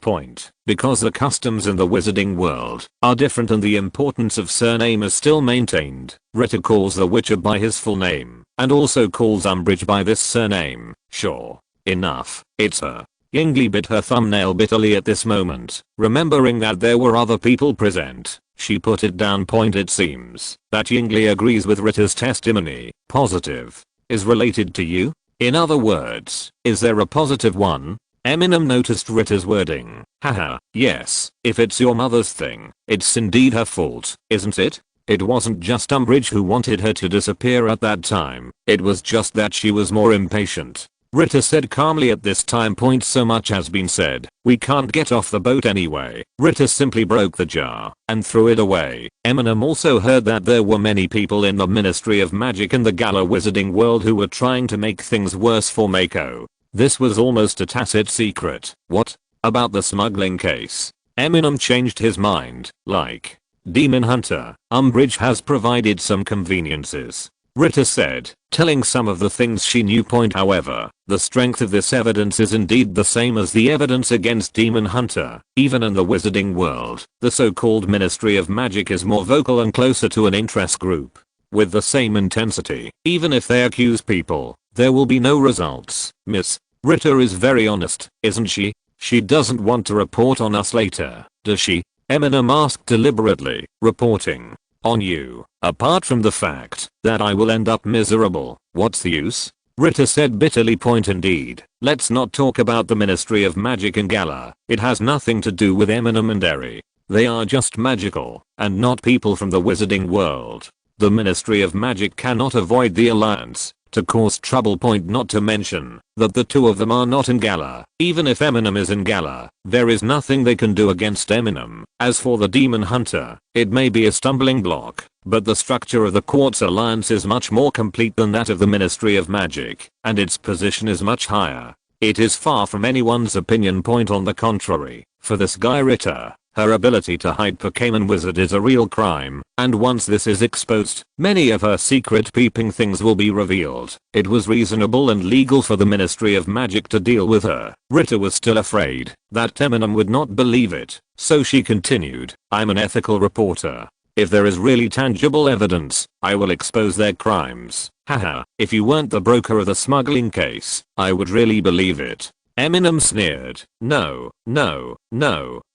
Because the customs in the wizarding world are different and the importance of surname is still maintained, Rita calls the Witcher by his full name, and also calls Umbridge by this surname. Sure enough, it's her. Yingli bit her thumbnail bitterly at this moment, remembering that there were other people present. She put it down. It seems that Yingli agrees with Rita's testimony. Positive is related to you? In other words, is there a positive one? Eminem noticed Rita's wording. Haha, yes, if it's your mother's thing, it's indeed her fault, isn't it? It wasn't just Umbridge who wanted her to disappear at that time, it was just that she was more impatient. Rita said calmly at this time. So much has been said, we can't get off the boat anyway. Rita simply broke the jar and threw it away. Eminem also heard that there were many people in the Ministry of Magic and the Gala wizarding world who were trying to make things worse for Mako. This was almost a tacit secret. What about the smuggling case? Eminem changed his mind. Like Demon Hunter, Umbridge has provided some conveniences, Rita said, telling some of the things she knew. However, the strength of this evidence is indeed the same as the evidence against Demon Hunter. Even in the wizarding world, the so-called Ministry of Magic is more vocal and closer to an interest group. With the same intensity, even if they accuse people, there will be no results. Miss Rita is very honest, isn't she? She doesn't want to report on us later, does she? Eminem asked deliberately. Reporting on you, apart from the fact that I will end up miserable, what's the use? Rita said bitterly. Indeed, let's not talk about the Ministry of Magic and Gala. It has nothing to do with Eminem and Eri. They are just magical, and not people from the wizarding world. The Ministry of Magic cannot avoid the alliance to cause trouble. Not to mention that the two of them are not in Gala. Even if Eminem is in Gala, there is nothing they can do against Eminem. As for the Demon Hunter, it may be a stumbling block, but the structure of the Quartz Alliance is much more complete than that of the Ministry of Magic, and its position is much higher. It is far from anyone's opinion. On the contrary, for this guy Rita, her ability to hide Pokémon Wizard is a real crime, and once this is exposed, many of her secret peeping things will be revealed. It was reasonable and legal for the Ministry of Magic to deal with her. Rita was still afraid that Eminem would not believe it, so she continued, I'm an ethical reporter. If there is really tangible evidence, I will expose their crimes. Haha, if you weren't the broker of the smuggling case, I would really believe it. Eminem sneered. No,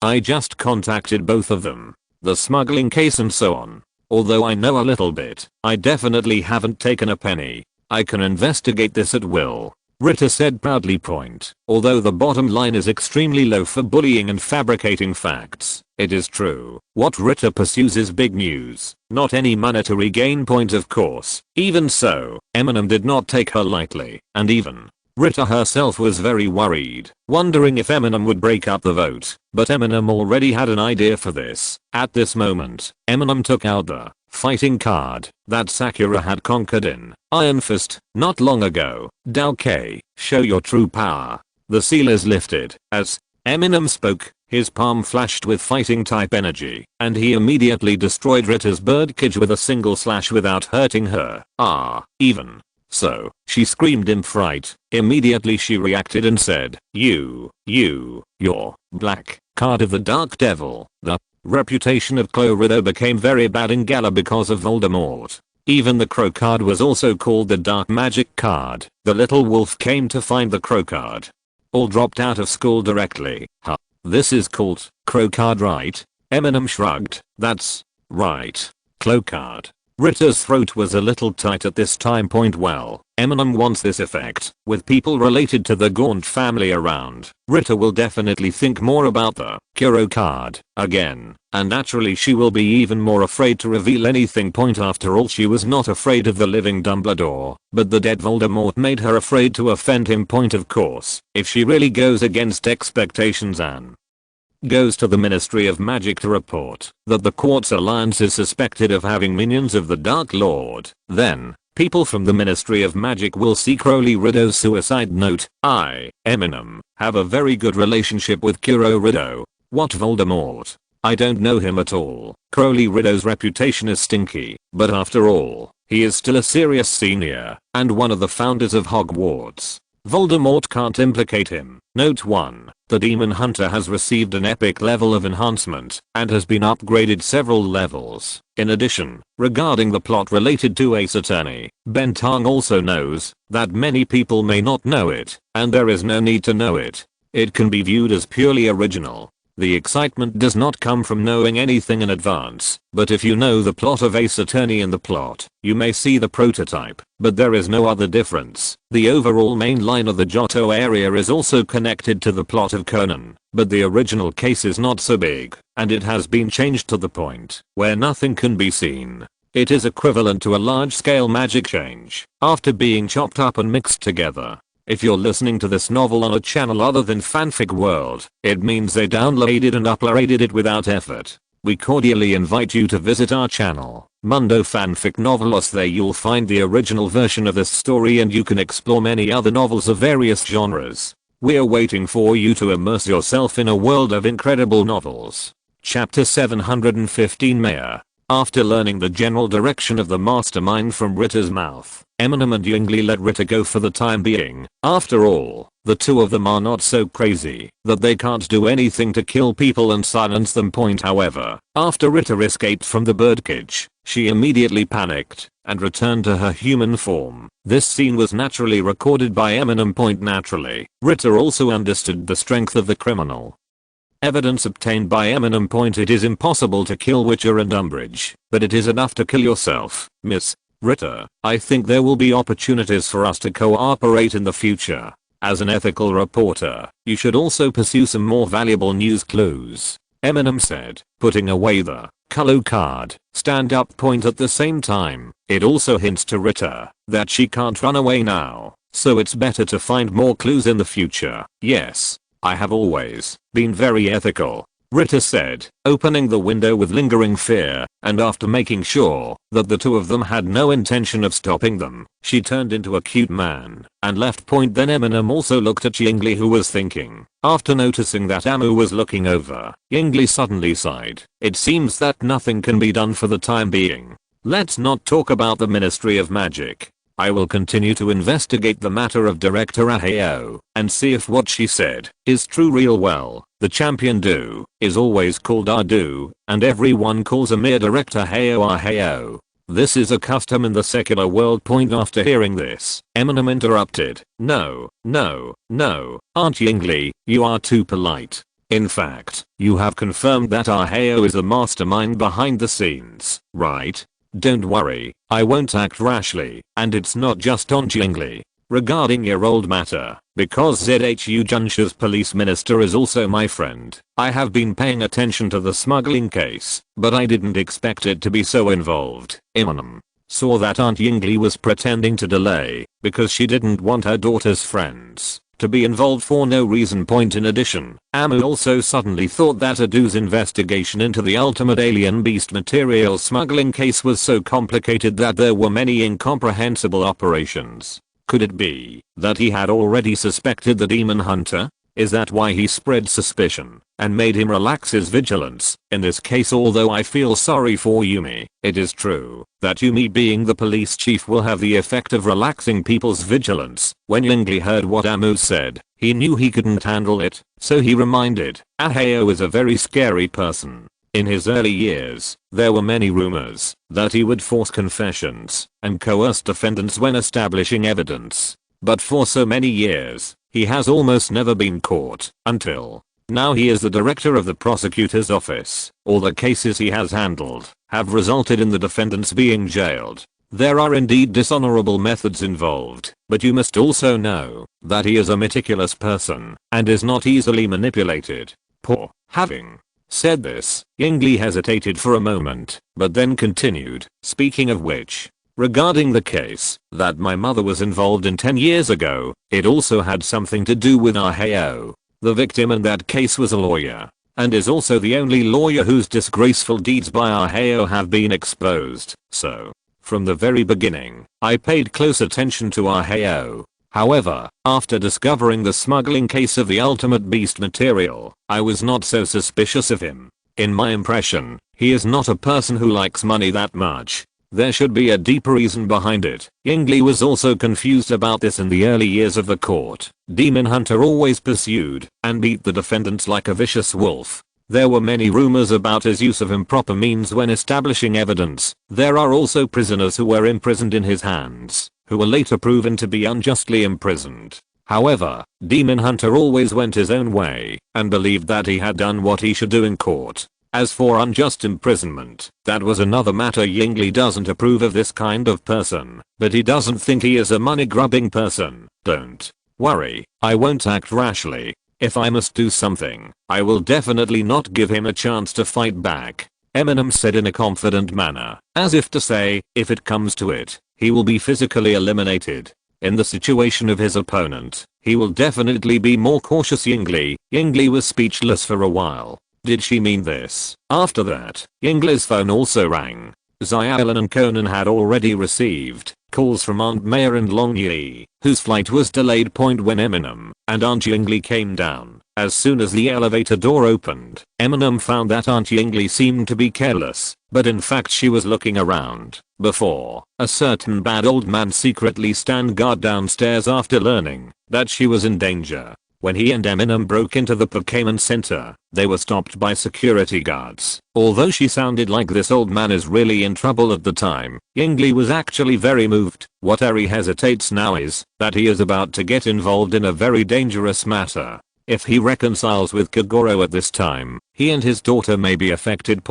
I just contacted both of them. The smuggling case and so on. Although I know a little bit, I definitely haven't taken a penny. I can investigate this at will. Rita said proudly. Although the bottom line is extremely low for bullying and fabricating facts, it is true. What Rita pursues is big news, not any monetary gain. Of course. Even so, Eminem did not take her lightly, and even Rita herself was very worried, wondering if Eminem would break up the vote, but Eminem already had an idea for this. At this moment, Eminem took out the fighting card that Sakura had conquered in Iron Fist not long ago. "Dao-Kei, show your true power." The seal is lifted as Eminem spoke. His palm flashed with fighting type energy, and he immediately destroyed Rita's birdcage with a single slash without hurting her. Even so, she screamed in fright. Immediately she reacted and said, "You're black card of the Dark Devil." The reputation of Clorido became very bad in Gala because of Voldemort. Even the crow card was also called the Dark Magic card. The little wolf came to find the crow card. All dropped out of school directly. This is called crow card, right? Eminem shrugged. That's right. Crow card. Rita's throat was a little tight at this time point. Well, Eminem wants this effect. With people related to the Gaunt family around, Rita will definitely think more about the Kuro card again, and naturally she will be even more afraid to reveal anything. After all, she was not afraid of the living Dumbledore, but the dead Voldemort made her afraid to offend him. Of course, if she really goes against expectations and goes to the Ministry of Magic to report that the Quartz Alliance is suspected of having minions of the Dark Lord, then people from the Ministry of Magic will see Crowley Rideau's suicide note. I, Eminem, have a very good relationship with Kuro Rideau. What, Voldemort? I don't know him at all. Crowley Rideau's reputation is stinky, but after all, he is still a serious senior and one of the founders of Hogwarts. Voldemort can't implicate him. Note 1. The Demon Hunter has received an epic level of enhancement and has been upgraded several levels. In addition, regarding the plot related to Ace Attorney, Bentang also knows that many people may not know it, and there is no need to know it. It can be viewed as purely original. The excitement does not come from knowing anything in advance, but if you know the plot of Ace Attorney in the plot, you may see the prototype, but there is no other difference. The overall main line of the Johto area is also connected to the plot of Conan, but the original case is not so big, and it has been changed to the point where nothing can be seen. It is equivalent to a large-scale magic change, after being chopped up and mixed together. If you're listening to this novel on a channel other than Fanfic World, it means they downloaded and uploaded it without effort. We cordially invite you to visit our channel, Mundo Fanfic Novelos. There you'll find the original version of this story and you can explore many other novels of various genres. We're waiting for you to immerse yourself in a world of incredible novels. Chapter 715 Mayor. After learning the general direction of the mastermind from Rita's mouth, Eminem and Yingli let Rita go for the time being. After all, the two of them are not so crazy that they can't do anything to kill people and silence them. However, after Rita escaped from the birdcage, she immediately panicked and returned to her human form. This scene was naturally recorded by Eminem. Naturally, Rita also understood the strength of the criminal. Evidence obtained by Eminem. It is impossible to kill Witcher and Umbridge, but it is enough to kill yourself, Miss Rita. I think there will be opportunities for us to cooperate in the future. As an ethical reporter, you should also pursue some more valuable news clues, Eminem said, putting away the color card stand up at the same time. It also hints to Rita that she can't run away now, so it's better to find more clues in the future. Yes, I have always been very ethical, Rita said, opening the window with lingering fear, and after making sure that the two of them had no intention of stopping them, she turned into a cute man and left. Then Eminem also looked at Yingli, who was thinking. After noticing that Amu was looking over, Yingli suddenly sighed. It seems that nothing can be done for the time being. Let's not talk about the Ministry of Magic. I will continue to investigate the matter of Director Aheo and see if what she said is true. Well, the champion do is always called Adu, and everyone calls Amir Director Aheo. This is a custom in the secular world. After hearing this, Eminem interrupted. No, Aunt Yingli, you are too polite. In fact, you have confirmed that Aheo is the mastermind behind the scenes, right? Don't worry, I won't act rashly, and it's not just on Yingli. Regarding your old matter, because ZHU Junsha's police minister is also my friend, I have been paying attention to the smuggling case, but I didn't expect it to be so involved. Eminem. saw that Aunt Yingli was pretending to delay because she didn't want her daughter's friends to be involved for no reason. In addition, Amu also suddenly thought that Adu's investigation into the ultimate alien beast material smuggling case was so complicated that there were many incomprehensible operations. Could it be that he had already suspected the demon hunter? Is that why he spread suspicion and made him relax his vigilance? In this case, although I feel sorry for Yumi, it is true that Yumi being the police chief will have the effect of relaxing people's vigilance. When Yingli heard what Amu said, he knew he couldn't handle it, so he reminded, Aheo is a very scary person. In his early years, there were many rumors that he would force confessions and coerce defendants when establishing evidence. But for so many years, he has almost never been caught, until now. He is the director of the prosecutor's office. All the cases he has handled have resulted in the defendants being jailed. There are indeed dishonorable methods involved, but you must also know that he is a meticulous person and is not easily manipulated. Having said this, Yingli hesitated for a moment, but then continued, speaking of which, regarding the case that my mother was involved in 10 years ago, it also had something to do with Aheo. The victim in that case was a lawyer, and is also the only lawyer whose disgraceful deeds by Aheo have been exposed. So, from the very beginning, I paid close attention to Aheo. However, after discovering the smuggling case of the ultimate beast material, I was not so suspicious of him. In my impression, he is not a person who likes money that much. There should be a deeper reason behind it. Yingli was also confused about this in the early years of the court. Demon Hunter always pursued and beat the defendants like a vicious wolf. There were many rumors about his use of improper means when establishing evidence. There are also prisoners who were imprisoned in his hands, who were later proven to be unjustly imprisoned. However, Demon Hunter always went his own way and believed that he had done what he should do in court. As for unjust imprisonment, that was another matter. Yingli doesn't approve of this kind of person, but he doesn't think he is a money-grubbing person. Don't worry, I won't act rashly. If I must do something, I will definitely not give him a chance to fight back, Eminem said in a confident manner, as if to say, if it comes to it, he will be physically eliminated. In the situation of his opponent, he will definitely be more cautious. Yingli was speechless for a while. Did she mean this? After that, Yingli's phone also rang. Xiaolan and Conan had already received calls from Aunt Maya and Long Yi, whose flight was delayed. When Eminem and Aunt Yingli came down, as soon as the elevator door opened, Eminem found that Aunt Yingli seemed to be careless, but in fact she was looking around before a certain bad old man secretly stand guard downstairs after learning that she was in danger. When he and Eminem broke into the Pokémon Center, they were stopped by security guards. Although she sounded like this old man is really in trouble at the time, Yingli was actually very moved. What Eri hesitates now is that he is about to get involved in a very dangerous matter. If he reconciles with Kagoro at this time, he and his daughter may be affected.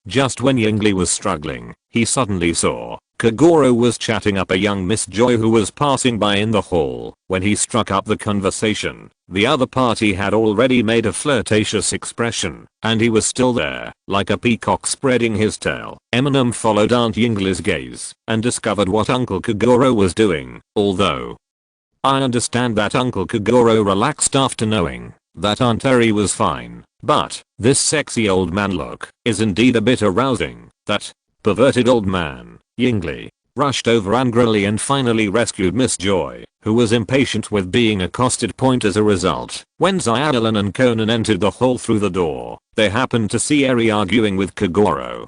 Just when Yingli was struggling, he suddenly saw Kagoro was chatting up a young Miss Joy who was passing by in the hall. When he struck up the conversation, the other party had already made a flirtatious expression, and he was still there, like a peacock spreading his tail. Eminem followed Aunt Yingli's gaze and discovered what Uncle Kagoro was doing. Although I understand that Uncle Kagoro relaxed after knowing that Aunt Eri was fine, but this sexy old man look is indeed a bit arousing. That perverted old man. Yingli rushed over angrily and finally rescued Miss Joy, who was impatient with being accosted. As a result, when Xiaolan and Conan entered the hall through the door, they happened to see Eri arguing with Kagoro.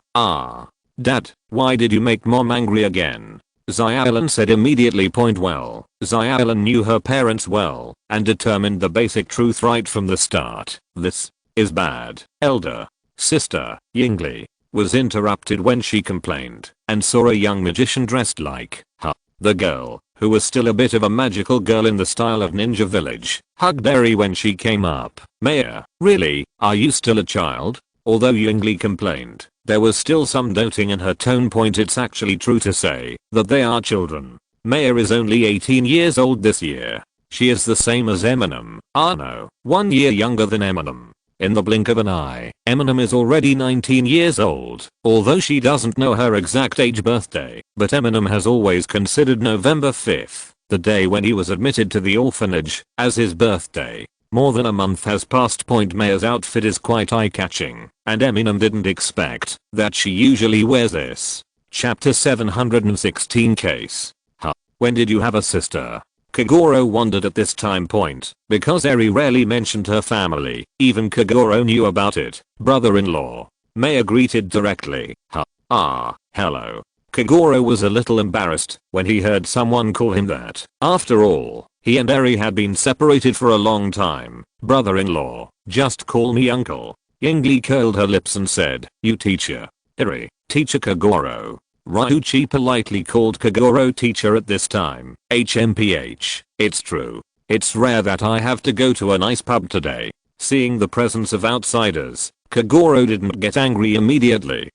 Dad, why did you make Mom angry again? Xiaolan said immediately. Well, Xiaolan knew her parents well and determined the basic truth right from the start. This is bad. Elder sister, Yingli, was interrupted when she complained and saw a young magician dressed like her. The girl, who was still a bit of a magical girl in the style of Ninja Village, hugged Eri when she came up. Maya, really, are you still a child? Although Yingli complained, there was still some doubting in her tone. It's actually true to say that they are children. Maya is only 18 years old this year. She is the same as Eminem. No, 1 year younger than Eminem. In the blink of an eye, Eminem is already 19 years old, although she doesn't know her exact age birthday, but Eminem has always considered November 5th, the day when he was admitted to the orphanage, as his birthday. More than a month has passed. Maya's outfit is quite eye-catching, and Eminem didn't expect that she usually wears this. Chapter 716 Case. Huh. When did you have a sister? Kagoro wondered at this time point, because Eri rarely mentioned her family, even Kagoro knew about it. Brother-in-law. Maya greeted directly. Hello. Kagoro was a little embarrassed when he heard someone call him that. After all, he and Eri had been separated for a long time. Brother-in-law, just call me uncle. Yingli curled her lips and said, you teacher. Eri, teacher Kagoro. Ryuchi politely called Kagoro teacher at this time. HMPH, it's true. It's rare that I have to go to a nice pub today. Seeing the presence of outsiders, Kagoro didn't get angry immediately.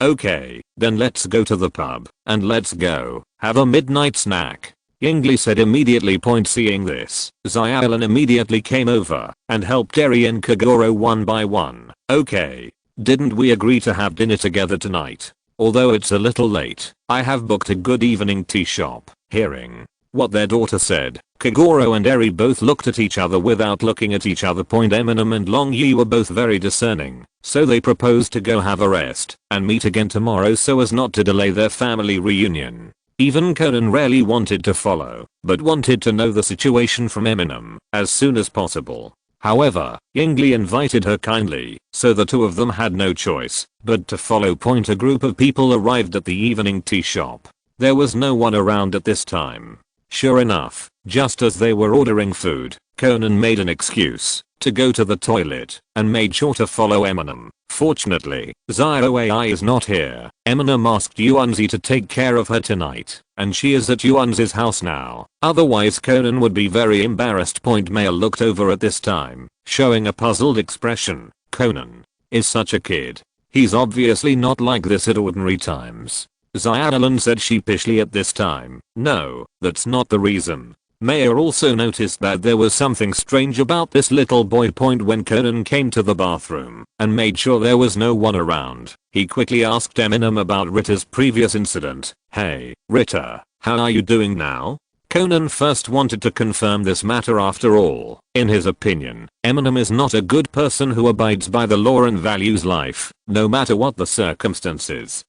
Okay, then let's go to the pub, and let's go have a midnight snack. Yingli said immediately. Seeing this, Xiaolan immediately came over and helped Eri and Kagoro one by one. Okay, didn't we agree to have dinner together tonight? Although it's a little late, I have booked a good evening tea shop. Hearing what their daughter said, Kagoro and Eri both looked at each other without looking at each other. Eminem and Long Yi were both very discerning, so they proposed to go have a rest and meet again tomorrow so as not to delay their family reunion. Even Conan rarely wanted to follow, but wanted to know the situation from Eminem as soon as possible. However, Yingli invited her kindly, so the two of them had no choice but to follow. A group of people arrived at the evening tea shop. There was no one around at this time. Sure enough, just as they were ordering food, Conan made an excuse to go to the toilet and made sure to follow Eminem. Fortunately, Xiaoai is not here. Eminem asked Yuanzi to take care of her tonight, and she is at Yuanzi's house now. Otherwise Conan would be very embarrassed. Maya looked over at this time, showing a puzzled expression. Conan is such a kid. He's obviously not like this at ordinary times. Xiaolan said sheepishly at this time. No, that's not the reason. Maya also noticed that there was something strange about this little boy. When Conan came to the bathroom and made sure there was no one around, he quickly asked Eminem about Rita's previous incident. Hey, Rita, how are you doing now? Conan first wanted to confirm this matter. After all, in his opinion, Eminem is not a good person who abides by the law and values life, no matter what the circumstances.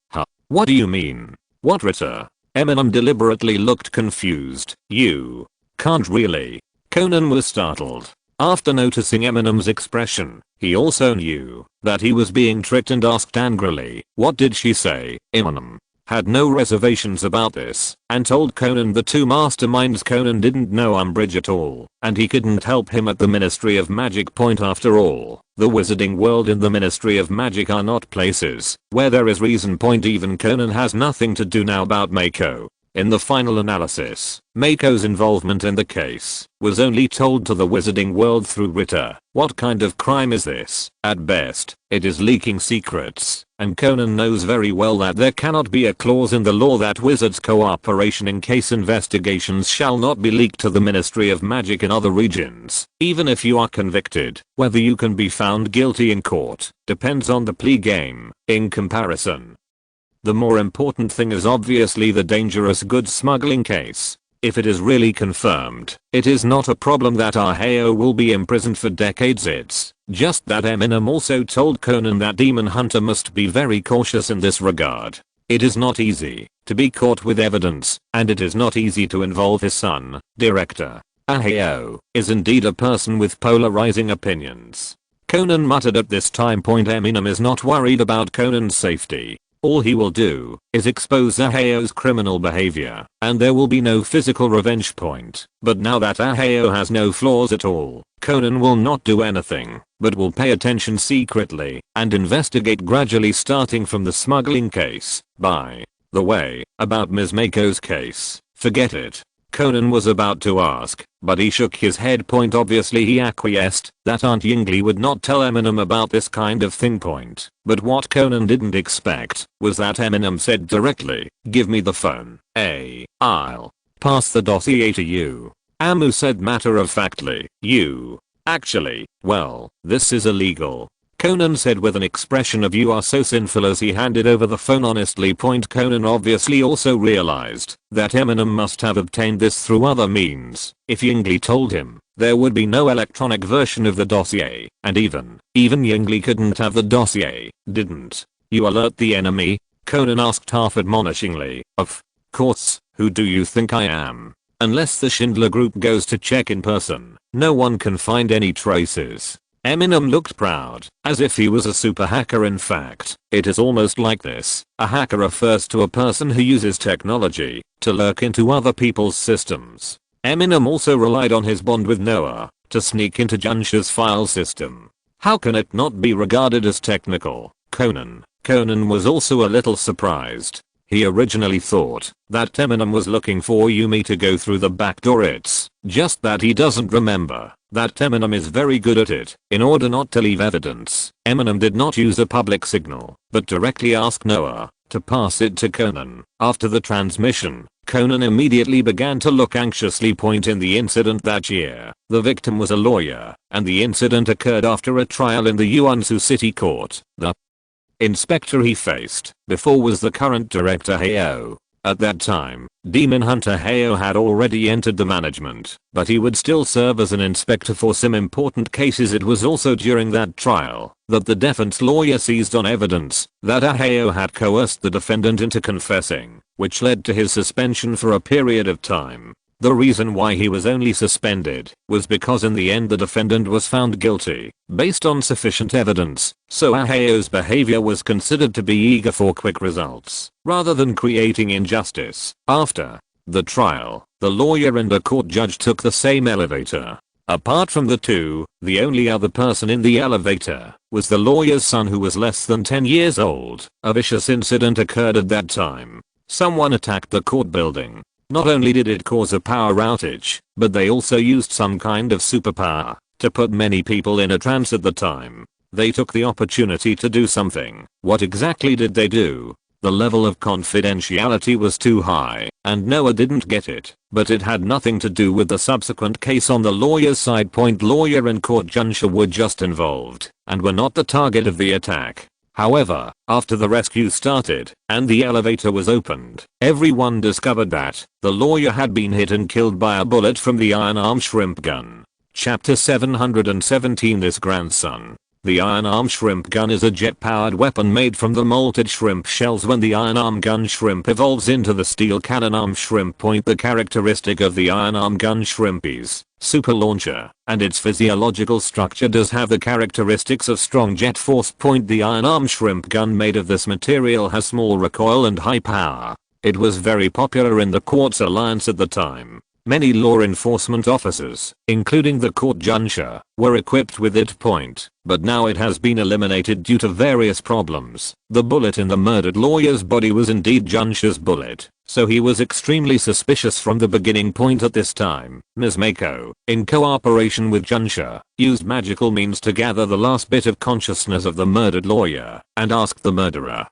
What do you mean? What Rita? Eminem deliberately looked confused. You can't really. Conan was startled. After noticing Eminem's expression, he also knew that he was being tricked and asked angrily, what did she say? Eminem had no reservations about this and told Conan the two masterminds. Conan didn't know Umbridge at all, and he couldn't help him at the Ministry of Magic. After all, the Wizarding World and the Ministry of Magic are not places where there is reason. Even Conan has nothing to do now about Mako. In the final analysis, Mako's involvement in the case was only told to the Wizarding World through Rita. What kind of crime is this? At best, it is leaking secrets, and Conan knows very well that there cannot be a clause in the law that wizards' cooperation in case investigations shall not be leaked to the Ministry of Magic in other regions. Even if you are convicted, whether you can be found guilty in court depends on the plea game. In comparison, the more important thing is obviously the dangerous goods smuggling case. If it is really confirmed, it is not a problem that Aheo will be imprisoned for decades. It's just that Eminem also told Conan that Demon Hunter must be very cautious in this regard. It is not easy to be caught with evidence, and it is not easy to involve his son. Director Aheo is indeed a person with polarizing opinions. Conan muttered at this time. Eminem is not worried about Conan's safety. All he will do is expose Aheo's criminal behavior, and there will be no physical revenge. But now that Aheo has no flaws at all, Conan will not do anything, but will pay attention secretly and investigate gradually, starting from the smuggling case. By the way, about Ms. Mako's case, forget it. Conan was about to ask, but he shook his head. Obviously he acquiesced that Aunt Yingli would not tell Eminem about this kind of thing. But what Conan didn't expect was that Eminem said directly, give me the phone. I'll pass the dossier to you. Amu said matter of factly. You Actually, well, this is illegal. Conan said with an expression of "you are so sinful" as he handed over the phone. Honestly, Conan obviously also realized that Eminem must have obtained this through other means. If Yingli told him, there would be no electronic version of the dossier, and even Yingli couldn't have the dossier, didn't you alert the enemy? Conan asked half admonishingly. Of course, who do you think I am? Unless the Schindler Group goes to check in person, no one can find any traces. Eminem looked proud, as if he was a super hacker. In fact, it is almost like this. A hacker refers to a person who uses technology to lurk into other people's systems. Eminem also relied on his bond with Noah to sneak into Junsha's file system. How can it not be regarded as technical? Conan was also a little surprised. He originally thought that Eminem was looking for Yumi to go through the back door. It's just that he doesn't remember that Eminem is very good at it. In order not to leave evidence, Eminem did not use a public signal, but directly asked Noah to pass it to Conan. After the transmission, Conan immediately began to look anxiously. In the incident that year, the victim was a lawyer, and the incident occurred after a trial in the Yuansu City Court. The inspector he faced before was the current director Hayao. At that time, Demon Hunter Hayao had already entered the management, but he would still serve as an inspector for some important cases. It was also during that trial that the defense lawyer seized on evidence that Hayao had coerced the defendant into confessing, which led to his suspension for a period of time. The reason why he was only suspended was because in the end the defendant was found guilty based on sufficient evidence, so Hayao's behavior was considered to be eager for quick results rather than creating injustice. After the trial, the lawyer and the court judge took the same elevator. Apart from the two, the only other person in the elevator was the lawyer's son, who was less than 10 years old. A vicious incident occurred at that time. Someone attacked the court building. Not only did it cause a power outage, but they also used some kind of superpower to put many people in a trance at the time. They took the opportunity to do something. What exactly did they do? The level of confidentiality was too high, and Noah didn't get it, but it had nothing to do with the subsequent case on the lawyer's side. Lawyer and court Junsha were just involved, and were not the target of the attack. However, after the rescue started, and the elevator was opened, everyone discovered that the lawyer had been hit and killed by a bullet from the Iron Arm Shrimp Gun. Chapter 717 This Grandson. The Iron Arm Shrimp Gun is a jet-powered weapon made from the molted shrimp shells. When the Iron Arm Gun Shrimp evolves into the Steel Cannon Arm Shrimp. The characteristic of the Iron Arm Gun Shrimp is super launcher, and its physiological structure does have the characteristics of strong jet force. The Iron Arm Shrimp Gun made of this material has small recoil and high power. It was very popular in the Quartz Alliance at the time. Many law enforcement officers, including the court Junsha, were equipped with it. But now it has been eliminated due to various problems. The bullet in the murdered lawyer's body was indeed Junsha's bullet, so he was extremely suspicious from the beginning. At this time, Ms. Mako, in cooperation with Junsha, used magical means to gather the last bit of consciousness of the murdered lawyer and asked the murderer,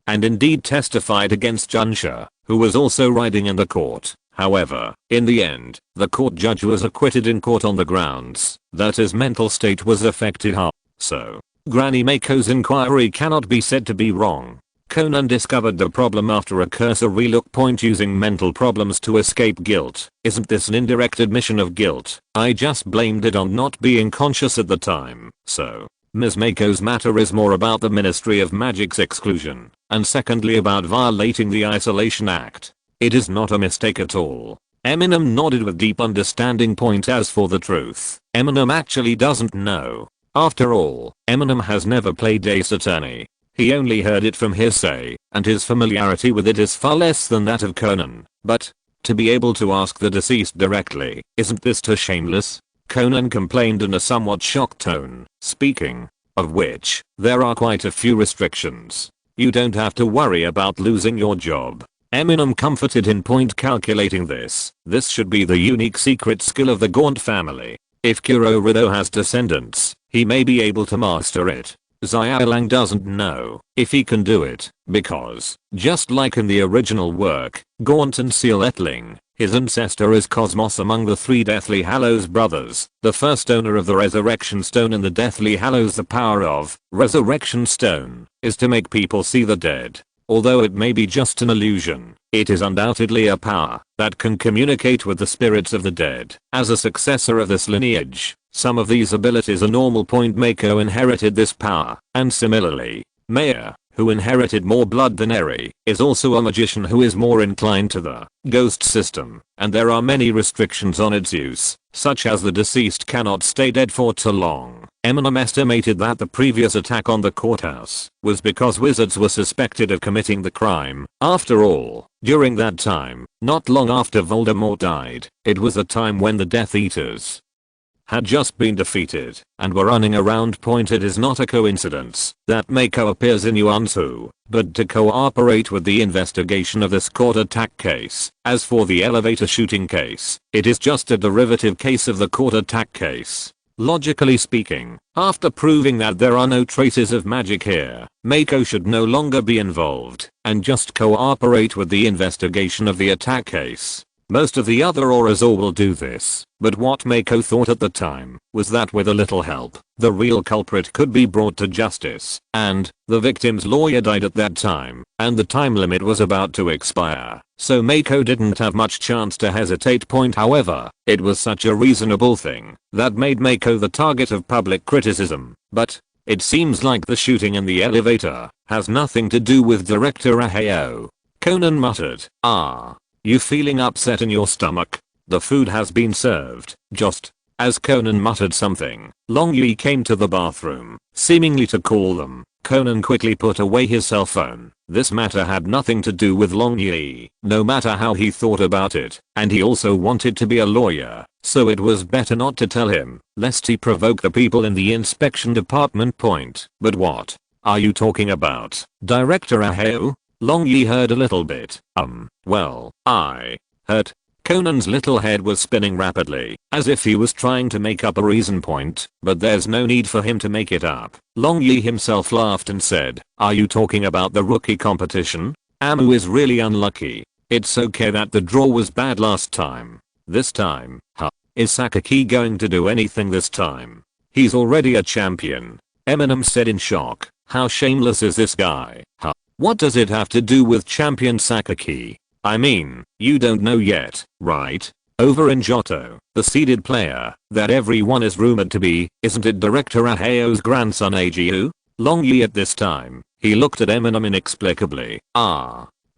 and indeed testified against Junsha, who was also riding in the court. However, in the end, the court judge was acquitted in court on the grounds that his mental state was affected. So, Granny Mako's inquiry cannot be said to be wrong. Conan discovered the problem after a cursory look. Using mental problems to escape guilt. Isn't this an indirect admission of guilt? I just blamed it on not being conscious at the time. So, Ms. Mako's matter is more about the Ministry of Magic's exclusion, and secondly about violating the Isolation Act. It is not a mistake at all. Eminem nodded with deep understanding. As for the truth, Eminem actually doesn't know. After all, Eminem has never played Ace Attorney. He only heard it from hearsay, and his familiarity with it is far less than that of Conan. But, to be able to ask the deceased directly, isn't this too shameless? Conan complained in a somewhat shocked tone. Speaking of which, there are quite a few restrictions. You don't have to worry about losing your job. Eminem comforted him. Calculating this should be the unique secret skill of the Gaunt family. If Kurorido has descendants, he may be able to master it. Xiaolang doesn't know if he can do it because, just like in the original work, Gaunt and Seal Etling, his ancestor is Cosmos among the three Deathly Hallows brothers, the first owner of the Resurrection Stone in the Deathly Hallows. The power of Resurrection Stone is to make people see the dead. Although it may be just an illusion, it is undoubtedly a power that can communicate with the spirits of the dead. As a successor of this lineage, some of these abilities are normal. Mako inherited this power, and similarly, Maya, who inherited more blood than Eri, is also a magician who is more inclined to the ghost system, and there are many restrictions on its use, such as the deceased cannot stay dead for too long. Eminem estimated that the previous attack on the courthouse was because wizards were suspected of committing the crime. After all, during that time, not long after Voldemort died, it was the time when the Death Eaters had just been defeated and were running around. It is not a coincidence that Mako appears in Yuansu, but to cooperate with the investigation of this court attack case. As for the elevator shooting case, it is just a derivative case of the court attack case. Logically speaking, after proving that there are no traces of magic here, Mako should no longer be involved and just cooperate with the investigation of the attack case. Most of the other Aurors will do this, but what Mako thought at the time was that with a little help, the real culprit could be brought to justice, and the victim's lawyer died at that time, and the time limit was about to expire, so Mako didn't have much chance to hesitate. However, it was such a reasonable thing that made Mako the target of public criticism, but it seems like the shooting in the elevator has nothing to do with Director Aheo. Conan muttered, You feeling upset in your stomach? The food has been served. Just as Conan muttered something, Long Yi came to the bathroom, seemingly to call them. Conan quickly put away his cell phone. This matter had nothing to do with Long Yi, no matter how he thought about it, and he also wanted to be a lawyer, so it was better not to tell him, lest he provoke the people in the inspection department. But what are you talking about, Director Aheo? Long Yi heard a little bit. Well, I heard. Conan's little head was spinning rapidly, as if he was trying to make up a reason. But there's no need for him to make it up. Long Yi himself laughed and said, Are you talking about the rookie competition? Amu is really unlucky. It's okay that the draw was bad last time. This time, is Sakaki going to do anything this time? He's already a champion. Eminem said in shock. How shameless is this guy? What does it have to do with Champion Sakaki? I mean, you don't know yet, right? Over in Johto, the seeded player that everyone is rumored to be, isn't it Director Aheo's grandson Agiu? Long Yi at this time, he looked at Eminem inexplicably.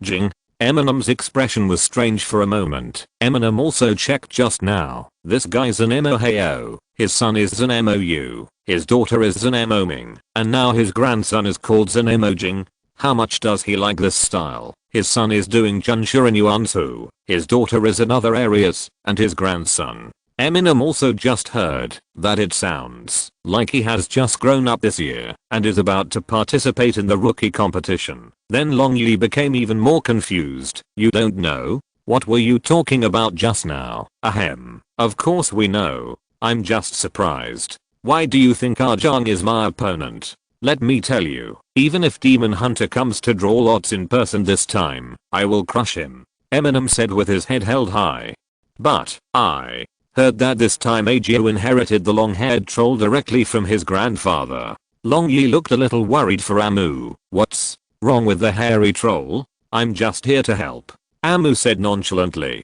Jing. Eminem's expression was strange for a moment. Eminem also checked just now. This guy's an Emo his son is an Mou, his daughter is an Ming, and now his grandson is called Zan Emojing. How much does he like this style? His son is doing Junsha in Yuansu, his daughter is in other areas, and his grandson. Eminem also just heard that it sounds like he has just grown up this year and is about to participate in the rookie competition. Then Long Yi became even more confused. You don't know? What were you talking about just now? Ahem. Of course we know. I'm just surprised. Why do you think Arjang is my opponent? Let me tell you, even if Demon Hunter comes to draw lots in person this time, I will crush him. Eminem said with his head held high. But, I heard that this time Agio inherited the long-haired troll directly from his grandfather. Long Yi looked a little worried for Amu. What's wrong with the hairy troll? I'm just here to help. Amu said nonchalantly.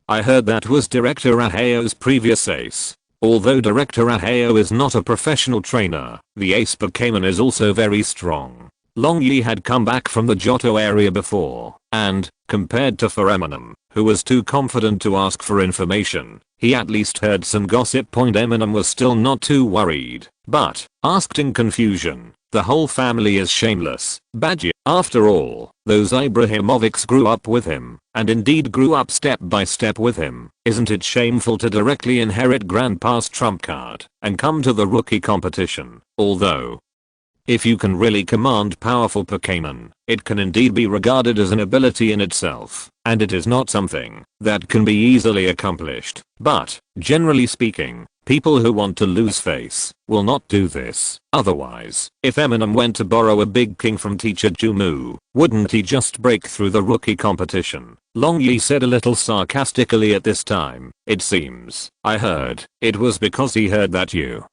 I heard that was Director Aheo's previous ace. Although Director Aheo is not a professional trainer, the ace Pokémon is also very strong. Long Yi had come back from the Johto area before, and, compared to Eminem, who was too confident to ask for information, he at least heard some gossip. Eminem was still not too worried, but asked in confusion. The whole family is shameless, Badger. After all, those Ibrahimovics grew up with him, and indeed grew up step by step with him. Isn't it shameful to directly inherit Grandpa's trump card and come to the rookie competition? Although, if you can really command powerful Pokémon, it can indeed be regarded as an ability in itself, and it is not something that can be easily accomplished. But, generally speaking, People who want to lose face will not do this. Otherwise, if Eminem went to borrow a big king from teacher Jumu, wouldn't he just break through the rookie competition? Longyi said a little sarcastically at this time. It seems, I heard, it was because he heard that you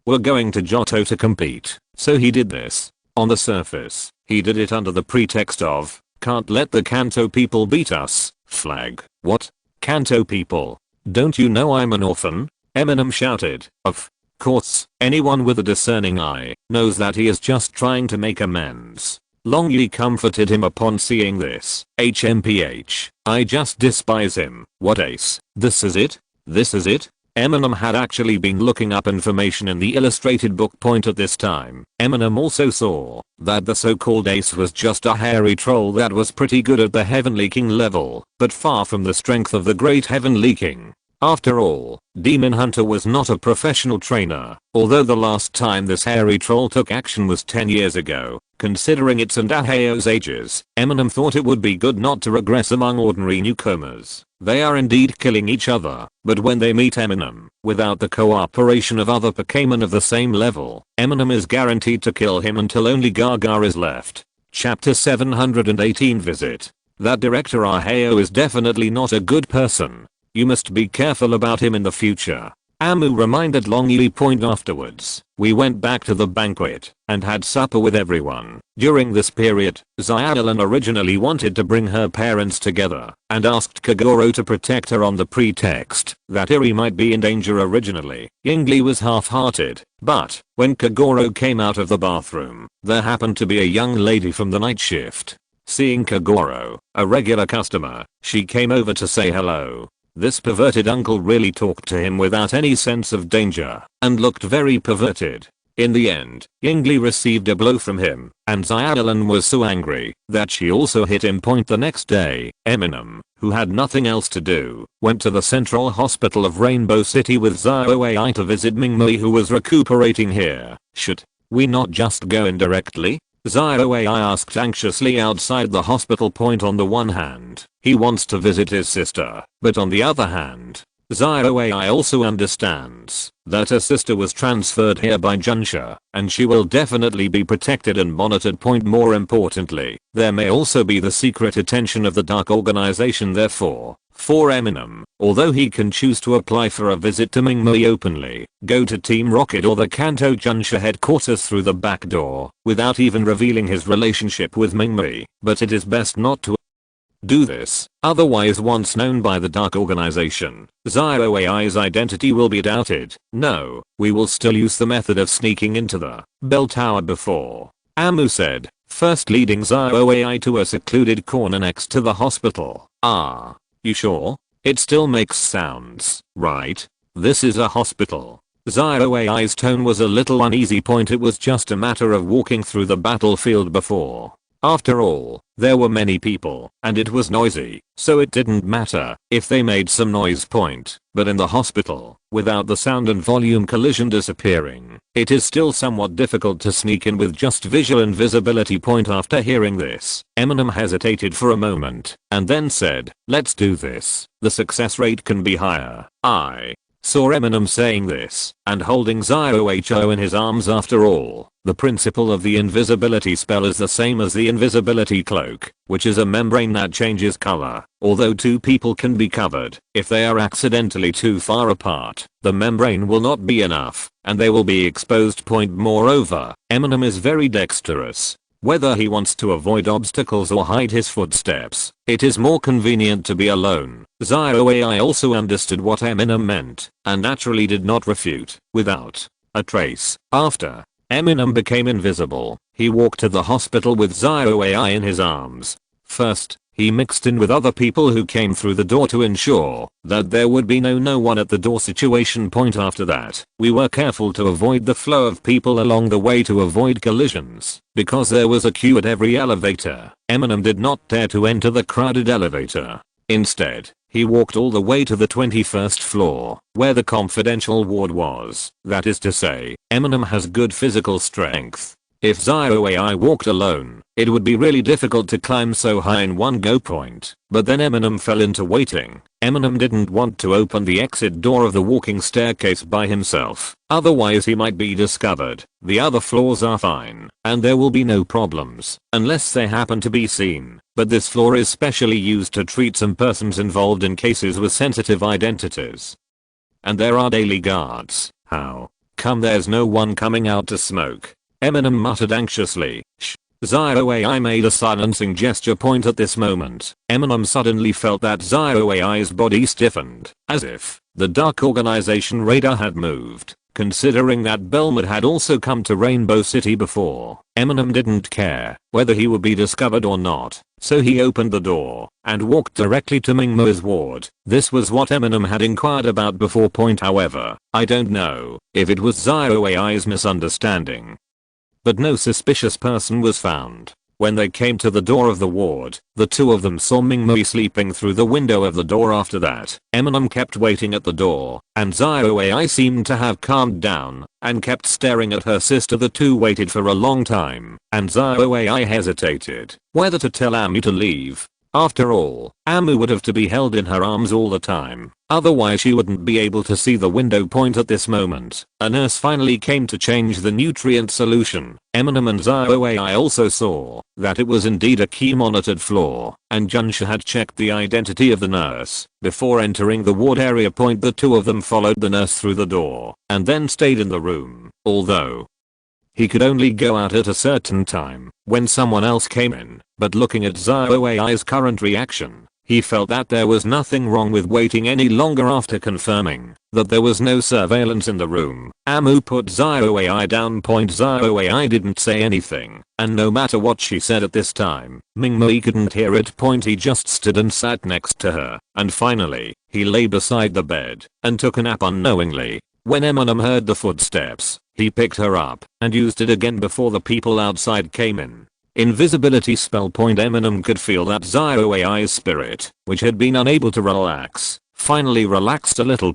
were going to Johto to compete, so he did this. On the surface, he did it under the pretext of, can't let the Kanto people beat us, flag. What? Kanto people? Don't you know I'm an orphan? Eminem shouted. Of course, anyone with a discerning eye knows that he is just trying to make amends. Longyi comforted him upon seeing this. HMPH, I just despise him. What ace? This is it? This is it? Eminem had actually been looking up information in the illustrated book point at this time. Eminem also saw that the so-called ace was just a hairy troll that was pretty good at the Heavenly King level, but far from the strength of the great Heavenly King. After all, Demon Hunter was not a professional trainer, although the last time this hairy troll took action was 10 years ago. Considering its and Ahayo's ages, Eminem thought it would be good not to regress among ordinary newcomers. They are indeed killing each other, but when they meet Eminem, without the cooperation of other Pokémon of the same level, Eminem is guaranteed to kill him until only Gaga is left. Chapter 718 Visit. That director Ahayo is definitely not a good person. You must be careful about him in the future. Amu reminded Longyi point afterwards. We went back to the banquet and had supper with everyone. During this period, Xiaolan originally wanted to bring her parents together and asked Kagoro to protect her on the pretext that Iri might be in danger originally. Yingli was half-hearted, but when Kagoro came out of the bathroom, there happened to be a young lady from the night shift. Seeing Kagoro, a regular customer, she came over to say hello. This perverted uncle really talked to him without any sense of danger and looked very perverted. In the end, Yingli received a blow from him, and Xiaolan was so angry that she also hit him point the next day. Eminem, who had nothing else to do, went to the Central Hospital of Rainbow City with Xiaoai to visit Mingmei, who was recuperating here. Should we not just go in directly? Xiaoai asked anxiously outside the hospital point. On the one hand, he wants to visit his sister, but on the other hand, Xiaoai also understands that her sister was transferred here by Junsha, and she will definitely be protected and monitored. More importantly, there may also be the secret attention of the dark organization. Therefore, for Eminem, although he can choose to apply for a visit to Mingmei openly, go to Team Rocket or the Kanto Junsha headquarters through the back door, without even revealing his relationship with Mingmei, but it is best not to do this, otherwise once known by the dark organization, Xiaoai's identity will be doubted. No, we will still use the method of sneaking into the bell tower before, Amu said, first leading Xiaoai to a secluded corner next to the hospital. Ah. You sure? It still makes sounds, right? This is a hospital. Xiaoai's tone was a little uneasy. It was just a matter of walking through the battlefield before. After all, there were many people, and it was noisy, so it didn't matter if they made some noise. But in the hospital, without the sound and volume collision disappearing, it is still somewhat difficult to sneak in with just visual invisibility. After hearing this, Eminem hesitated for a moment, and then said, let's do this. The success rate can be higher. I saw Eminem saying this and holding Xiaoho in his arms. After all, the principle of the invisibility spell is the same as the invisibility cloak, which is a membrane that changes color. Although two people can be covered, if they are accidentally too far apart, the membrane will not be enough, and they will be exposed. Moreover, Eminem is very dexterous. Whether he wants to avoid obstacles or hide his footsteps, it is more convenient to be alone. Xiaoai also understood what Eminem meant, and naturally did not refute. Without a trace, after Eminem became invisible, he walked to the hospital with Xiaoai in his arms. First, he mixed in with other people who came through the door to ensure that there would be no one at the door situation. After that, we were careful to avoid the flow of people along the way to avoid collisions, because there was a queue at every elevator. Eminem did not dare to enter the crowded elevator. Instead, he walked all the way to the 21st floor, where the confidential ward was. That is to say, Eminem has good physical strength. If Zio AI walked alone, it would be really difficult to climb so high in one go point. But then Eminem fell into waiting. Eminem didn't want to open the exit door of the walking staircase by himself. Otherwise he might be discovered. The other floors are fine, and there will be no problems, unless they happen to be seen. But this floor is specially used to treat some persons involved in cases with sensitive identities. And there are daily guards. How come there's no one coming out to smoke? Eminem muttered anxiously. Shh. Zio AI made a silencing gesture point at this moment. Eminem suddenly felt that Zio AI's body stiffened, as if the dark organization radar had moved. Considering that Belmont had also come to Rainbow City before, Eminem didn't care whether he would be discovered or not, so he opened the door and walked directly to Mingmo's ward. This was what Eminem had inquired about before. However, I don't know if it was Zio AI's misunderstanding. But no suspicious person was found. When they came to the door of the ward, the two of them saw Mingmo sleeping through the window of the door. After that, Eminem kept waiting at the door, and Zio AI seemed to have calmed down and kept staring at her sister. The two waited for a long time, and Zio AI hesitated whether to tell Amu to leave. After all, Amu would have to be held in her arms all the time, otherwise she wouldn't be able to see the window point at this moment. A nurse finally came to change the nutrient solution. Eminem and Zio AI also saw that it was indeed a key monitored floor, and Junsha had checked the identity of the nurse before entering the ward area. The two of them followed the nurse through the door and then stayed in the room, although he could only go out at a certain time when someone else came in. But looking at Zio AI's current reaction, he felt that there was nothing wrong with waiting any longer. After confirming that there was no surveillance in the room, Amu put Zio AI down. Zio AI didn't say anything, and no matter what she said at this time, Mingmo couldn't hear it. He just stood and sat next to her, and finally, he lay beside the bed and took a nap unknowingly. When Eminem heard the footsteps, he picked her up and used it again before the people outside came in. Invisibility spell. Eminem could feel that Zio AI's spirit, which had been unable to relax, finally relaxed a little.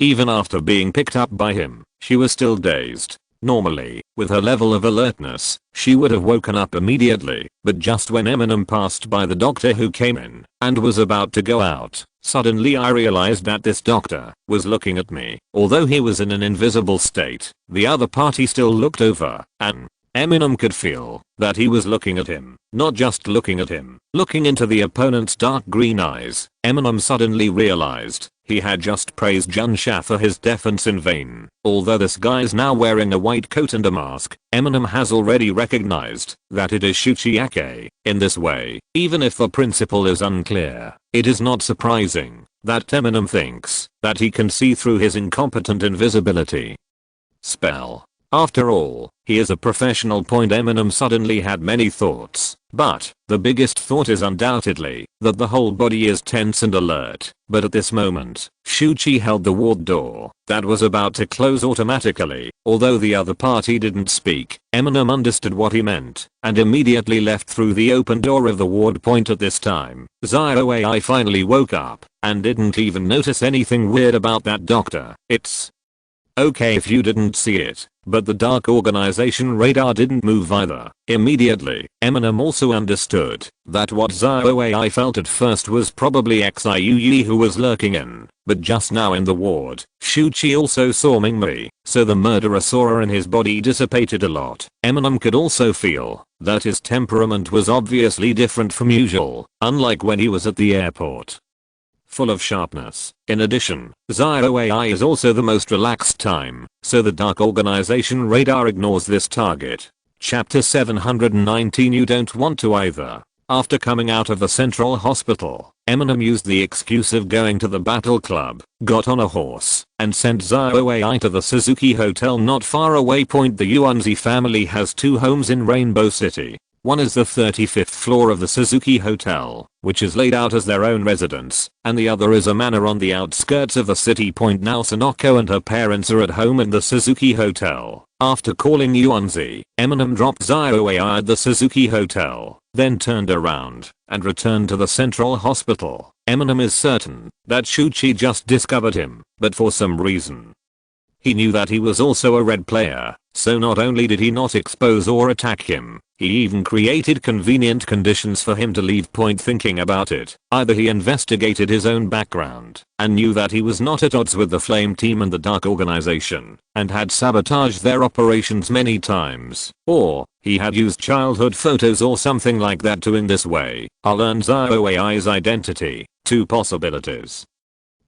Even after being picked up by him, she was still dazed. Normally, with her level of alertness, she would have woken up immediately, but just when Eminem passed by the doctor who came in and was about to go out, suddenly I realized that this doctor was looking at me. Although he was in an invisible state, the other party still looked over, and Eminem could feel that he was looking at him. Not just looking at him, looking into the opponent's dark green eyes. Eminem suddenly realized he had just praised Junsha for his defense in vain. Although this guy's now wearing a white coat and a mask, Eminem has already recognized that it is Shuchiake. In this way, even if the principle is unclear, it is not surprising that Eminem thinks that he can see through his incompetent invisibility spell. After all, he is a professional. Eminem suddenly had many thoughts, but the biggest thought is undoubtedly that the whole body is tense and alert. But at this moment, Shuchi held the ward door that was about to close automatically. Although the other party didn't speak, Eminem understood what he meant and immediately left through the open door of the ward. At this time, Zio AI finally woke up and didn't even notice anything weird about that doctor. It's okay if you didn't see it, but the dark organization radar didn't move either. Immediately, Eminem also understood that what Zio AI felt at first was probably Xiuyi who was lurking in, but just now in the ward, Shuchi also saw Mingmei, so the murderer saw her and his body dissipated a lot. Eminem could also feel that his temperament was obviously different from usual, unlike when he was at the airport, full of sharpness. In addition, Zio AI is also the most relaxed time, so the dark organization radar ignores this target. Chapter 719. You don't want to either. After coming out of the central hospital, Eminem used the excuse of going to the battle club, got on a horse, and sent Zio AI to the Suzuki Hotel not far away. The Yuanzi family has two homes in Rainbow City. One is the 35th floor of the Suzuki Hotel, which is laid out as their own residence, and the other is a manor on the outskirts of the city. Now Sonoko and her parents are at home in the Suzuki Hotel. After calling Yuanzi, Eminem dropped Zio AI at the Suzuki Hotel, then turned around and returned to the central hospital. Eminem is certain that Shuchi just discovered him, but for some reason He knew that he was also a red player, so not only did he not expose or attack him, he even created convenient conditions for him to leave point thinking about it. Either he investigated his own background and knew that he was not at odds with the Flame Team and the Dark Organization and had sabotaged their operations many times, or he had used childhood photos or something like that to in this way learn ZOAI's identity. Two possibilities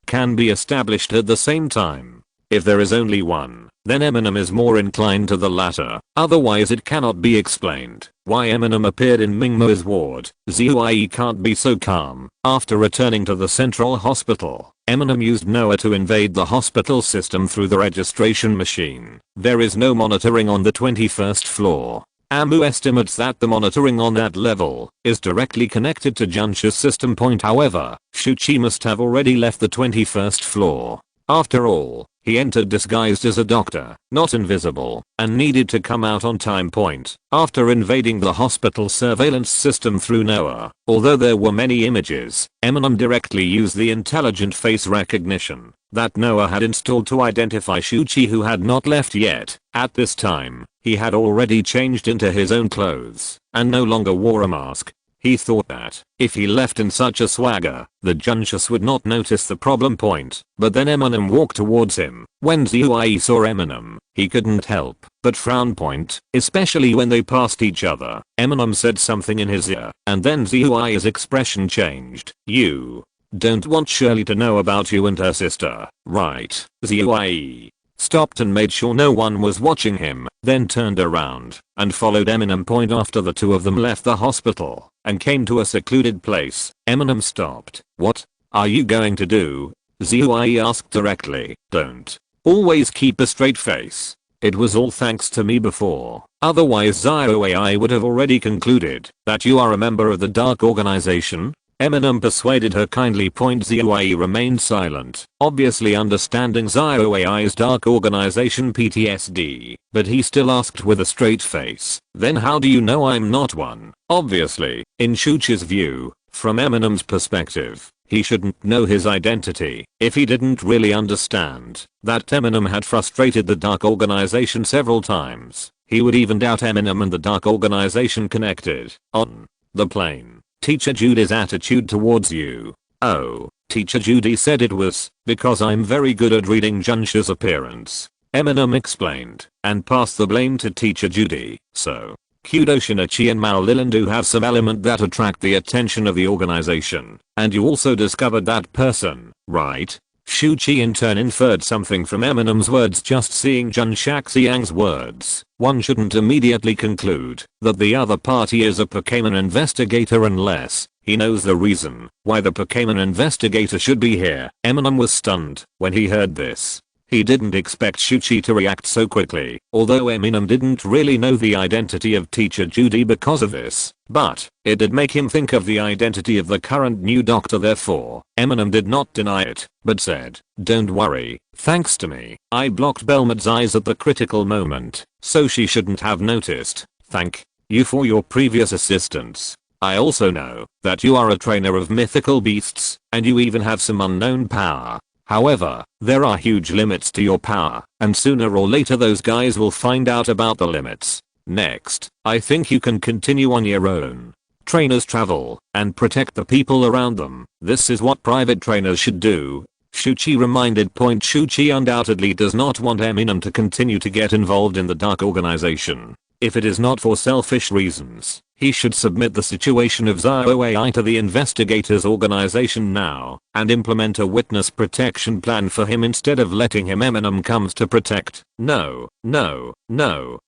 can be established at the same time. If there is only one, then Eminem is more inclined to the latter, otherwise it cannot be explained why Eminem appeared in Mingmo's ward. ZOAI can't be so calm. After returning to the central hospital, Eminem used Noah to invade the hospital system through the registration machine. There is no monitoring on the 21st floor. Amu estimates that the monitoring on that level is directly connected to Junsh's system point. However, Shuchi must have already left the 21st floor. After all, he entered disguised as a doctor, not invisible, and needed to come out on time point. After invading the hospital surveillance system through Noah, although there were many images, Eminem directly used the intelligent face recognition that Noah had installed to identify Shuchi, who had not left yet. At this time, he had already changed into his own clothes and no longer wore a mask. He thought that if he left in such a swagger, the Junshus would not notice the problem point. But then Eminem walked towards him. When ZOAI saw Eminem, he couldn't help but frown point, especially when they passed each other. Eminem said something in his ear, and then ZOAI's expression changed. "You don't want Shirley to know about you and her sister, right?" ZOAI stopped and made sure no one was watching him, then turned around and followed Eminem point after the two of them left the hospital and came to a secluded place. Eminem stopped. "What are you going to do?" ZOAI asked directly. "Don't always keep a straight face. It was all thanks to me before. Otherwise ZOAI would have already concluded that you are a member of the Dark Organization." Eminem persuaded her kindly. ZOAI remained silent, obviously understanding ZOAI's Dark Organization PTSD, but he still asked with a straight face, "Then how do you know I'm not one?" Obviously, in Shuchi's view, from Eminem's perspective, he shouldn't know his identity if he didn't really understand that Eminem had frustrated the Dark Organization several times. He would even doubt Eminem and the Dark Organization connected. On the plane, Teacher Judy's attitude towards you. "Oh, Teacher Judy said it was because I'm very good at reading Junsh's appearance," Eminem explained, and passed the blame to Teacher Judy. "So, Kudo Shinichi and Mao Lilin do have some element that attract the attention of the organization, and you also discovered that person, right?" Shuchi in turn inferred something from Eminem's words. Just seeing Jun Shaxiang's words, one shouldn't immediately conclude that the other party is a Pokémon investigator unless he knows the reason why the Pokémon investigator should be here. Eminem was stunned when he heard this. He didn't expect Shuchi to react so quickly, although Eminem didn't really know the identity of Teacher Judy because of this, but it did make him think of the identity of the current new doctor. Therefore, Eminem did not deny it, but said, "Don't worry, thanks to me, I blocked Belmont's eyes at the critical moment, so she shouldn't have noticed. Thank you for your previous assistance. I also know that you are a trainer of mythical beasts, and you even have some unknown power. However, there are huge limits to your power, and sooner or later those guys will find out about the limits. Next, I think you can continue on your own. Trainers travel and protect the people around them. This is what private trainers should do." Shuchi reminded. Shuchi undoubtedly does not want Eminem to continue to get involved in the Dark Organization. If it is not for selfish reasons, he should submit the situation of ZOAI to the investigators organization now and implement a witness protection plan for him instead of letting him. Eminem comes to protect. No,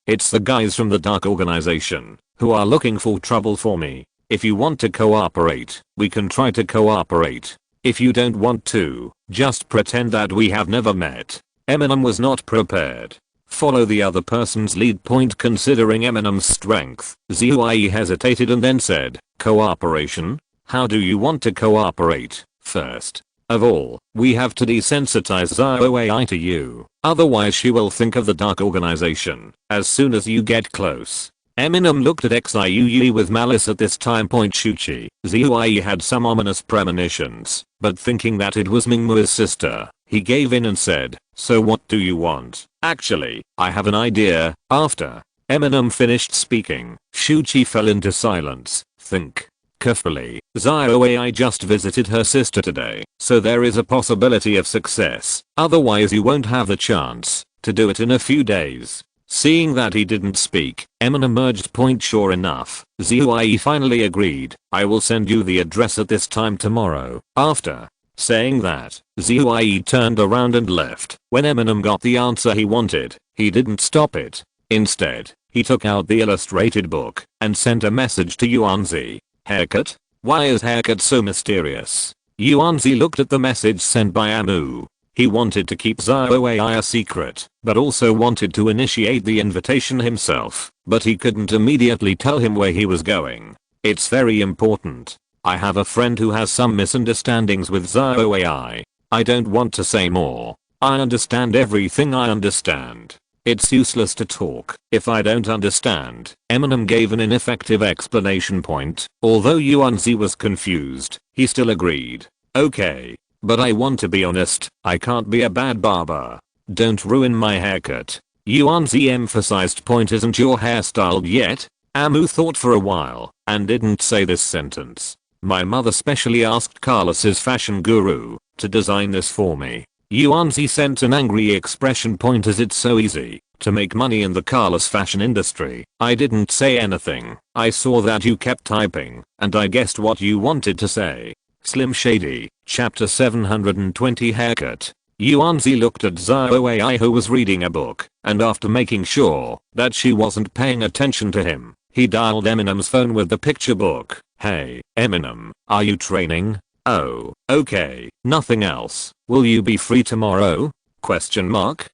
it's the guys from the Dark Organization who are looking for trouble for me. If you want to cooperate, we can try to cooperate. If you don't want to, just pretend that we have never met." Eminem was not prepared. Follow the other person's lead. Considering Eminem's strength, ZOAI hesitated and then said, "Cooperation? How do you want to cooperate?" "First of all, we have to desensitize ZOAI to you, otherwise she will think of the Dark Organization as soon as you get close." Eminem looked at Xiuyui with malice at this time. Shuchi, ZOAI had some ominous premonitions, but thinking that it was Mingmuo's sister, He gave in and said, "So what do you want?" "Actually, I have an idea." After Eminem finished speaking, Shuchi fell into silence. Think carefully. ZioAI just visited her sister today, so there is a possibility of success. Otherwise you won't have the chance to do it in a few days. Seeing that he didn't speak, Eminem urged point. Sure enough, ZioAI finally agreed. "I will send you the address at this time tomorrow." After saying that, ZioAI turned around and left. When Eminem got the answer he wanted, he didn't stop it. Instead, he took out the illustrated book and sent a message to Yuanzi. "Haircut? Why is haircut so mysterious?" Yuanzi looked at the message sent by Amu. He wanted to keep ZioAI a secret, but also wanted to initiate the invitation himself, but he couldn't immediately tell him where he was going. "It's very important. I have a friend who has some misunderstandings with ZioAI. I don't want to say more. I understand everything I understand. It's useless to talk if I don't understand." Eminem gave an ineffective explanation point. Although Yuanzi was confused, he still agreed. "Okay, but I want to be honest. I can't be a bad barber. Don't ruin my haircut." Yuanzi emphasized point. "Isn't your hair styled yet?" Amu thought for a while and didn't say this sentence. "My mother specially asked Carlos's fashion guru to design this for me." Yuanzi sent an angry expression point. "Is it so easy to make money in the Carlos fashion industry?" "I didn't say anything. I saw that you kept typing and I guessed what you wanted to say." Slim Shady, chapter 720 haircut. Yuanzi looked at ZioAI who was reading a book, and after making sure that she wasn't paying attention to him, he dialed Eminem's phone with the picture book. "Hey, Eminem, are you training?" "Oh, okay, nothing else. Will you be free tomorrow?" Question mark.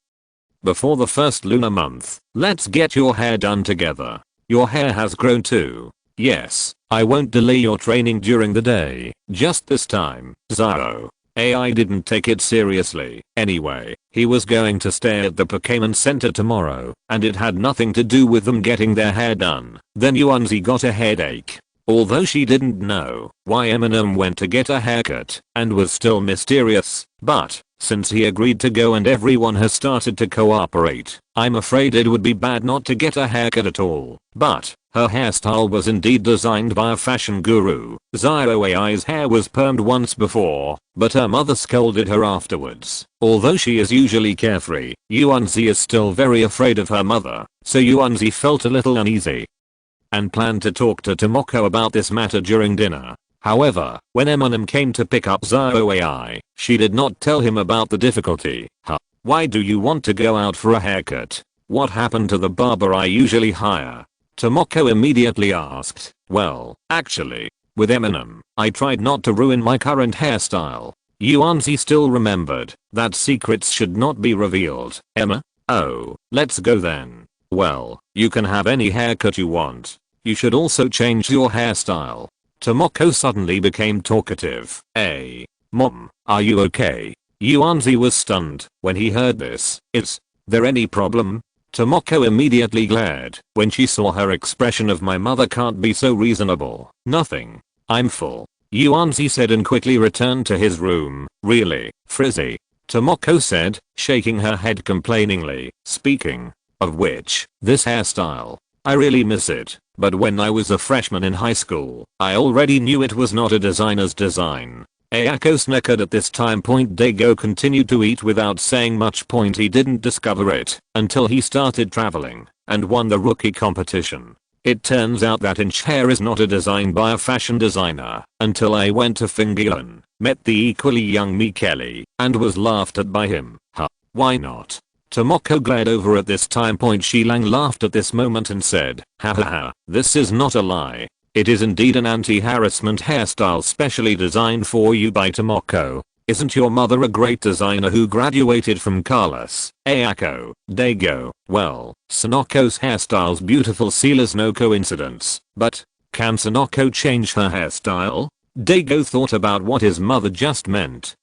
"Before the first lunar month, let's get your hair done together. Your hair has grown too." "Yes, I won't delay your training during the day, just this time." ZioAI didn't take it seriously. Anyway, he was going to stay at the Pokémon Center tomorrow, and it had nothing to do with them getting their hair done. Then Yuanzi got a headache. Although she didn't know why Eminem went to get a haircut and was still mysterious, but since he agreed to go and everyone has started to cooperate, I'm afraid it would be bad not to get a haircut at all. But her hairstyle was indeed designed by a fashion guru. ZioAI's hair was permed once before, but her mother scolded her afterwards. Although she is usually carefree, Yuanzi is still very afraid of her mother, so Yuanzi felt a little uneasy and planned to talk to Tomoko about this matter during dinner. However, when Eminem came to pick up ZioAI, she did not tell him about the difficulty. "Why do you want to go out for a haircut? What happened to the barber I usually hire?" Tomoko immediately asked. "Well, actually, with Eminem, I tried not to ruin my current hairstyle." Yuanzi still remembered that secrets should not be revealed. "Emma? Oh, let's go then." "Well, you can have any haircut you want. You should also change your hairstyle." Tomoko suddenly became talkative. "Hey, Mom, are you okay?" Yuanzi was stunned when he heard this. "Is there any problem?" Tomoko immediately glared when she saw her expression of "My mother can't be so reasonable." "Nothing. I'm full," Yuanzi said and quickly returned to his room. "Really, Frizzy?" Tomoko said, shaking her head complainingly. "Speaking of which, this hairstyle, I really miss it, but when I was a freshman in high school, I already knew it was not a designer's design." Ayako snickered at this time. Dago continued to eat without saying much. He didn't discover it until he started traveling and won the rookie competition. It turns out that inch hair is not a design by a fashion designer until I went to Fingilan, met the equally young Kelly, and was laughed at by him. Why not? Tomoko glared over at this time. Shilang laughed at this moment and said, "Hahaha, this is not a lie. It is indeed an anti-harassment hairstyle specially designed for you by Tomoko. Isn't your mother a great designer who graduated from Carlos?" Ayako, Dago. "Well, Sanoko's hairstyle's beautiful. Sealers no coincidence. But can Sanoko change her hairstyle?" Dago thought about what his mother just meant.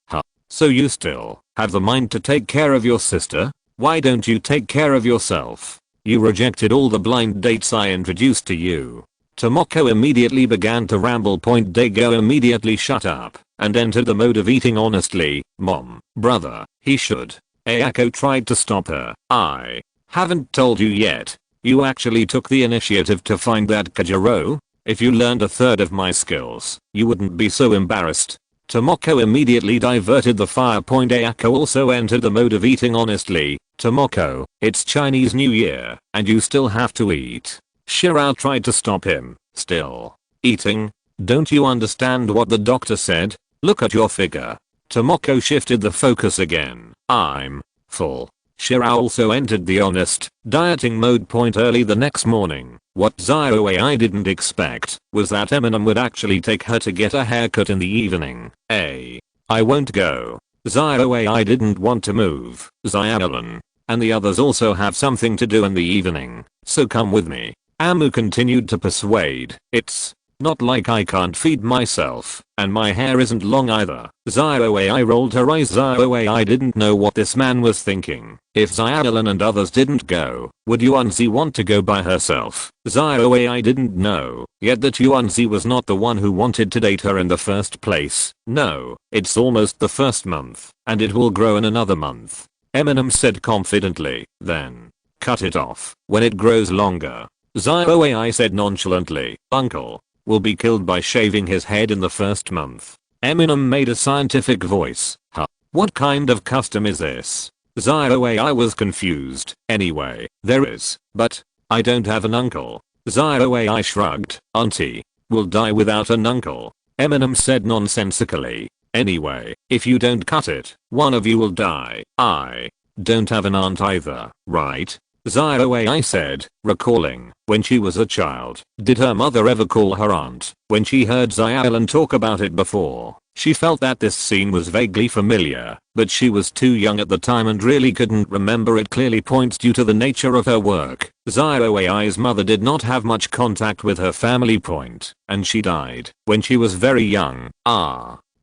So you still have the mind to take care of your sister? Why don't you take care of yourself? You rejected all the blind dates I introduced to you. Tomoko immediately began to ramble. Dago immediately shut up and entered the mode of eating honestly. Mom, brother, he should. Ayako tried to stop her. I haven't told you yet. You actually took the initiative to find that Kajiro? If you learned a third of my skills, you wouldn't be so embarrassed. Tomoko immediately diverted the fire point. Ayako also entered the mode of eating honestly. Tomoko, it's Chinese New Year, and you still have to eat. Shirao tried to stop him. Still eating? Don't you understand what the doctor said? Look at your figure. Tomoko shifted the focus again. I'm full. Shirao also entered the honest, dieting mode point early the next morning. What I didn't expect was that Eminem would actually take her to get a haircut in the evening. I won't go. I didn't want to move. Xiaolan and the others also have something to do in the evening, so come with me. Amu continued to persuade. It's not like I can't feed myself, and my hair isn't long either. I rolled her eyes. I didn't know what this man was thinking. If Xiaolan and others didn't go, would Yuanzi want to go by herself? I didn't know yet that Yuanzi was not the one who wanted to date her in the first place. No, it's almost the first month, and it will grow in another month. Eminem said confidently. Then cut it off when it grows longer. I said nonchalantly. Uncle will be killed by shaving his head in the first month. Eminem made a scientific voice. Huh? What kind of custom is this? I was confused. Anyway, there is, but I don't have an uncle. I shrugged. Auntie will die without an uncle. Eminem said nonsensically. Anyway, if you don't cut it, one of you will die. I don't have an aunt either, right? I said, recalling when she was a child. Did her mother ever call her aunt when she heard Xiaolan talk about it before? She felt that this scene was vaguely familiar, but she was too young at the time and really couldn't remember it clearly points due to the nature of her work. Xiaoai's mother did not have much contact with her family point, and she died when she was very young.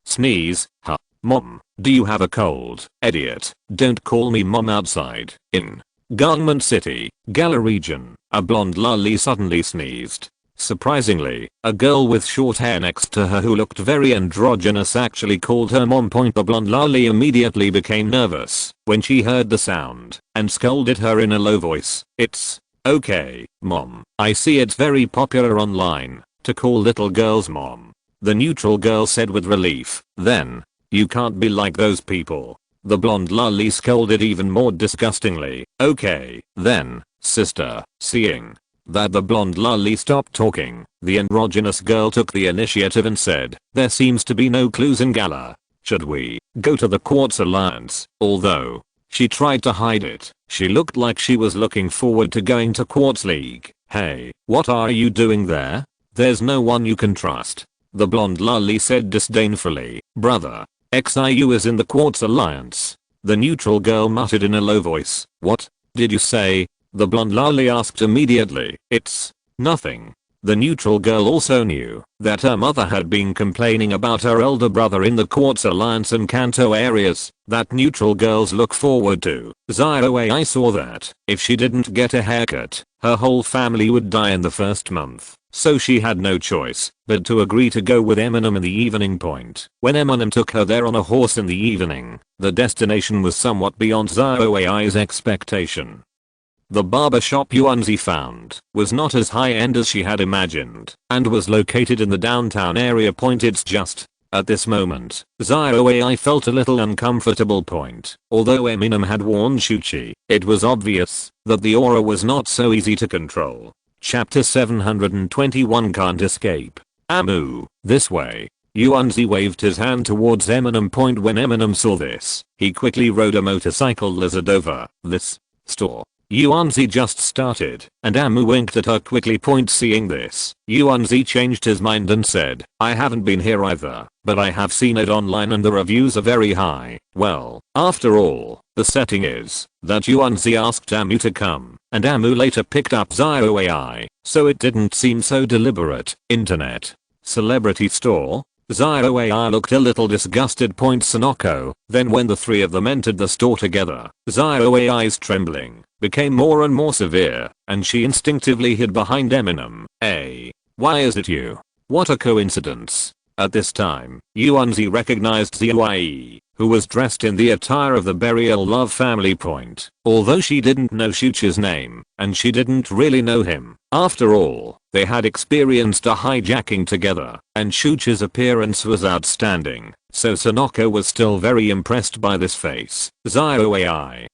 Sneeze. Huh. Mom, do you have a cold? Idiot. Don't call me mom outside. In Gangman City, Gala region, a blonde loli suddenly sneezed. Surprisingly, a girl with short hair next to her who looked very androgynous actually called her mom. The blonde loli immediately became nervous when she heard the sound and scolded her in a low voice. It's okay, mom. I see it's very popular online to call little girls mom. The neutral girl said with relief. Then, you can't be like those people. The blonde loli scolded even more disgustingly. Okay, then, sister. Seeing that the blonde loli stopped talking, the androgynous girl took the initiative and said, there seems to be no clues in Gala. Should we go to the Quartz Alliance? Although she tried to hide it, she looked like she was looking forward to going to Quartz League. Hey, what are you doing there? There's no one you can trust. The blonde loli said disdainfully. Brother, XIU is in the Quartz Alliance. The neutral girl muttered in a low voice. What did you say? The blonde loli asked immediately. It's nothing. The neutral girl also knew that her mother had been complaining about her elder brother in the Quartz Alliance and Kanto areas that neutral girls look forward to. I saw that if she didn't get a haircut, her whole family would die in the first month. So she had no choice but to agree to go with Eminem in the evening point. When Eminem took her there on a horse in the evening, the destination was somewhat beyond Xiaoai's expectation. The barber shop Yuanzi found was not as high-end as she had imagined and was located in the downtown area. It's just at this moment, Xiaoai felt a little uncomfortable point. Although Eminem had warned Shuchi, it was obvious that the aura was not so easy to control. Chapter 721 Can't Escape. Amu, this way. Yuanzi waved his hand towards Eminem. When Eminem saw this, he quickly rode a motorcycle lizard over this store. Yuanzi just started, and Amu winked at her quickly. Seeing this, Yuanzi changed his mind and said, I haven't been here either, but I have seen it online and the reviews are very high. Well, after all, the setting is that Yuanzi asked Amu to come, and Amu later picked up Xiaoai, so it didn't seem so deliberate. Internet celebrity store? Xiaoai looked a little disgusted. Sonoko. Then when the three of them entered the store together, Xiaoai's trembling became more and more severe, and she instinctively hid behind Eminem. Hey, why is it you? What a coincidence. At this time, Yuanzi recognized Zhuai, who was dressed in the attire of the burial love family point, although she didn't know Shuchi's name, and she didn't really know him. After all, they had experienced a hijacking together, and Shuchi's appearance was outstanding, so Sonoko was still very impressed by this face. Zhuai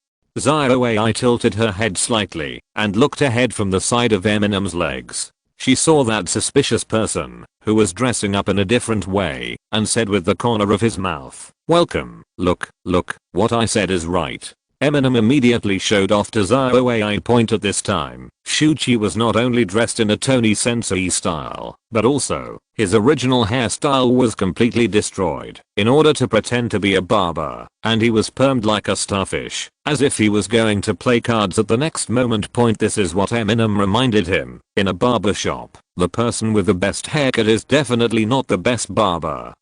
tilted her head slightly, and looked ahead from the side of Eminem's legs. She saw that suspicious person, who was dressing up in a different way, and said with the corner of his mouth, "Welcome, look, what I said is right." Eminem immediately showed off to Zhuai point at this time. Shuchi was not only dressed in a Tony Sensei style, but also, his original hairstyle was completely destroyed in order to pretend to be a barber, and he was permed like a starfish, as if he was going to play cards at the next moment. This is what Eminem reminded him. In a barber shop, the person with the best haircut is definitely not the best barber.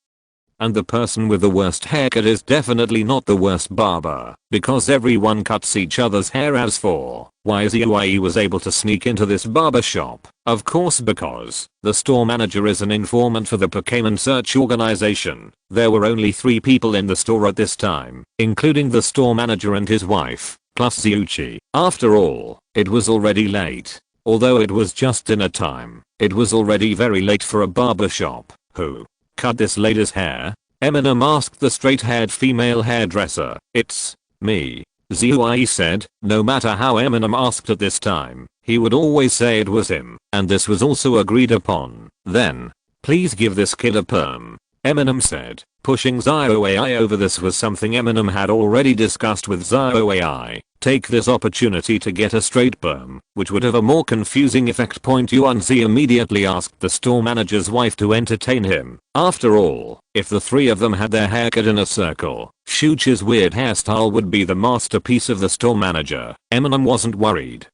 And the person with the worst haircut is definitely not the worst barber, because everyone cuts each other's hair. As for why Zhuai was able to sneak into this barber shop, of course because the store manager is an informant for the Pokémon search organization. There were only 3 people in the store at this time, including the store manager and his wife, plus Zyuchi. After all, it was already late. Although it was just dinner time, it was already very late for a barber shop. Who cut this lady's hair? Eminem asked the straight-haired female hairdresser. "It's me," Zhuai said. No matter how Eminem asked at this time, he would always say it was him, and this was also agreed upon. Then, "Please give this kid a perm," Eminem said, pushing Zhuai over. This was something Eminem had already discussed with Zhuai. Take this opportunity to get a straight perm, which would have a more confusing effect. Yuanzi immediately asked the store manager's wife to entertain him. After all, if the 3 of them had their haircut in a circle, Shuchi's weird hairstyle would be the masterpiece of the store manager. Eminem wasn't worried,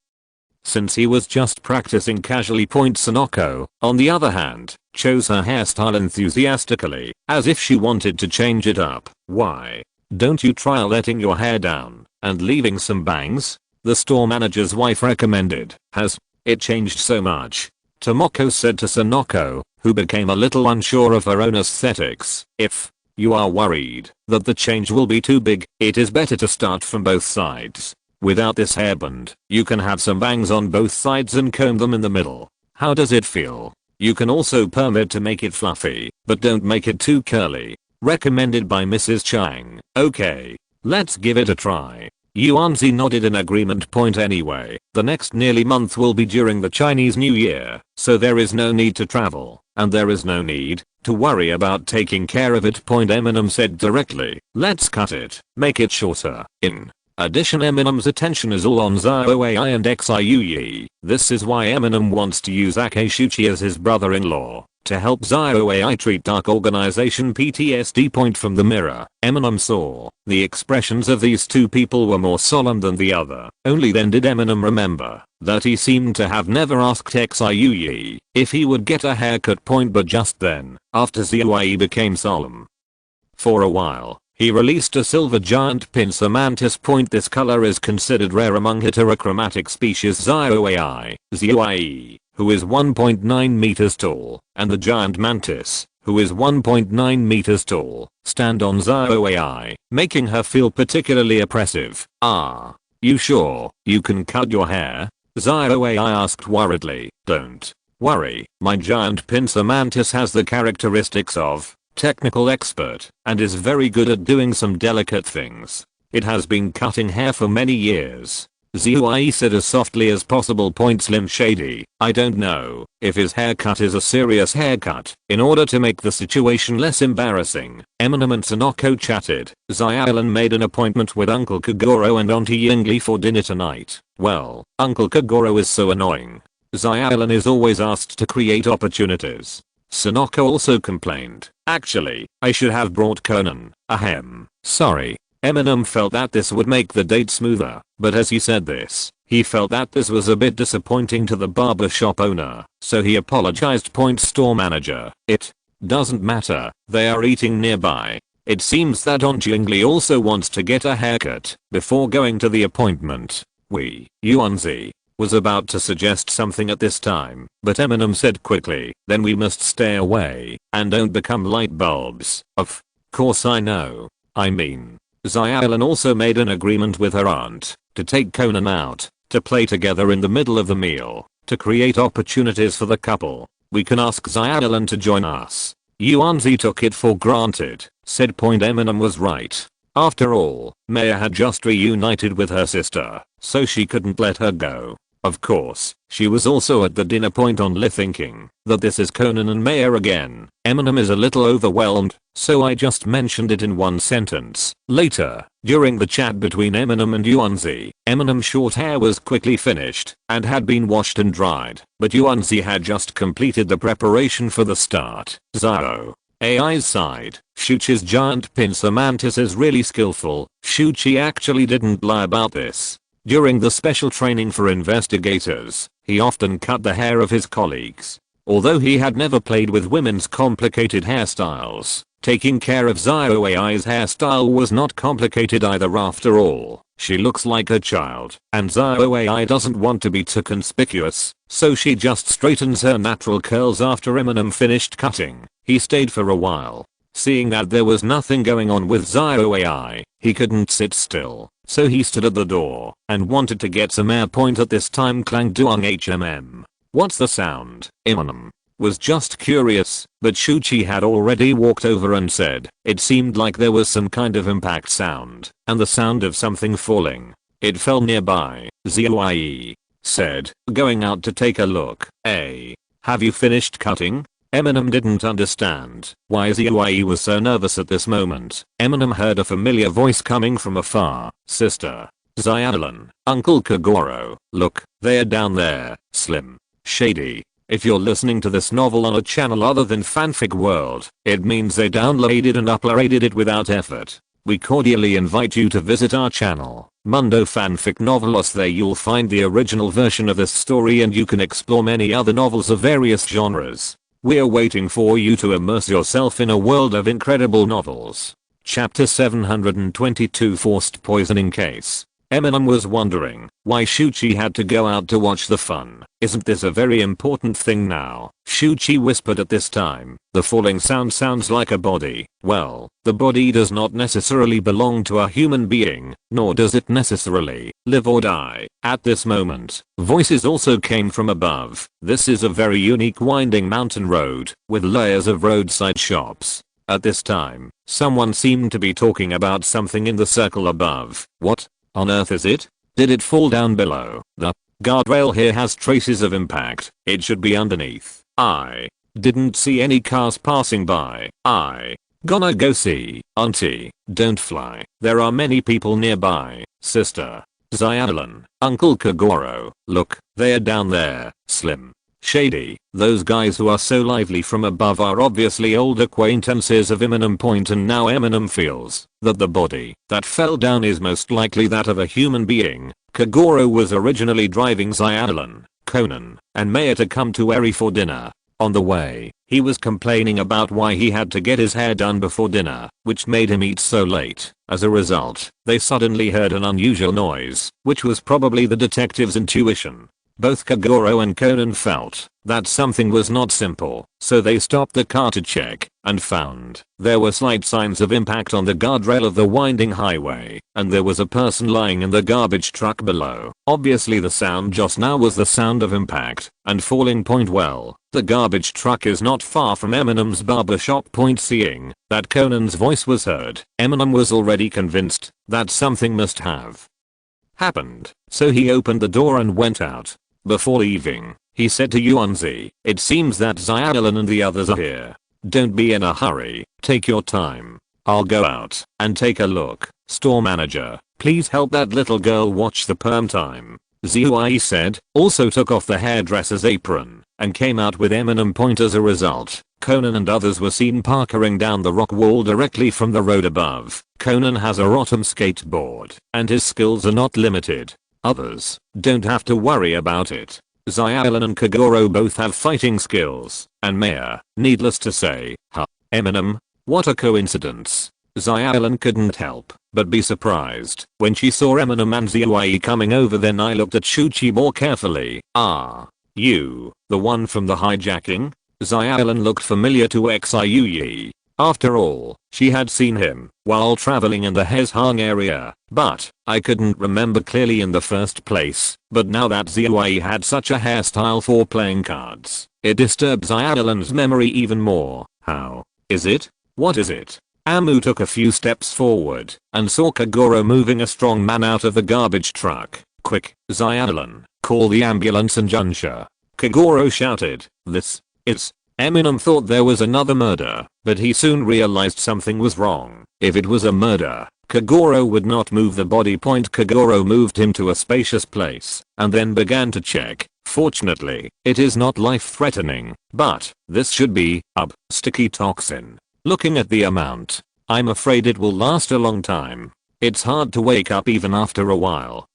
since he was just practicing casually. Sonoko, on the other hand, chose her hairstyle enthusiastically, as if she wanted to change it up. "Why don't you try letting your hair down and leaving some bangs?" the store manager's wife recommended. "Has it changed so much?" Tomoko said to Sonoko, who became a little unsure of her own aesthetics. "If you are worried that the change will be too big, it is better to start from both sides. Without this hairband, you can have some bangs on both sides and comb them in the middle. How does it feel? You can also perm it to make it fluffy, but don't make it too curly." Recommended by Mrs. Chang. "Okay, let's give it a try." Yuanzi nodded in agreement. Anyway, the next nearly month will be during the Chinese New Year, so there is no need to travel, and there is no need to worry about taking care of it. Eminem said directly. "Let's cut it, make it shorter." In addition, Eminem's attention is all on Zhuai and Xiuyi. This is why Eminem wants to use Akeshuchi as his brother-in-law to help Zhuai treat dark organization PTSD. From the mirror, Eminem saw the expressions of these 2 people were more solemn than the other. Only then did Eminem remember that he seemed to have never asked Xiuyi if he would get a haircut. But just then, after Zhuai became solemn for a while, he released a silver giant pincer mantis. This color is considered rare among heterochromatic species. Zhuai, who is 1.9 meters tall, and the giant mantis, who is 1.9 meters tall, stand on Zhuai, making her feel particularly oppressive. "Ah, you sure you can cut your hair?" Zhuai asked worriedly. "Don't worry, my giant pincer mantis has the characteristics of technical expert and is very good at doing some delicate things. It has been cutting hair for many years." Zhuai said as softly as possible. Slim Shady, "I don't know if his haircut is a serious haircut." In order to make the situation less embarrassing, Eminem and Sonoko chatted. Xiaolan made an appointment with Uncle Kagoro and Auntie Yingli for dinner tonight. Well, Uncle Kagoro is so annoying. Xiaolan is always asked to create opportunities. Sonoko also complained. "Actually, I should have brought Conan. Ahem. Sorry." Eminem felt that this would make the date smoother, but as he said this, he felt that this was a bit disappointing to the barbershop owner, so he apologized. Store manager, "It doesn't matter, they are eating nearby. It seems that Aunt Yingli also wants to get a haircut before going to the appointment. Yuanzi was about to suggest something at this time, but Eminem said quickly, then we must stay away and don't become light bulbs. Of course I know. I mean, Zyallen also made an agreement with her aunt to take Conan out, to play together in the middle of the meal, to create opportunities for the couple. We can ask Zyallen to join us. Yuanzi took it for granted, said point Eminem was right. After all, Maya had just reunited with her sister, so she couldn't let her go. Of course, she was also at the dinner point only thinking that this is Conan and Maya again. Eminem is a little overwhelmed, so I just mentioned it in one sentence. Later, during the chat between Eminem and Yuanzi, Eminem's short hair was quickly finished and had been washed and dried, but Yuanzi had just completed the preparation for the start. Zio. AI's side, Shuchi's giant pincer mantis is really skillful. Shuchi actually didn't lie about this. During the special training for investigators, he often cut the hair of his colleagues. Although he had never played with women's complicated hairstyles, taking care of Zio AI's hairstyle was not complicated either. After all, she looks like a child, and Zio AI doesn't want to be too conspicuous, so she just straightens her natural curls after Eminem finished cutting. He stayed for a while. Seeing that there was nothing going on with Zio AI, he couldn't sit still, so he stood at the door and wanted to get some air. Point at this time Clang Duong HMM. What's the sound? Eminem was just curious, but Shuchi had already walked over and said it seemed like there was some kind of impact sound and the sound of something falling. It fell nearby. Zioie said, going out to take a look. Have you finished cutting? Eminem didn't understand why Zioie was so nervous at this moment. Eminem heard a familiar voice coming from afar. Sister. Zyallen. Uncle Kagoro. Look, they're down there. Slim. Shady. If you're listening to this novel on a channel other than Fanfic World, it means they downloaded and uploaded it without effort. We cordially invite you to visit our channel, Mundo Fanfic Novelos. There you'll find the original version of this story and you can explore many other novels of various genres. We're waiting for you to immerse yourself in a world of incredible novels. Chapter 722 Forced Poisoning Case. Eminem was wondering why Shuchi had to go out to watch the fun. Isn't this a very important thing now? Shuchi whispered at this time. The falling sound sounds like a body. Well, the body does not necessarily belong to a human being, nor does it necessarily live or die. At this moment, voices also came from above. This is a very unique winding mountain road with layers of roadside shops. At this time, someone seemed to be talking about something in the circle above. What on earth is it? Did it fall down below? The guardrail here has traces of impact. It should be underneath. I didn't see any cars passing by. I gonna go see. Auntie, don't fly. There are many people nearby. Sister. Zyallen. Uncle Kagoro. Look, they're down there. Slim. Shady. Those guys who are so lively from above are obviously old acquaintances of Eminem Point, and now Eminem feels that the body that fell down is most likely that of a human being. Kagoro was originally driving Zyallen, Conan, and Maya to come to Eri for dinner. On the way, he was complaining about why he had to get his hair done before dinner, which made him eat so late. As a result, they suddenly heard an unusual noise, which was probably the detective's intuition. Both Kagoro and Conan felt that something was not simple, so they stopped the car to check and found there were slight signs of impact on the guardrail of the winding highway, and there was a person lying in the garbage truck below. Obviously the sound just now was the sound of impact and falling. Point well, the garbage truck is not far from Eminem's barbershop. Point seeing that Conan's voice was heard, Eminem was already convinced that something must have happened, so he opened the door and went out. Before leaving, he said to Yuanzi, it seems that Zyallen and the others are here. Don't be in a hurry, take your time. I'll go out and take a look. Store manager, please help that little girl watch the perm time. Zioie said, also took off the hairdresser's apron and came out with Eminem Point. As a result, Conan and others were seen parkering down the rock wall directly from the road above. Conan has a Rotom skateboard and his skills are not limited. Others don't have to worry about it. Zyallen and Kagoro both have fighting skills, and Maya, needless to say, Eminem, what a coincidence. Xiaolan couldn't help but be surprised when she saw Eminem and Xiaoyi coming over. Then I looked at Shuchi more carefully. "Ah, you, the one from the hijacking?" Xiaolan looked familiar to Xiuyi. After all, she had seen him while traveling in the Hezhang area, but I couldn't remember clearly in the first place. But now that Xiaoyi had such a hairstyle for playing cards, it disturbed Xiaolan's memory even more. How is it? What is it? Amu took a few steps forward and saw Kagoro moving a strong man out of the garbage truck. "Quick, Xiaolan, call the ambulance and Junsha," Kagoro shouted. "This is..." Eminem thought there was another murder, but he soon realized something was wrong. If it was a murder, Kagoro would not move the body. Kagoro moved him to a spacious place and then began to check. Fortunately, it is not life-threatening, but this should be sticky toxin. Looking at the amount, I'm afraid it will last a long time. It's hard to wake up even after a while.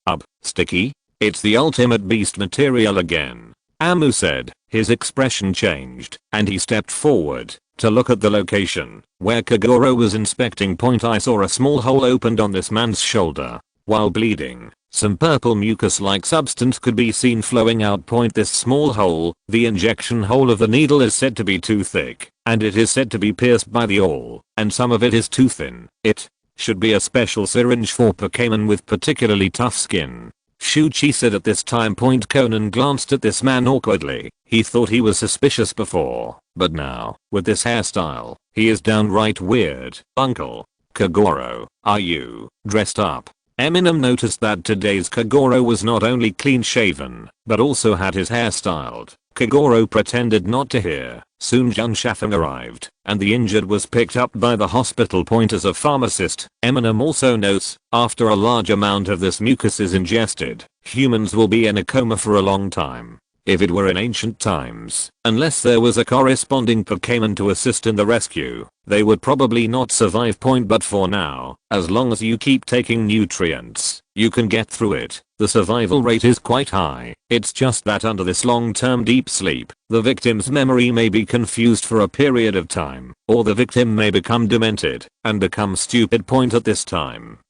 Sticky? It's the ultimate beast material again, Amu said. His expression changed, and he stepped forward to look at the location where Kagoro was inspecting. I saw a small hole opened on this man's shoulder. While bleeding, some purple mucus-like substance could be seen flowing out. This small hole, the injection hole of the needle, is said to be too thick, and it is said to be pierced by the awl, and some of it is too thin. It should be a special syringe for Pokémon with particularly tough skin, Shuchi said at this time. Conan glanced at this man awkwardly. He thought he was suspicious before, but now, with this hairstyle, he is downright weird. "Uncle Kagoro, are you dressed up?" Eminem noticed that today's Kagoro was not only clean shaven, but also had his hair styled. Kagoro pretended not to hear. Soon Junsha arrived, and the injured was picked up by the hospital. As a pharmacist, Eminem also notes, after a large amount of this mucus is ingested, humans will be in a coma for a long time. If it were in ancient times, unless there was a corresponding Pokémon to assist in the rescue, they would probably not survive. But for now, as long as you keep taking nutrients, you can get through it. The survival rate is quite high. It's just that under this long-term deep sleep, the victim's memory may be confused for a period of time, or the victim may become demented and become stupid. At this time,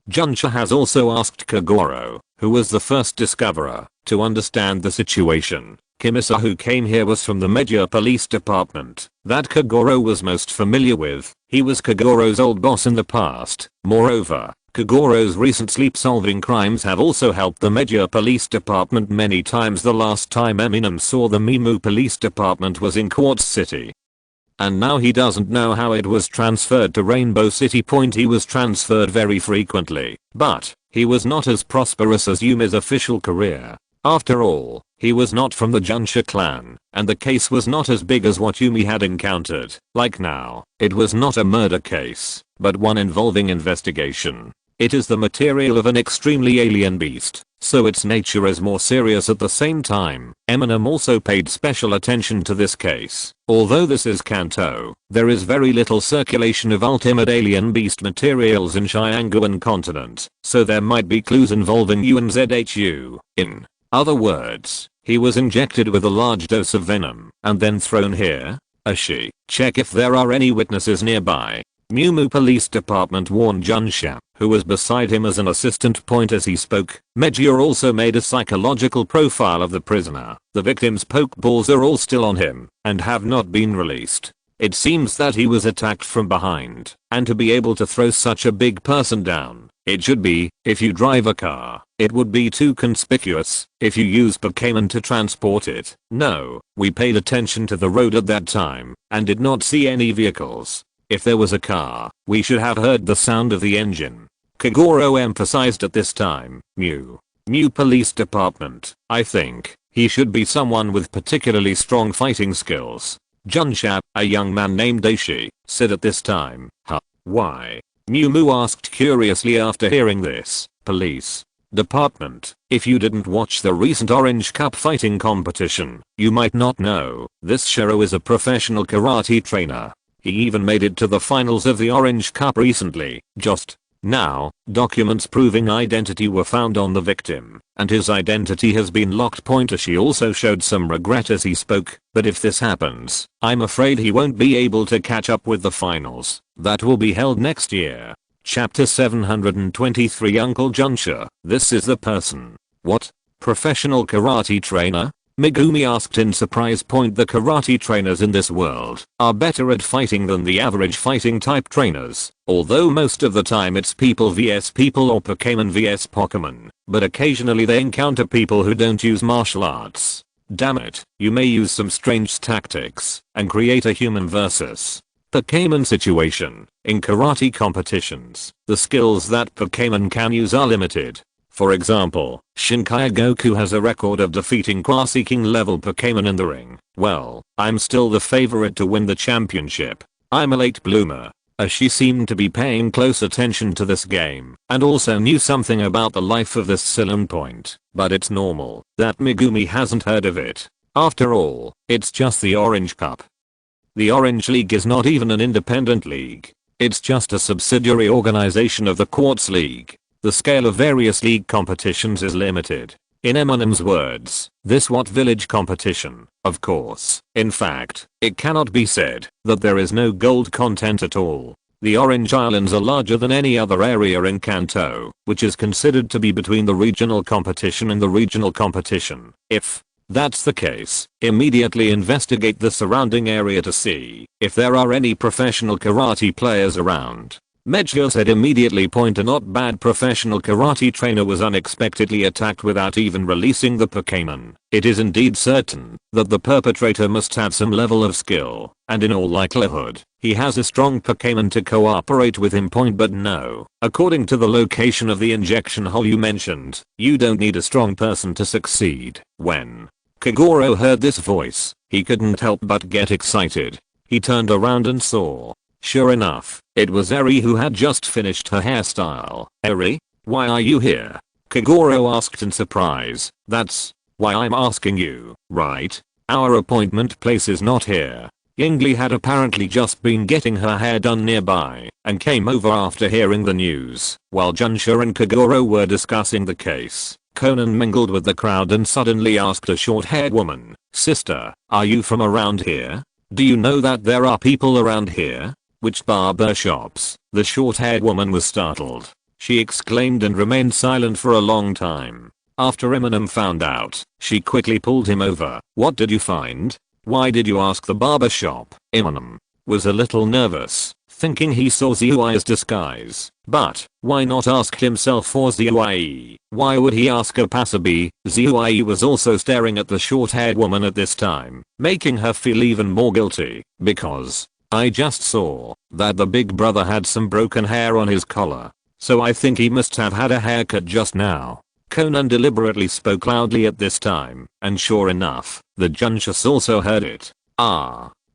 Junsha has also asked Kagoro, who was the first discoverer, to understand the situation. Kimisa, who came here, was from the Media Police Department that Kagoro was most familiar with. He was Kagoro's old boss in the past. Moreover, Kagoro's recent sleep-solving crimes have also helped the Media Police Department many times. The last time Eminem saw the Mimu Police Department was in Quartz City. And now he doesn't know how it was transferred to Rainbow City. He was transferred very frequently, but he was not as prosperous as Yumi's official career. After all, he was not from the Junsha clan, and the case was not as big as what Yumi had encountered. Like now, it was not a murder case, but one involving investigation. It is the material of an extremely alien beast, so its nature is more serious at the same time. Eminem also paid special attention to this case. Although this is Kanto, there is very little circulation of ultimate alien beast materials in Xianguan continent, so there might be clues involving UNZHU. In other words, he was injected with a large dose of venom and then thrown here. Check if there are any witnesses nearby. Mimu Police Department warned Junsha, who was beside him as an assistant. As he spoke, Megia also made a psychological profile of the prisoner. The victim's pokeballs are all still on him and have not been released. It seems that he was attacked from behind, and to be able to throw such a big person down, it should be, if you drive a car, it would be too conspicuous if you use Pokémon to transport it. No, we paid attention to the road at that time and did not see any vehicles. If there was a car, we should have heard the sound of the engine, Kagoro emphasized at this time. Mew Police Department, I think he should be someone with particularly strong fighting skills. Junsha, a young man named Leixi, said at this time. Why? Mew asked curiously after hearing this. Police Department, if you didn't watch the recent Orange Cup fighting competition, you might not know, this Shiro is a professional karate trainer. He even made it to the finals of the Orange Cup recently. Just Now, documents proving identity were found on the victim, and his identity has been locked. She also showed some regret as he spoke, but if this happens, I'm afraid he won't be able to catch up with the finals that will be held next year. Chapter 723 Uncle Junsha, this is the person. What? Professional karate trainer? Megumi asked in surprise. The karate trainers in this world are better at fighting than the average fighting type trainers, although most of the time it's people vs people or Pokémon vs Pokémon, but occasionally they encounter people who don't use martial arts. Damn it, you may use some strange tactics and create a human versus Pokémon situation. In karate competitions, the skills that Pokémon can use are limited. For example, Shinkaya Goku has a record of defeating Quasi King level Pokémon in the ring. Well, I'm still the favorite to win the championship. I'm a late bloomer. She seemed to be paying close attention to this game and also knew something about the life of this Ceylon point, but it's normal that Megumi hasn't heard of it. After all, it's just the Orange Cup. The Orange League is not even an independent league. It's just a subsidiary organization of the Quartz League. The scale of various league competitions is limited. In Eminem's words, this what village competition, of course. In fact, it cannot be said that there is no gold content at all. The Orange Islands are larger than any other area in Kanto, which is considered to be between the regional competition and the regional competition. If that's the case, immediately investigate the surrounding area to see if there are any professional karate players around. Metzger said immediately. A not bad professional karate trainer was unexpectedly attacked without even releasing the Pokémon. It is indeed certain that the perpetrator must have some level of skill, and in all likelihood, he has a strong Pokémon to cooperate with him. But no, according to the location of the injection hole you mentioned, you don't need a strong person to succeed. When Kagoro heard this voice, he couldn't help but get excited. He turned around and saw. Sure enough, it was Eri who had just finished her hairstyle. Eri? Why are you here? Kagoro asked in surprise. That's why I'm asking you, right? Our appointment place is not here. Yingli had apparently just been getting her hair done nearby and came over after hearing the news. While Junsha and Kagoro were discussing the case, Conan mingled with the crowd and suddenly asked a short-haired woman, "Sister, are you from around here? Do you know that there are people around here? Which barber shops?" The short-haired woman was startled. She exclaimed and remained silent for a long time. After Eminem found out, she quickly pulled him over. "What did you find? Why did you ask the barber shop?" Eminem was a little nervous, thinking he saw Zui's disguise. But why not ask himself for Zui? Why would he ask a passerby? Zui was also staring at the short-haired woman at this time, making her feel even more guilty, because I just saw that the big brother had some broken hair on his collar, so I think he must have had a haircut just now. Conan deliberately spoke loudly at this time, and sure enough, the Junshus also heard it.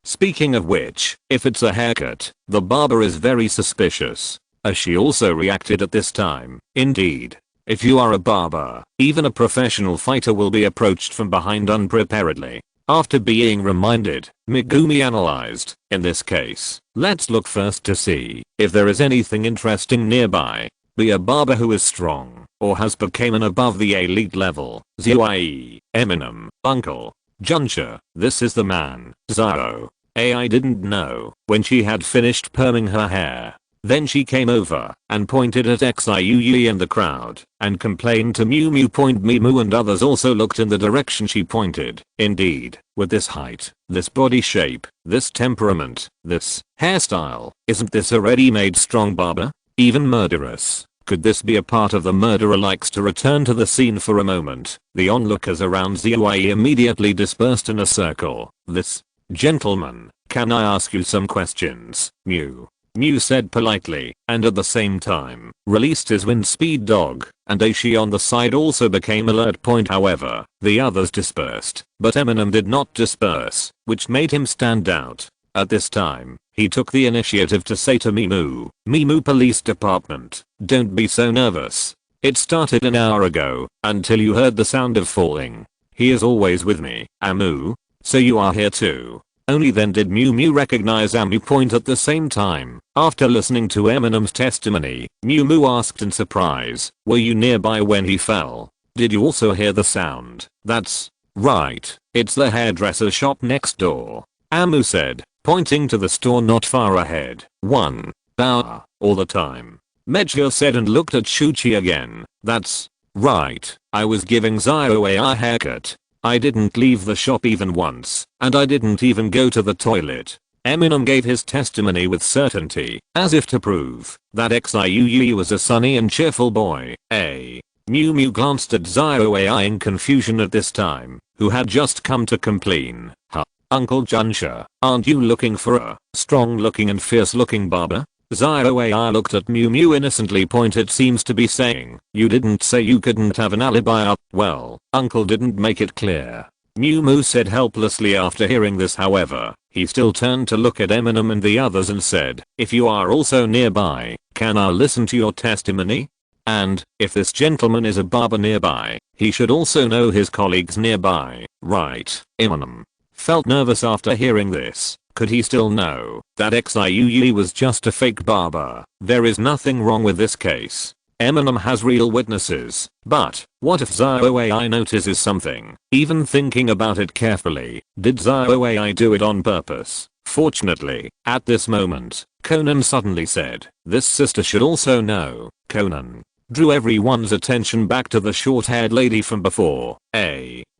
Speaking of which, if it's a haircut, the barber is very suspicious. She also reacted at this time. Indeed, if you are a barber, even a professional fighter will be approached from behind unpreparedly. After being reminded, Megumi analyzed. In this case, let's look first to see if there is anything interesting nearby. Be a barber who is strong, or has Pokémon above the elite level. Zui, Eminem, Uncle Junsha, this is the man. Zao. I didn't know. When she had finished perming her hair, then she came over and pointed at Xiui and the crowd and complained to Mew Mew. Mimu and others also looked in the direction she pointed. Indeed, with this height, this body shape, this temperament, this hairstyle, isn't this a ready-made strong barber? Even murderous. Could this be a part of the murderer? Likes to return to the scene for a moment. The onlookers around Zui immediately dispersed in a circle. This gentleman, can I ask you some questions? Mew said politely, and at the same time, released his wind speed dog, and Aishi on the side also became alert. However, the others dispersed, but Eminem did not disperse, which made him stand out. At this time, he took the initiative to say to Mimu, Police Department, don't be so nervous. It started an hour ago, until you heard the sound of falling. He is always with me, Amu. So you are here too. Only then did Mew Mew recognize Amu point at the same time. After listening to Eminem's testimony, Mew Mew asked in surprise, were you nearby when he fell? Did you also hear the sound? That's right. It's the hairdresser shop next door. Amu said, pointing to the store not far ahead. 1 hour, all the time. Medjur said and looked at Shuchi again. That's right. I was giving Zio a haircut. I didn't leave the shop even once, and I didn't even go to the toilet. Eminem gave his testimony with certainty, as if to prove that Xiui was a sunny and cheerful boy. Mew Mew glanced at Zio in confusion at this time, who had just come to complain. Huh? Uncle Junsha, aren't you looking for a strong looking and fierce looking barber? Zio looked at Mew Mew innocently. It seems to be saying, you didn't say you couldn't have an alibi. Well, Uncle didn't make it clear. Mew Mew said helplessly. After hearing this, however, he still turned to look at Eminem and the others and said, if you are also nearby, can I listen to your testimony? And, if this gentleman is a barber nearby, he should also know his colleagues nearby, right? Eminem felt nervous after hearing this. Could he still know that Xiui was just a fake barber? There is nothing wrong with this case. Eminem has real witnesses. But, what if Zio notices something? Even thinking about it carefully, did Zio do it on purpose? Fortunately, at this moment, Conan suddenly said, this sister should also know. Conan drew everyone's attention back to the short-haired lady from before.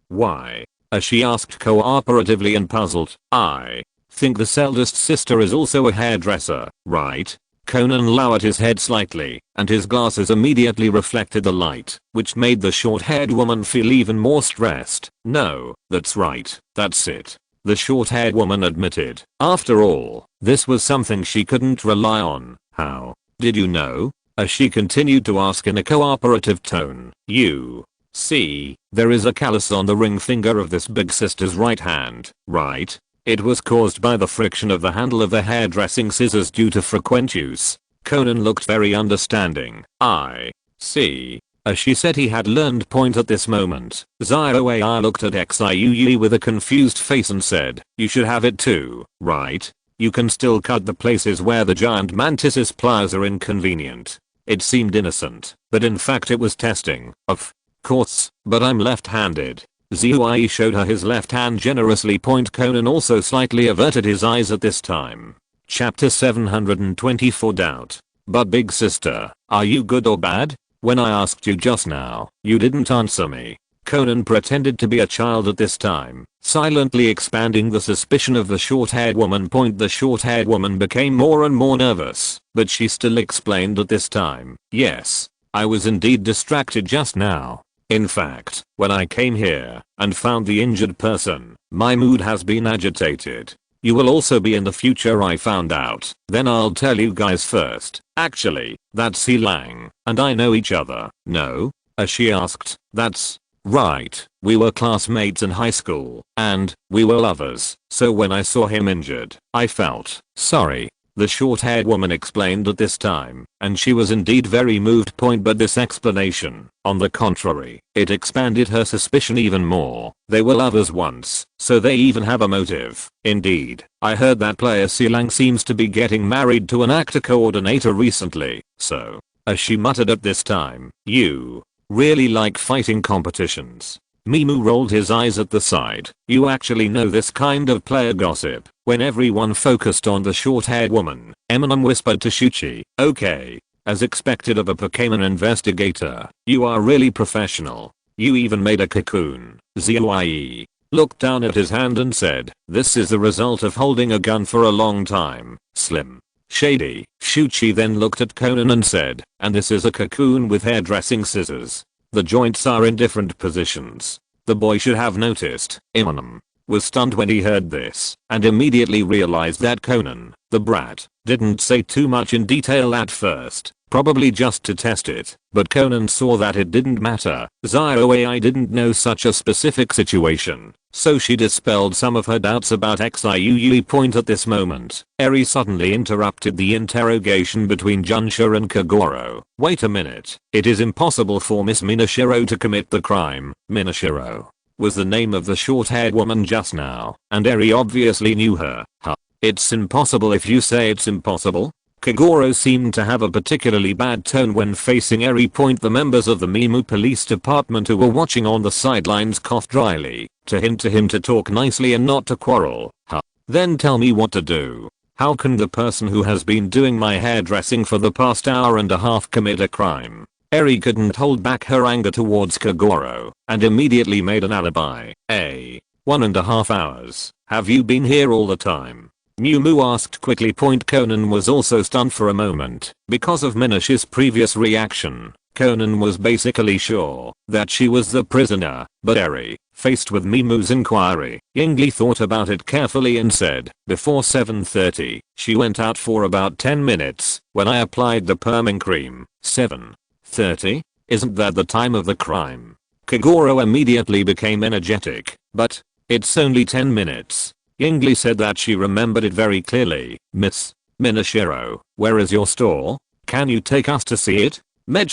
Why? As she asked cooperatively and puzzled, I think this eldest sister is also a hairdresser, right? Conan lowered his head slightly, and his glasses immediately reflected the light, which made the short-haired woman feel even more stressed. No, that's right, that's it. The short-haired woman admitted. After all, this was something she couldn't rely on. How did you know? As she continued to ask in a cooperative tone. You see, there is a callus on the ring finger of this big sister's right hand, right? It was caused by the friction of the handle of the hairdressing scissors due to frequent use. Conan looked very understanding. I see. As she said he had learned. At this moment, Zio looked at Xiui with a confused face and said, you should have it too, right? You can still cut the places where the giant mantis's pliers are inconvenient. It seemed innocent, but in fact it was testing. Of course, but I'm left-handed. Zio showed her his left hand generously. Conan also slightly averted his eyes at this time. Chapter 724 Doubt. But big sister, are you good or bad? When I asked you just now, you didn't answer me. Conan pretended to be a child at this time, silently expanding the suspicion of the short-haired woman. The short-haired woman became more and more nervous, but she still explained at this time. Yes, I was indeed distracted just now. In fact, when I came here and found the injured person, my mood has been agitated. You will also be in the future, I found out. Then I'll tell you guys first. Actually, that's Silang and I know each other. No? As she asked. That's right. We were classmates in high school, and we were lovers. So when I saw him injured, I felt sorry. The short-haired woman explained at this time, and she was indeed very moved. But this explanation, on the contrary, it expanded her suspicion even more. They were lovers once, so they even have a motive. Indeed, I heard that player Silang seems to be getting married to an actor coordinator recently, so, as she muttered at this time, you really like fighting competitions. Mimu rolled his eyes at the side. You actually know this kind of player gossip. When everyone focused on the short-haired woman, Eminem whispered to Shuchi, okay. As expected of a Pokémon investigator, you are really professional. You even made a cocoon. Zio looked down at his hand and said, this is the result of holding a gun for a long time. Slim. Shady. Shuchi then looked at Conan and said, and this is a cocoon with hairdressing scissors. The joints are in different positions. The boy should have noticed. Eminem was stunned when he heard this, and immediately realized that Conan, the brat, didn't say too much in detail at first, probably just to test it, but Conan saw that it didn't matter. Zio didn't know such a specific situation, so she dispelled some of her doubts about Xiui. At this moment, Eri suddenly interrupted the interrogation between Junsha and Kagoro. Wait a minute, it is impossible for Miss Minashiro to commit the crime. Minashiro was the name of the short-haired woman just now, and Eri obviously knew her. Huh. It's impossible if you say it's impossible? Kagoro seemed to have a particularly bad tone when facing Eri. The members of the Mimu police department who were watching on the sidelines coughed dryly to hint to him to talk nicely and not to quarrel. Huh. Then tell me what to do. How can the person who has been doing my hairdressing for the past hour and a half commit a crime? Eri couldn't hold back her anger towards Kagoro and immediately made an alibi. 1.5 hours. Have you been here all the time? Mimu asked quickly. Conan was also stunned for a moment because of Minash's previous reaction. Conan was basically sure that she was the prisoner, but Eri, faced with Mimu's inquiry, Yingli thought about it carefully and said, before 7:30, she went out for about 10 minutes when I applied the perming cream. 7:30? Isn't that the time of the crime? Kagoro immediately became energetic, but it's only 10 minutes. Yingli said that she remembered it very clearly. Miss Minashiro, where is your store? Can you take us to see it?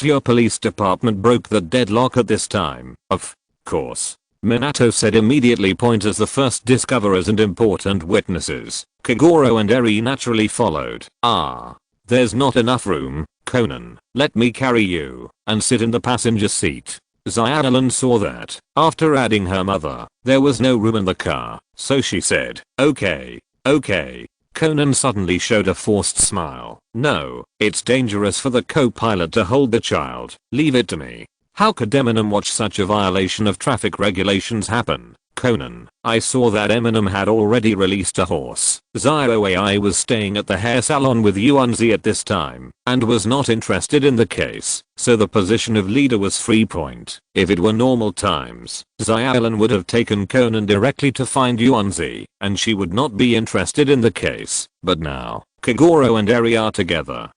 Your police department broke the deadlock at this time. Of course. Minato said immediately. As the first discoverers and important witnesses, Kagoro and Eri naturally followed. There's not enough room, Conan. Let me carry you and sit in the passenger seat. Xiaolan saw that, after adding her mother, there was no room in the car, so she said, okay. Conan suddenly showed a forced smile. No, it's dangerous for the co-pilot to hold the child. Leave it to me. How could Eminem watch such a violation of traffic regulations happen? Conan, I saw that Eminem had already released a horse. Zio was staying at the hair salon with Yuanzi at this time and was not interested in the case, so the position of leader was free. If it were normal times, Xiaolan would have taken Conan directly to find Yuanzi and she would not be interested in the case, but now, Kagoro and Eri are together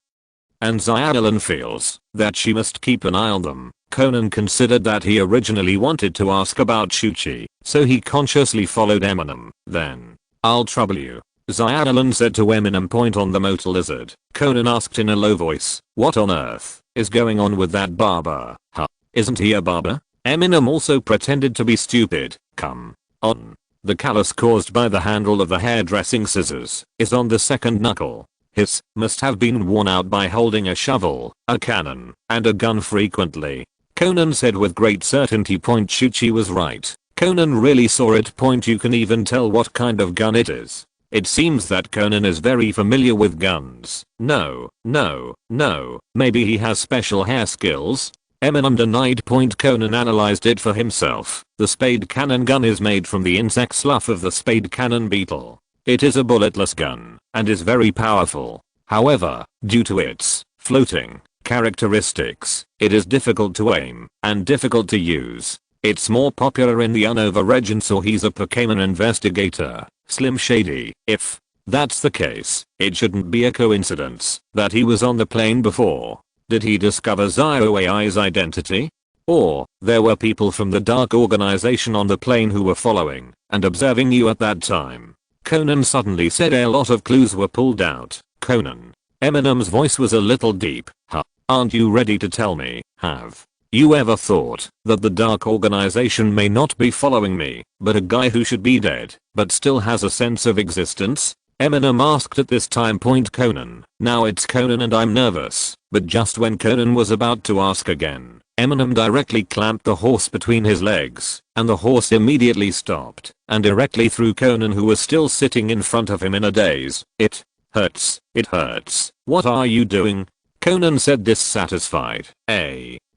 and Xiaolan feels that she must keep an eye on them. Conan considered that he originally wanted to ask about Shuchi, so he consciously followed Eminem. Then, I'll trouble you, Xiaolan said to Eminem. On the motor lizard, Conan asked in a low voice, what on earth is going on with that barber? Huh? Isn't he a barber? Eminem also pretended to be stupid. Come on. The callus caused by the handle of the hairdressing scissors is on the second knuckle. His must have been worn out by holding a shovel, a cannon, and a gun frequently. Conan said with great certainty. Shuchi was right. Conan really saw it. You can even tell what kind of gun it is. It seems that Conan is very familiar with guns. No, maybe he has special hair skills? Eminem denied. Conan analyzed it for himself. The spade cannon gun is made from the insect slough of the spade cannon beetle. It is a bulletless gun and is very powerful. However, due to its floating characteristics, it is difficult to aim and difficult to use. It's more popular in the Unova region, so he's a Pokémon investigator. Slim Shady. If that's the case, it shouldn't be a coincidence that he was on the plane before. Did he discover Zioai's identity? Or there were people from the Dark Organization on the plane who were following and observing you at that time? Conan suddenly said. A lot of clues were pulled out. Conan. Eminem's voice was a little deep. Huh? Aren't you ready to tell me? Have you ever thought that the Dark Organization may not be following me, but a guy who should be dead, but still has a sense of existence? Eminem asked at this time. Conan. Now it's Conan and I'm nervous. But just when Conan was about to ask again, Eminem directly clamped the horse between his legs, and the horse immediately stopped, and directly threw Conan, who was still sitting in front of him, in a daze. It hurts. It hurts. What are you doing? Conan said, dissatisfied.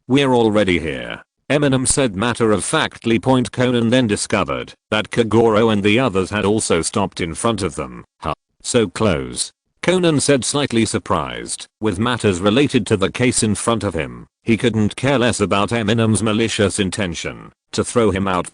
We're already here. Eminem said matter-of-factly. Conan then discovered that Kagoro and the others had also stopped in front of them. Huh? So close. Conan said, slightly surprised. With matters related to the case in front of him, he couldn't care less about Eminem's malicious intention to throw him out.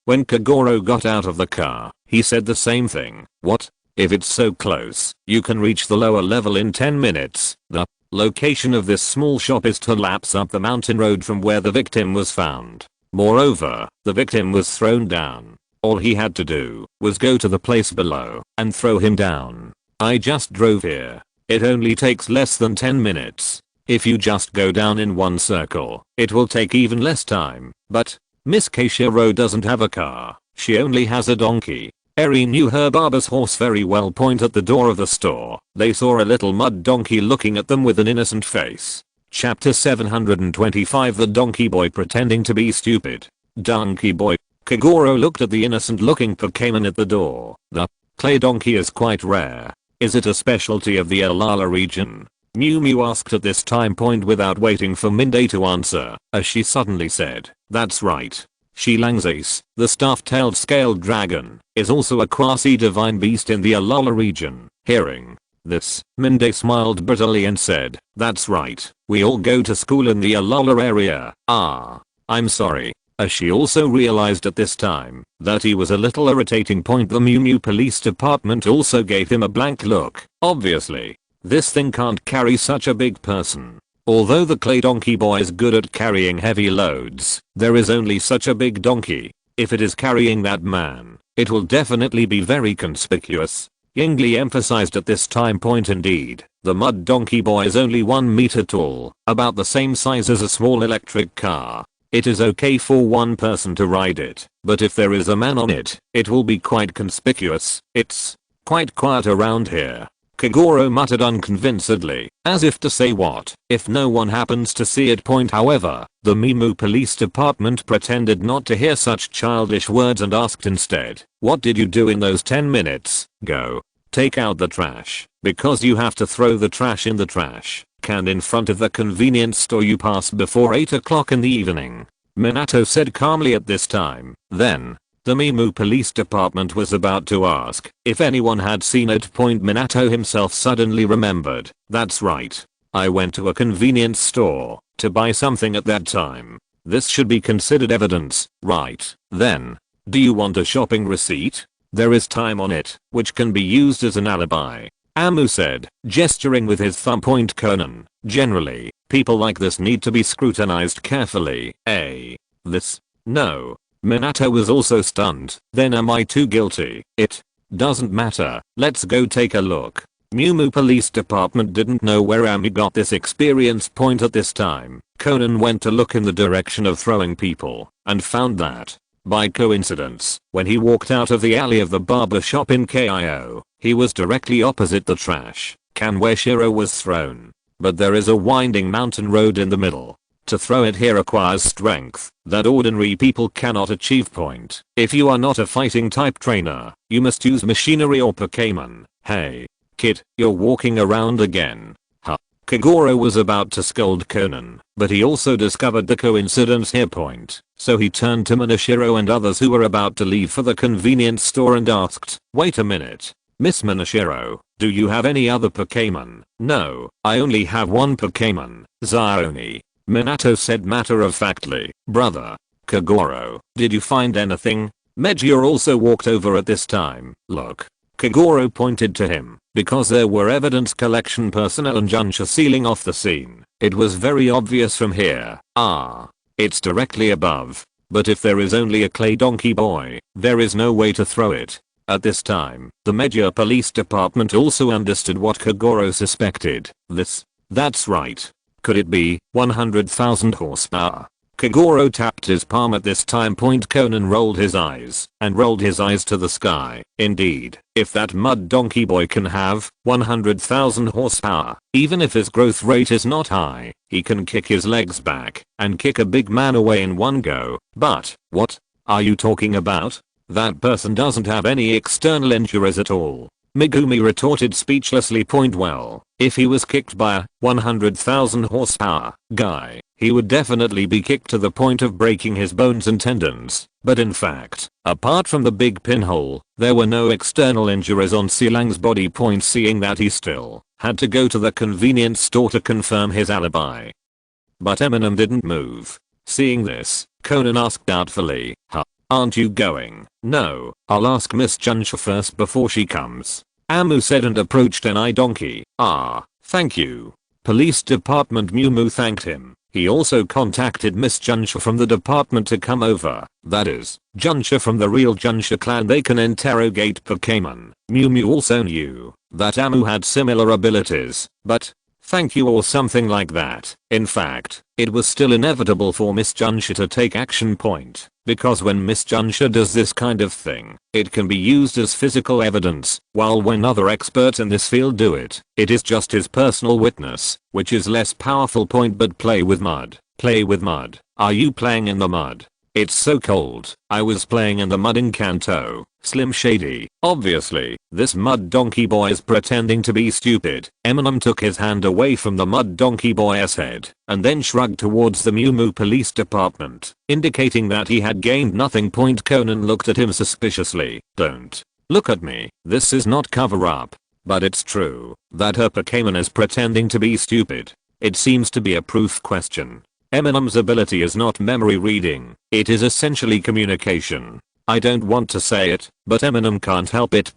When Kagoro got out of the car, he said the same thing. What? If it's so close, you can reach the lower level in 10 minutes. The location of this small shop is 2 laps up the mountain road from where the victim was found. Moreover, the victim was thrown down. All he had to do was go to the place below and throw him down. I just drove here. It only takes less than 10 minutes. If you just go down in one circle, it will take even less time. But Miss Keishiro doesn't have a car, she only has a donkey. Eri knew her barber's horse very well. Point at the door of the store. They saw a little mud donkey looking at them with an innocent face. Chapter 725 The Donkey Boy Pretending to be Stupid. Donkey Boy. Kagoro looked at the innocent looking Pokémon at the door. The clay donkey is quite rare. Is it a specialty of the Alala region? Mew Mew asked at this time point without waiting for Minday to answer, as she suddenly said, "That's right. Shilang's ace, the stuffed-tailed scaled dragon, is also a quasi-divine beast in the Alala region." Hearing this, Minday smiled bitterly and said, "That's right. We all go to school in the Alala area. Ah, I'm sorry." As she also realized at this time that he was a little irritating. Point the Mew Mew police department also gave him a blank look. Obviously, this thing can't carry such a big person. Although the clay donkey boy is good at carrying heavy loads, there is only such a big donkey. If it is carrying that man, it will definitely be very conspicuous. Yingli emphasized at this time point. Indeed, the mud donkey boy is only 1 meter tall, about the same size as a small electric car. It is okay for one person to ride it, but if there is a man on it, it will be quite conspicuous. It's quite quiet around here. Kagoro muttered unconvincedly, as if to say what if no one happens to see it. However, the Mimu police department pretended not to hear such childish words and asked instead, "What did you do in those 10 minutes? Go. Take out the trash, because you have to throw the trash in the trash can in front of the convenience store you passed before 8 o'clock in the evening," Minato said calmly at this time. Then, the Mimu police department was about to ask if anyone had seen it. Minato himself suddenly remembered, "That's right. I went to a convenience store to buy something at that time. This should be considered evidence, right?" Then, "Do you want a shopping receipt? There is time on it, which can be used as an alibi," Amu said, gesturing with his thumb. Conan, generally, people like this need to be scrutinized carefully. This? No. Minato was also stunned. Then am I too guilty? It doesn't matter. Let's go take a look. Mew Mew police department didn't know where Ami got this experience. At this time, Conan went to look in the direction of throwing people and found that, by coincidence, when he walked out of the alley of the barber shop in Kio, he was directly opposite the trash can where Shiro was thrown. But there is a winding mountain road in the middle. To throw it here requires strength that ordinary people cannot achieve. If you are not a fighting type trainer, you must use machinery or Pokémon. Hey, kid, you're walking around again. Huh. Kagoro was about to scold Conan, but he also discovered the coincidence here. So he turned to Minashiro and others who were about to leave for the convenience store and asked, "Wait a minute. Miss Minashiro, do you have any other Pokémon?" "No, I only have one Pokémon, Zioni," Minato said matter-of-factly. "Brother Kagoro, did you find anything?" Mejior also walked over at this time. "Look." Kagoro pointed to him, because there were evidence collection personnel and Junsha sealing off the scene. It was very obvious from here. Ah. It's directly above. But if there is only a clay donkey boy, there is no way to throw it. At this time, the Mejior police department also understood what Kagoro suspected. That's right. Could it be 100,000 horsepower? Kagoro tapped his palm at this time. Conan rolled his eyes to the sky. Indeed, if that mud donkey boy can have 100,000 horsepower, even if his growth rate is not high, he can kick his legs back and kick a big man away in one go. But, what are you talking about? That person doesn't have any external injuries at all. Megumi retorted speechlessly. Well, if he was kicked by a 100,000 horsepower guy, he would definitely be kicked to the point of breaking his bones and tendons. But in fact, apart from the big pinhole, there were no external injuries on Silang's body. Seeing that, he still had to go to the convenience store to confirm his alibi. But Eminem didn't move. Seeing this, Conan asked doubtfully, "Huh? Aren't you going?" "No, I'll ask Miss Junsha first before she comes," Amu said and approached an eye donkey. "Ah, thank you." Police department Mew Mew thanked him. He also contacted Miss Junsha from the department to come over. That is, Junsha from the real Junsha clan. They can interrogate Pokémon. Mew Mew also knew that Amu had similar abilities, but thank you or something like that. In fact, it was still inevitable for Miss Junsha to take action point, because when Miss Junsha does this kind of thing, it can be used as physical evidence, while when other experts in this field do it, it is just his personal witness, which is less powerful point. But play with mud. Play with mud. Are you playing in the mud? It's so cold. I was playing in the mud in Kanto. Slim Shady. Obviously, this mud donkey boy is pretending to be stupid. Eminem took his hand away from the mud donkey boy's head and then shrugged towards the Mew Moo police department, indicating that he had gained nothing. Conan looked at him suspiciously. Don't look at me. This is not cover up. But it's true that her Pokémon is pretending to be stupid. It seems to be a proof question. Eminem's ability is not memory reading, it is essentially communication. I don't want to say it, but Eminem can't help it.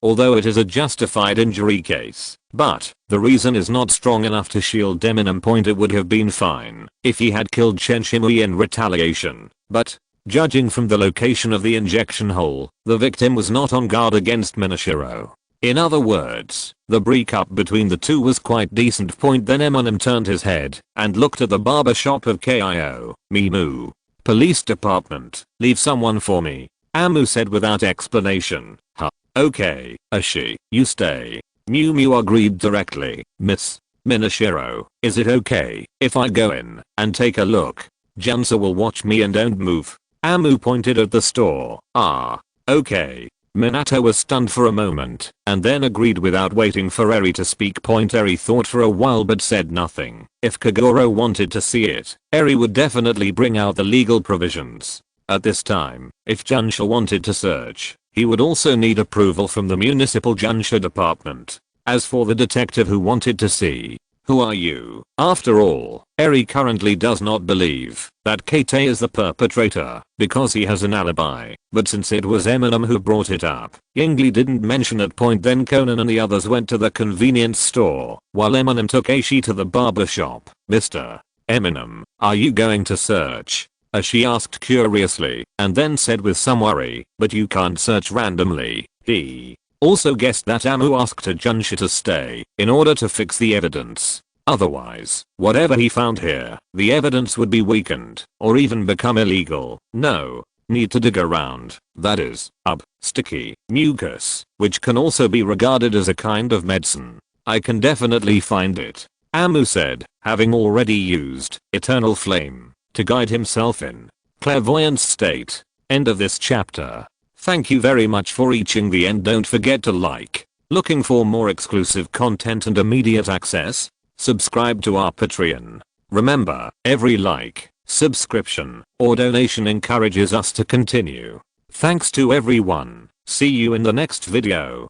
Although it is a justified injury case, but the reason is not strong enough to shield Eminem. It would have been fine if he had killed Shenshimui in retaliation, but judging from the location of the injection hole, the victim was not on guard against Minashiro. In other words, the breakup between the two was quite decent. Then Eminem turned his head and looked at the barber shop of KIO, Mew Moo Police Department. Leave someone for me, Amu said without explanation. Huh. Okay, Ashi, you stay. Mew Mew agreed directly. Miss Minashiro, is it okay if I go in and take a look? Junsa will watch me and don't move. Amu pointed at the store. Ah, okay. Minato was stunned for a moment and then agreed without waiting for Eri to speak. Eri thought for a while but said nothing. If Kagoro wanted to see it, Eri would definitely bring out the legal provisions. At this time, if Junsha wanted to search, he would also need approval from the municipal Junsha department. As for the detective who wanted to see, who are you? After all, Eri currently does not believe that Kate is the perpetrator because he has an alibi, but since it was Eminem who brought it up, Yingli didn't mention it. Then Conan and the others went to the convenience store while Eminem took Ashi to the barber shop. Mr. Eminem, are you going to search? Ashi asked curiously and then said with some worry, but you can't search randomly. He also guessed that Amu asked Junsha to stay in order to fix the evidence. Otherwise, whatever he found here, the evidence would be weakened or even become illegal. No need to dig around. That is, sticky mucus, which can also be regarded as a kind of medicine. I can definitely find it, Amu said, having already used Eternal Flame to guide himself in clairvoyance state. End of this chapter. Thank you very much for reaching the end. Don't forget to like. Looking for more exclusive content and immediate access? Subscribe to our Patreon. Remember, every like, subscription, or donation encourages us to continue. Thanks to everyone. See you in the next video.